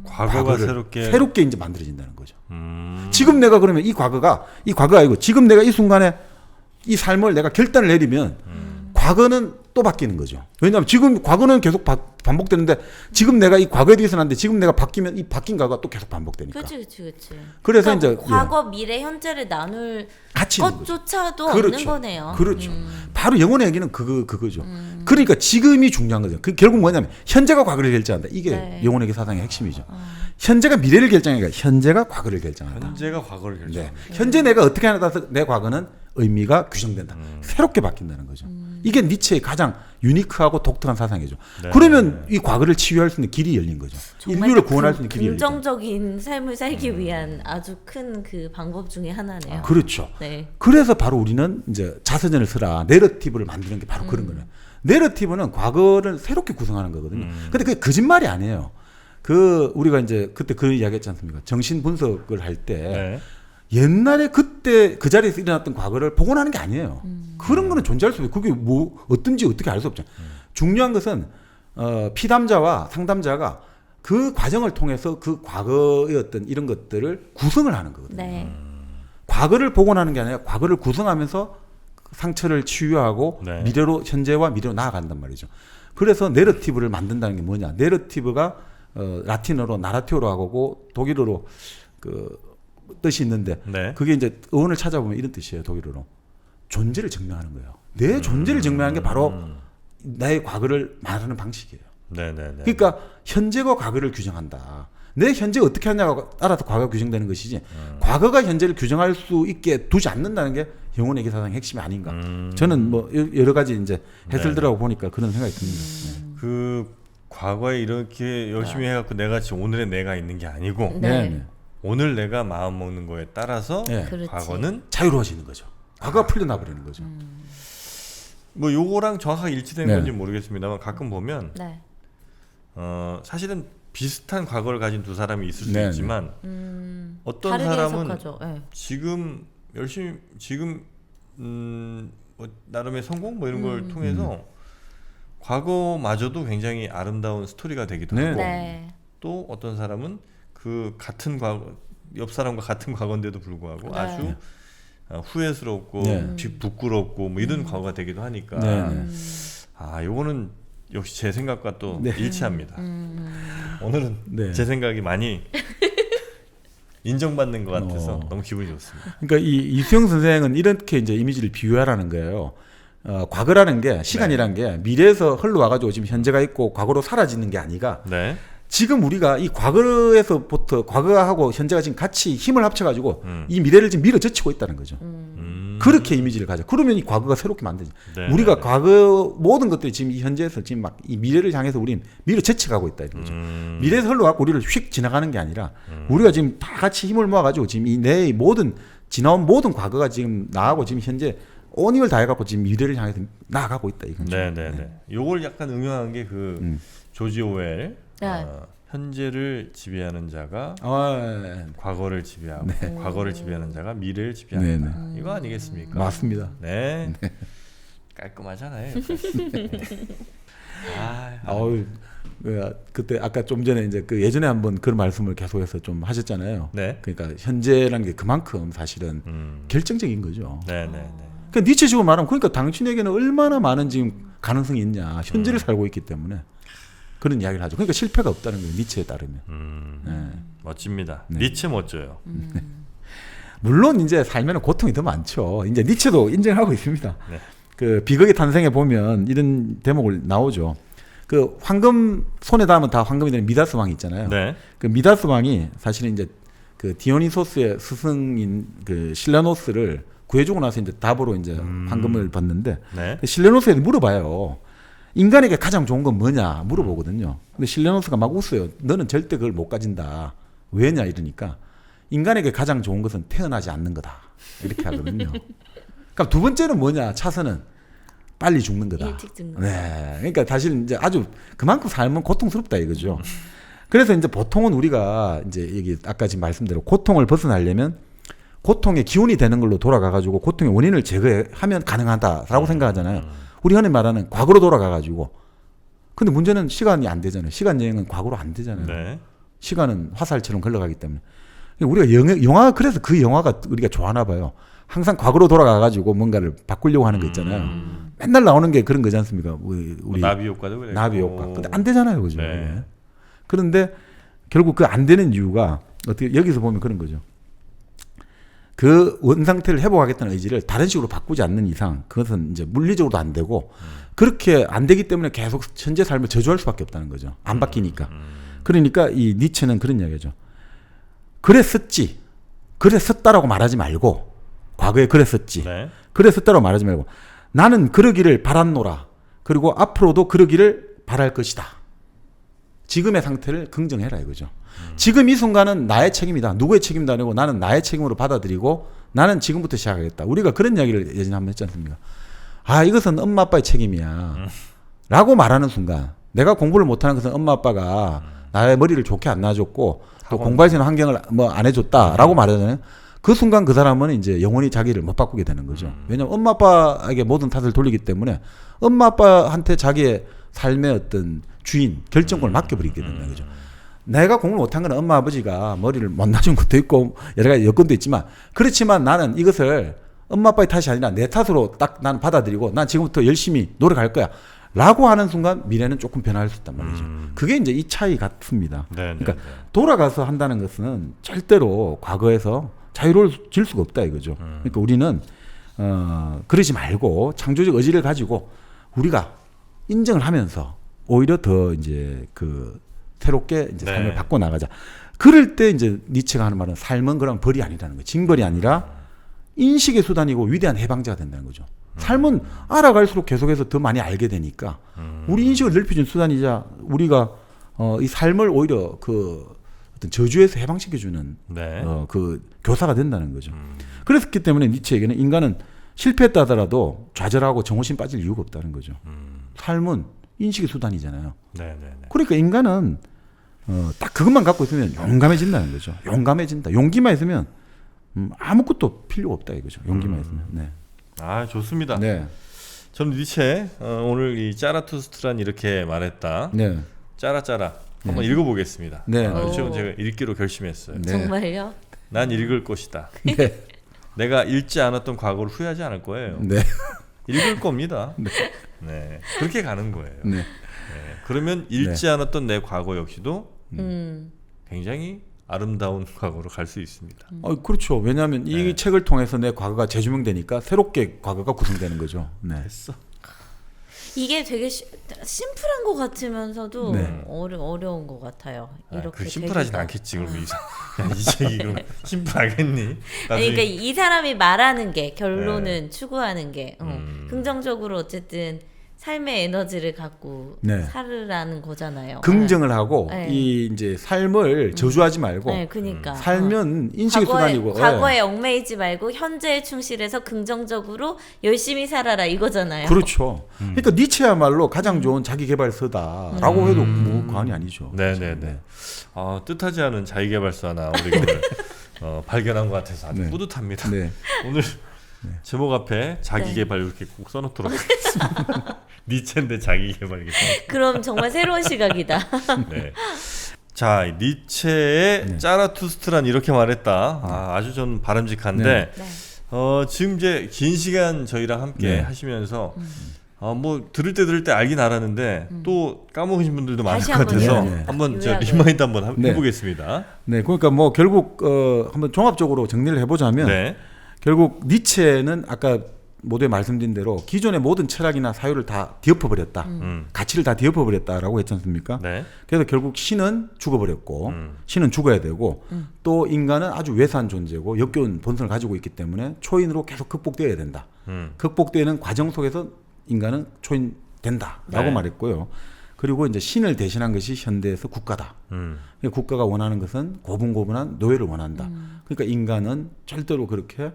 A: 과거가
B: 과거를 새롭게 이제 만들어진다는 거죠. 지금 내가 그러면 이 과거가 아니고 지금 내가 이 순간에 이 삶을 내가 결단을 내리면 과거는 또 바뀌는 거죠. 왜냐하면 지금 과거는 계속 반복되는데 지금 내가 이 과거에 대해서는 안 돼. 지금 내가 바뀌면 이 바뀐 과거가 또 계속 반복되니까.
C: 그렇지.
B: 그래서
C: 그러니까
B: 이제
C: 과거, 미래, 현재를 나눌
B: 같이 있는 거죠.
C: 것조차도
B: 그렇죠.
C: 없는 거네요.
B: 그렇죠. 바로 영혼의 얘기는 그거죠. 그러니까 지금이 중요한 거죠. 그 결국 뭐냐면 현재가 과거를 결정한다. 이게
C: 네.
B: 영혼의 얘기 사상의 핵심이죠. 현재가 미래를 결정하니까 현재가 과거를 결정한다.
A: 현재가 과거를 결정합니다.
B: 네. 현재 내가 어떻게 하냐에 따라서 내 과거는 의미가 규정된다. 새롭게 바뀐다는 거죠. 이게 니체의 가장 유니크하고 독특한 사상이죠.
A: 네.
B: 그러면 이 과거를 치유할 수 있는 길이 열린 거죠.
C: 정말
B: 인류를 구원할 수 있는 길이 열린 거죠.
C: 긍정적인 삶을 살기 위한 아주 큰 그 방법 중에 하나네요.
B: 그렇죠.
C: 네.
B: 그래서 바로 우리는 이제 자서전을 쓰라 내러티브를 만드는 게 바로 그런 거예요. 내러티브는 과거를 새롭게 구성하는 거거든요. 근데 그게 거짓말이 아니에요. 우리가 이제 그때 그 이야기 했지 않습니까? 정신 분석을 할 때
A: 네.
B: 옛날에 그때 그 자리에서 일어났던 과거를 복원하는 게 아니에요. 그런 거는 존재할 수 없어요. 그게 뭐 어떤지 어떻게 알 수 없잖아요. 중요한 것은 피담자와 상담자가 그 과정을 통해서 그 과거의 어떤 이런 것들을 구성을 하는 거거든요.
C: 네.
B: 과거를 복원하는 게 아니라 과거를 구성하면서 상처를 치유하고
A: 네.
B: 현재와 미래로 나아간단 말이죠. 그래서 내러티브를 만든다는 게 뭐냐? 내러티브가 라틴어로 나라티오로 하고 독일어로 그 뜻이 있는데
A: 네.
B: 그게 이제 어원을 찾아보면 이런 뜻이에요. 독일어로 존재를 증명하는 거예요. 내 존재를 증명하는 게 바로 나의 과거를 말하는 방식이에요.
A: 네네네.
B: 그러니까 현재가 과거를 규정한다. 내 현재가 어떻게 하냐고 따라서 과거가 규정되는 것이지 과거가 현재를 규정할 수 있게 두지 않는다는 게 영혼의 기사상의 핵심이 아닌가. 저는 뭐 여러 가지 이제 해설들하고 보니까 그런 생각이 듭니다. 네.
A: 그 과거에 이렇게 열심히 해갖고 내가 지금 오늘의 내가 있는 게 아니고
C: 네.
A: 오늘 내가 마음 먹는 거에 따라서
B: 네.
C: 그렇지.
A: 과거는
B: 자유로워지는 거죠. 과거가 풀려나 버리는 거죠.
A: 뭐 요거랑 정확하게 일치되는
B: 네.
A: 건지 모르겠습니다만 가끔 보면
C: 네.
A: 사실은 비슷한 과거를 가진 두 사람이 있을 수
B: 네,
A: 있지만 어떤
C: 다르게
A: 사람은
C: 해석하죠. 네.
A: 지금 열심히 뭐 나름의 성공 뭐 이런 걸 통해서 과거마저도 굉장히 아름다운 스토리가 되기도
B: 네.
A: 하고
C: 네.
A: 또 어떤 사람은 그 같은 과거 옆 사람과 같은 과거인데도 불구하고
C: 네.
A: 아주 후회스럽고
B: 네.
A: 부끄럽고 뭐 이런 과거가 되기도 하니까
B: 네.
A: 요거는 역시 제 생각과 또
B: 네.
A: 일치합니다. 오늘은
B: 네.
A: 제 생각이 많이 인정받는 것 같아서 너무 기분이 좋습니다.
B: 그러니까 이 이수영 선생은 이렇게 이제 이미지를 비유하라는 거예요. 과거라는 게 시간이란 게 미래에서 흘러와가지고 지금 현재가 있고 과거로 사라지는 게 아니라
A: 네.
B: 지금 우리가 이 과거에서부터 과거하고 현재가 지금 같이 힘을 합쳐가지고 이 미래를 지금 밀어젖히고 있다는 거죠. 그렇게 이미지를 가져. 그러면 이 과거가 새롭게 만들죠.
A: 네,
B: 우리가
A: 네.
B: 과거 모든 것들이 지금 이 현재에서 지금 막 이 미래를 향해서 우리 밀어젖혀가고 있다 이런 거죠. 미래에서 흘러가고 우리를 휙 지나가는 게 아니라 우리가 지금 다 같이 힘을 모아가지고 지금 이 내 모든 지나온 모든 과거가 지금 나하고 지금 현재 온 힘을 다해갖고 지금 미래를 향해서 나아가고 있다 이거죠.
A: 네네네. 요걸 약간 응용한 게 그 조지 오웰
C: 네.
A: 현재를 지배하는 자가
B: 네.
A: 과거를 지배하고 과거를 지배하는 자가 미래를 지배한다. 이거 아니겠습니까?
B: 맞습니다.
A: 네. 깔끔하잖아요. 네. 아,
B: 아우, 그때 아까 좀 전에 이제 그 예전에 한번 그런 말씀을 계속해서 좀 하셨잖아요.
A: 네.
B: 그러니까 현재라는 게 그만큼 사실은 결정적인 거죠.
A: 네, 네, 네.
B: 그러니까 니체식으로 말하면 그러니까 당신에게는 얼마나 많은 지금 가능성이 있냐. 현재를 살고 있기 때문에 그런 이야기를 하죠. 그러니까 실패가 없다는 거예요. 니체에 따르면. 네.
A: 멋집니다.
B: 네.
A: 니체 멋져요.
B: 물론 이제 살면 고통이 더 많죠. 이제 니체도 인정하고 있습니다.
A: 네.
B: 그 비극의 탄생에 보면 이런 대목을 나오죠. 그 황금 손에 닿으면 다 황금이 되는 미다스 왕이 있잖아요.
A: 네.
B: 그 미다스 왕이 사실은 이제 그 디오니소스의 스승인 그 실레노스를 구해주고 나서 이제 답으로 이제 황금을 받는데
A: 네.
B: 그 실레노스에게 물어봐요. 인간에게 가장 좋은 건 뭐냐 물어보거든요. 근데 실레노스가 막 웃어요. 너는 절대 그걸 못 가진다. 왜냐 이러니까 인간에게 가장 좋은 것은 태어나지 않는 거다. 이렇게 하거든요. 그럼 두 번째는 뭐냐? 차선은 빨리 죽는 거다.
C: 일찍 죽는
B: 네. 그러니까 사실 이제 아주 그만큼 삶은 고통스럽다 이거죠. 그래서 이제 보통은 우리가 이제 여기 아까 지금 말씀대로 고통을 벗어나려면 고통의 기운이 되는 걸로 돌아가가지고 고통의 원인을 제거하면 가능하다라고 생각하잖아요. 우리 흔히 말하는 과거로 돌아가가지고. 근데 문제는 시간이 안 되잖아요. 시간 여행은 과거로 안 되잖아요.
A: 네.
B: 시간은 화살처럼 흘러가기 때문에. 우리가 영화가 그래서 그 영화가 우리가 좋아하나 봐요. 항상 과거로 돌아가가지고 뭔가를 바꾸려고 하는 거 있잖아요. 맨날 나오는 게 그런 거지 않습니까? 우리
A: 뭐 나비 효과도 그래요.
B: 나비 효과. 근데 안 되잖아요, 그죠?
A: 네.
B: 그런데 결국 그 안 되는 이유가 어떻게 여기서 보면 그런 거죠. 그 원상태를 회복하겠다는 의지를 다른 식으로 바꾸지 않는 이상 그것은 이제 물리적으로도 안 되고 그렇게 안 되기 때문에 계속 현재 삶을 저주할 수밖에 없다는 거죠. 안 바뀌니까. 그러니까 이 니체는 그런 이야기죠. 그랬었지. 그랬었다라고 말하지 말고 과거에 그랬었지.
A: 네.
B: 그랬었다라고 말하지 말고 나는 그러기를 바랐노라. 그리고 앞으로도 그러기를 바랄 것이다. 지금의 상태를 긍정해라 이거죠. 지금 이 순간은 나의 책임이다. 누구의 책임도 아니고 나는 나의 책임으로 받아들이고 나는 지금부터 시작하겠다. 우리가 그런 이야기를 예전에 한번 했지 않습니까? 아 이것은 엄마 아빠의 책임이야. 라고 말하는 순간 내가 공부를 못하는 것은 엄마 아빠가 나의 머리를 좋게 안 놔줬고 또 공부할 수 있는 환경을 뭐 안 해줬다라고 말하잖아요. 그 순간 그 사람은 이제 영원히 자기를 못 바꾸게 되는 거죠. 왜냐하면 엄마 아빠에게 모든 탓을 돌리기 때문에 엄마 아빠한테 자기의 삶의 어떤 주인 결정권을 맡겨버리게 된다는 거죠. 내가 공부를 못한 건 엄마 아버지가 머리를 못 놔준 것도 있고 여러 가지 여건도 있지만 그렇지만 나는 이것을 엄마 아빠의 탓이 아니라 내 탓으로 딱 난 받아들이고 난 지금부터 열심히 노력할 거야 라고 하는 순간 미래는 조금 변할 수 있단 말이죠. 그게 이제 이 차이 같습니다.
A: 네,
B: 그러니까
A: 네, 네.
B: 돌아가서 한다는 것은 절대로 과거에서 자유로워질 수가 없다 이거죠. 그러니까 우리는 그러지 말고 창조적 의지를 가지고 우리가 인정을 하면서 오히려 더 이제 그 새롭게 이제
A: 네.
B: 삶을 바꿔 나가자. 그럴 때 이제 니체가 하는 말은 삶은 그럼 벌이 아니라는 거예요. 징벌이 아니라 인식의 수단이고 위대한 해방자가 된다는 거죠. 삶은 알아갈수록 계속해서 더 많이 알게 되니까 우리 인식을 넓혀준 수단이자 우리가 이 삶을 오히려 그 어떤 저주에서 해방시켜주는
A: 네.
B: 그 교사가 된다는 거죠. 그렇기 때문에 니체에게는 인간은 실패했다 하더라도 좌절하고 정오심 빠질 이유가 없다는 거죠. 삶은 인식의 수단이잖아요.
A: 네, 네, 네.
B: 그러니까 인간은 딱 그것만 갖고 있으면 용감해진다는 거죠. 용감해진다. 용기만 있으면 아무것도 필요가 없다 이거죠. 용기만 있으면. 네.
A: 아, 좋습니다.
B: 네.
A: 저는 니체 오늘 이 짜라투스트란 이렇게 말했다.
B: 네.
A: 짜라짜라 한번 읽어보겠습니다.
B: 네.
A: 요즘은
C: 오.
A: 제가 읽기로 결심했어요.
B: 네.
C: 정말요?
A: 난 읽을 것이다.
B: 네.
A: 내가 읽지 않았던 과거를 후회하지 않을 거예요.
B: 네.
A: 읽을 겁니다. 네. 그렇게 가는 거예요.
B: 네.
A: 네. 그러면 읽지 않았던 내 과거 역시도
C: 음.
A: 굉장히 아름다운 과거로 갈 수 있습니다.
B: 그렇죠. 왜냐하면 이
A: 네.
B: 책을 통해서 내 과거가 재조명되니까 새롭게 과거가 구성되는 거죠. 네.
A: 됐어.
C: 이게 되게 심플한 것 같으면서도
B: 네.
C: 어려운 것 같아요. 이렇게
A: 그 심플하진
C: 되기가.
A: 않겠지. 그럼 이 책이 그럼 심플하겠니?
C: 아니,
A: 나중에
C: 그러니까 이 사람이 말하는 게 결론은 추구하는 게
A: 음.
C: 긍정적으로 어쨌든 삶의 에너지를 갖고
B: 네.
C: 살으라는 거잖아요.
B: 긍정을 하고
C: 네.
B: 이 이제 삶을 저주하지 말고
C: 네, 그러니까
B: 살면 인식의 수단이고
C: 과거에 엉매이지 말고 현재에 충실해서 긍정적으로 열심히 살아라 이거잖아요.
B: 그렇죠. 그러니까 니체야말로 가장 좋은 자기 개발서다라고 해도 뭐 과언이 아니죠.
A: 네네네. 뜻하지 않은 자기개발서 하나 우리가 오늘 발견한 것 같아서 아주
B: 네.
A: 뿌듯합니다.
B: 네.
A: 오늘 제목 앞에 자기개발 이렇게 꼭 써놓도록 하겠습니다. 니체인데 자기개발 이렇게 써놓도록.
C: 그럼 정말 새로운 시각이다.
A: 네. 자, 니체의 짜라투스트란 이렇게 말했다. 아주 좀 바람직한데
C: 네.
A: 지금 이제 긴 시간 저희랑 함께 하시면서 뭐 들을 때 알긴 알았는데 또 까먹으신 분들도 많을
C: 다시
A: 것 같아서
B: 한번
A: 한번 저
C: 요약을.
A: 리마인드 한번
B: 네.
A: 해보겠습니다.
B: 네, 그러니까 뭐 결국 한번 종합적으로 정리를 해보자면
A: 네.
B: 결국 니체는 아까 모두에 말씀드린 대로 기존의 모든 철학이나 사유를 다 뒤엎어버렸다. 가치를 다 뒤엎어버렸다라고 했지 않습니까?
A: 네.
B: 그래서 결국 신은 죽어버렸고 신은 죽어야 되고 또 인간은 아주 외소한 존재고 역겨운 본성을 가지고 있기 때문에 초인으로 계속 극복되어야 된다. 극복되는 과정 속에서 인간은 초인 된다라고
A: 네.
B: 말했고요. 그리고 이제 신을 대신한 것이 현대에서 국가다. 그러니까 국가가 원하는 것은 고분고분한 노예를 원한다. 그러니까 인간은 절대로 그렇게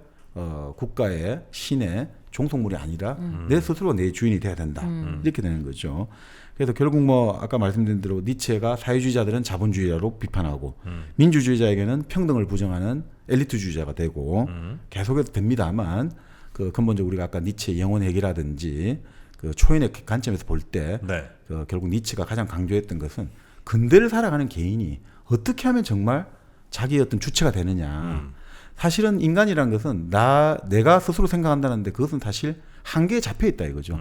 B: 국가의 신의 종속물이 아니라 내 스스로 내 주인이 돼야 된다. 이렇게 되는 거죠. 그래서 결국 뭐 아까 말씀드린 대로 니체가 사회주의자들은 자본주의자로 비판하고 민주주의자에게는 평등을 부정하는 엘리트주의자가 되고 계속해서 됩니다만 그 근본적으로 우리가 아까 니체의 영혼회귀라든지 그 초인의 관점에서 볼 때
A: 네.
B: 결국 니체가 가장 강조했던 것은 근대를 살아가는 개인이 어떻게 하면 정말 자기의 어떤 주체가 되느냐. 사실은 인간이란 것은 내가 스스로 생각한다는데 그것은 사실 한계에 잡혀 있다 이거죠.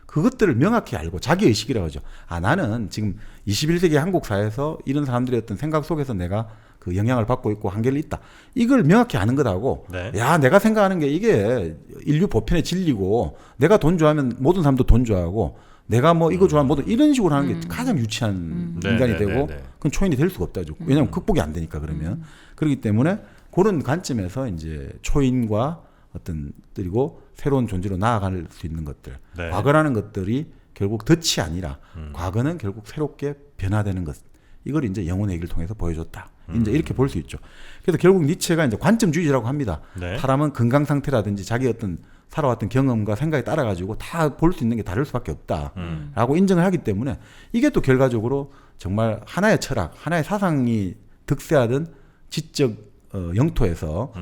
B: 그것들을 명확히 알고 자기 의식이라고 하죠. 나는 지금 21세기 한국 사회에서 이런 사람들의 어떤 생각 속에서 내가 그 영향을 받고 있고 한계를 있다. 이걸 명확히 아는 것하고
A: 네.
B: 야 내가 생각하는 게 이게 인류 보편의 진리고 내가 돈 좋아하면 모든 사람도 돈 좋아하고 내가 뭐 이거 좋아하면 모두 이런 식으로 하는 게 가장 유치한 인간이
A: 네,
B: 되고
A: 네, 네.
B: 그건 초인이 될 수가 없다죠. 왜냐하면 극복이 안 되니까 그러면. 그렇기 때문에 그런 관점에서 이제 초인과 어떤 그리고 새로운 존재로 나아갈 수 있는 것들.
A: 네.
B: 과거라는 것들이 결국 덫이 아니라 과거는 결국 새롭게 변화되는 것. 이걸 이제 영혼의 얘기를 통해서 보여줬다. 이제 이렇게 볼 수 있죠. 그래서 결국 니체가 이제 관점주의라고 합니다.
A: 네.
B: 사람은 건강 상태라든지 자기 어떤 살아왔던 경험과 생각에 따라 가지고 다 볼 수 있는 게 다를 수밖에 없다라고 인정을 하기 때문에 이게 또 결과적으로 정말 하나의 철학, 하나의 사상이 득세하던 지적 영토에서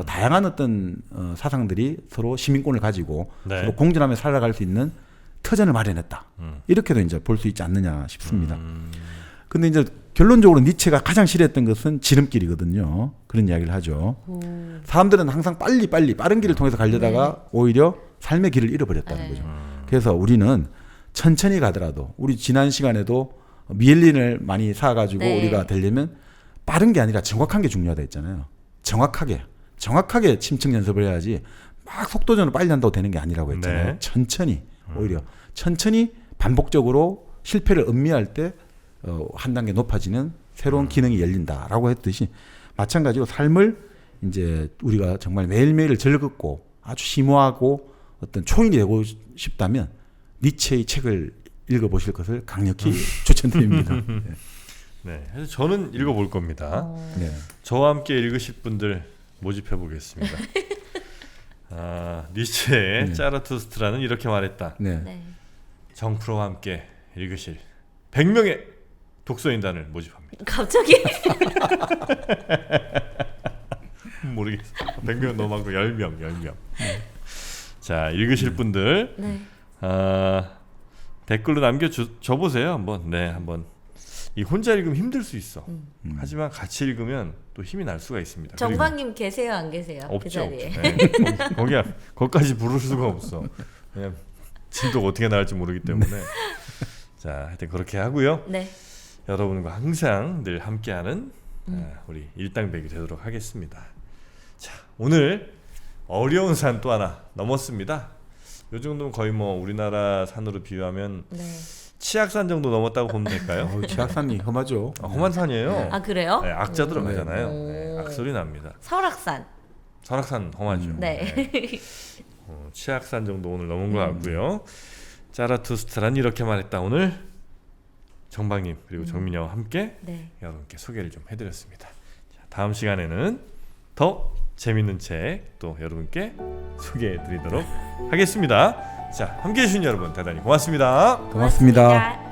B: 다양한 어떤 사상들이 서로 시민권을 가지고
A: 네.
B: 서로 공존하며 살아갈 수 있는 터전을 마련했다. 이렇게도 이제 볼 수 있지 않느냐 싶습니다. 근데 이제 결론적으로 니체가 가장 싫어했던 것은 지름길이거든요. 그런 이야기를 하죠. 사람들은 항상 빠른 길을 통해서 가려다가 오히려 삶의 길을 잃어버렸다는 거죠. 그래서 우리는 천천히 가더라도 우리 지난 시간에도 미엘린을 많이 사가지고
C: 네.
B: 우리가 되려면 빠른 게 아니라 정확한 게 중요하다 했잖아요. 정확하게 침착 연습을 해야지 막 속도전을 빨리 한다고 되는 게 아니라고 했잖아요.
A: 네.
B: 천천히 오히려 천천히 반복적으로 실패를 음미할 때 한 단계 높아지는 새로운 기능이 열린다라고 했듯이 마찬가지로 삶을 이제 우리가 정말 매일매일 즐겁고 아주 심오하고 어떤 초인이 되고 싶다면 니체의 책을 읽어보실 것을 강력히 추천드립니다. 네.
A: 네. 그래서 저는 읽어볼 겁니다.
B: 네.
A: 저와 함께 읽으실 분들 모집해 보겠습니다. 니체의 짜라투스트라는 이렇게 말했다.
B: 네.
C: 네.
A: 정프로와 함께 읽으실 100명의 독서인단을 모집합니다.
C: 갑자기
A: 모르겠어. 100명 너무 많고 10명. 자, 읽으실 분들
C: 네.
A: 댓글로 남겨줘 보세요. 한번 이 혼자 읽으면 힘들 수 있어. 하지만 같이 읽으면 또 힘이 날 수가 있습니다.
C: 정방님 계세요 안 계세요? 그
A: 없죠.
C: 자리에.
A: 네. 거기까지 부를 수가 없어. 그냥 진도가 어떻게 나갈지 모르기 때문에. 자, 하여튼 그렇게 하고요.
C: 네.
A: 여러분과 항상 늘 함께하는 우리 일당백이 되도록 하겠습니다. 자, 오늘 어려운 산 또 하나 넘었습니다. 요 정도면 거의 뭐 우리나라 산으로 비유하면
C: 네.
A: 치악산 정도 넘었다고 보면 될까요?
B: 지하산이 험하죠.
A: 험한 산이에요.
C: 아 그래요?
A: 네, 악자 들어가잖아요. 네, 악소리 납니다.
C: 설악산.
A: 설악산 험하죠.
C: 네.
A: 치악산 정도 오늘 넘은 것 같고요. 짜라투스트란 이렇게 말했다. 오늘 정방님 그리고 정민여와 함께
C: 네.
A: 여러분께 소개를 좀 해드렸습니다. 자, 다음 시간에는 더 재밌는 책 또 여러분께 소개해드리도록 하겠습니다. 자, 함께해 주신 여러분 대단히 고맙습니다.
B: 고맙습니다.
C: 고맙습니다.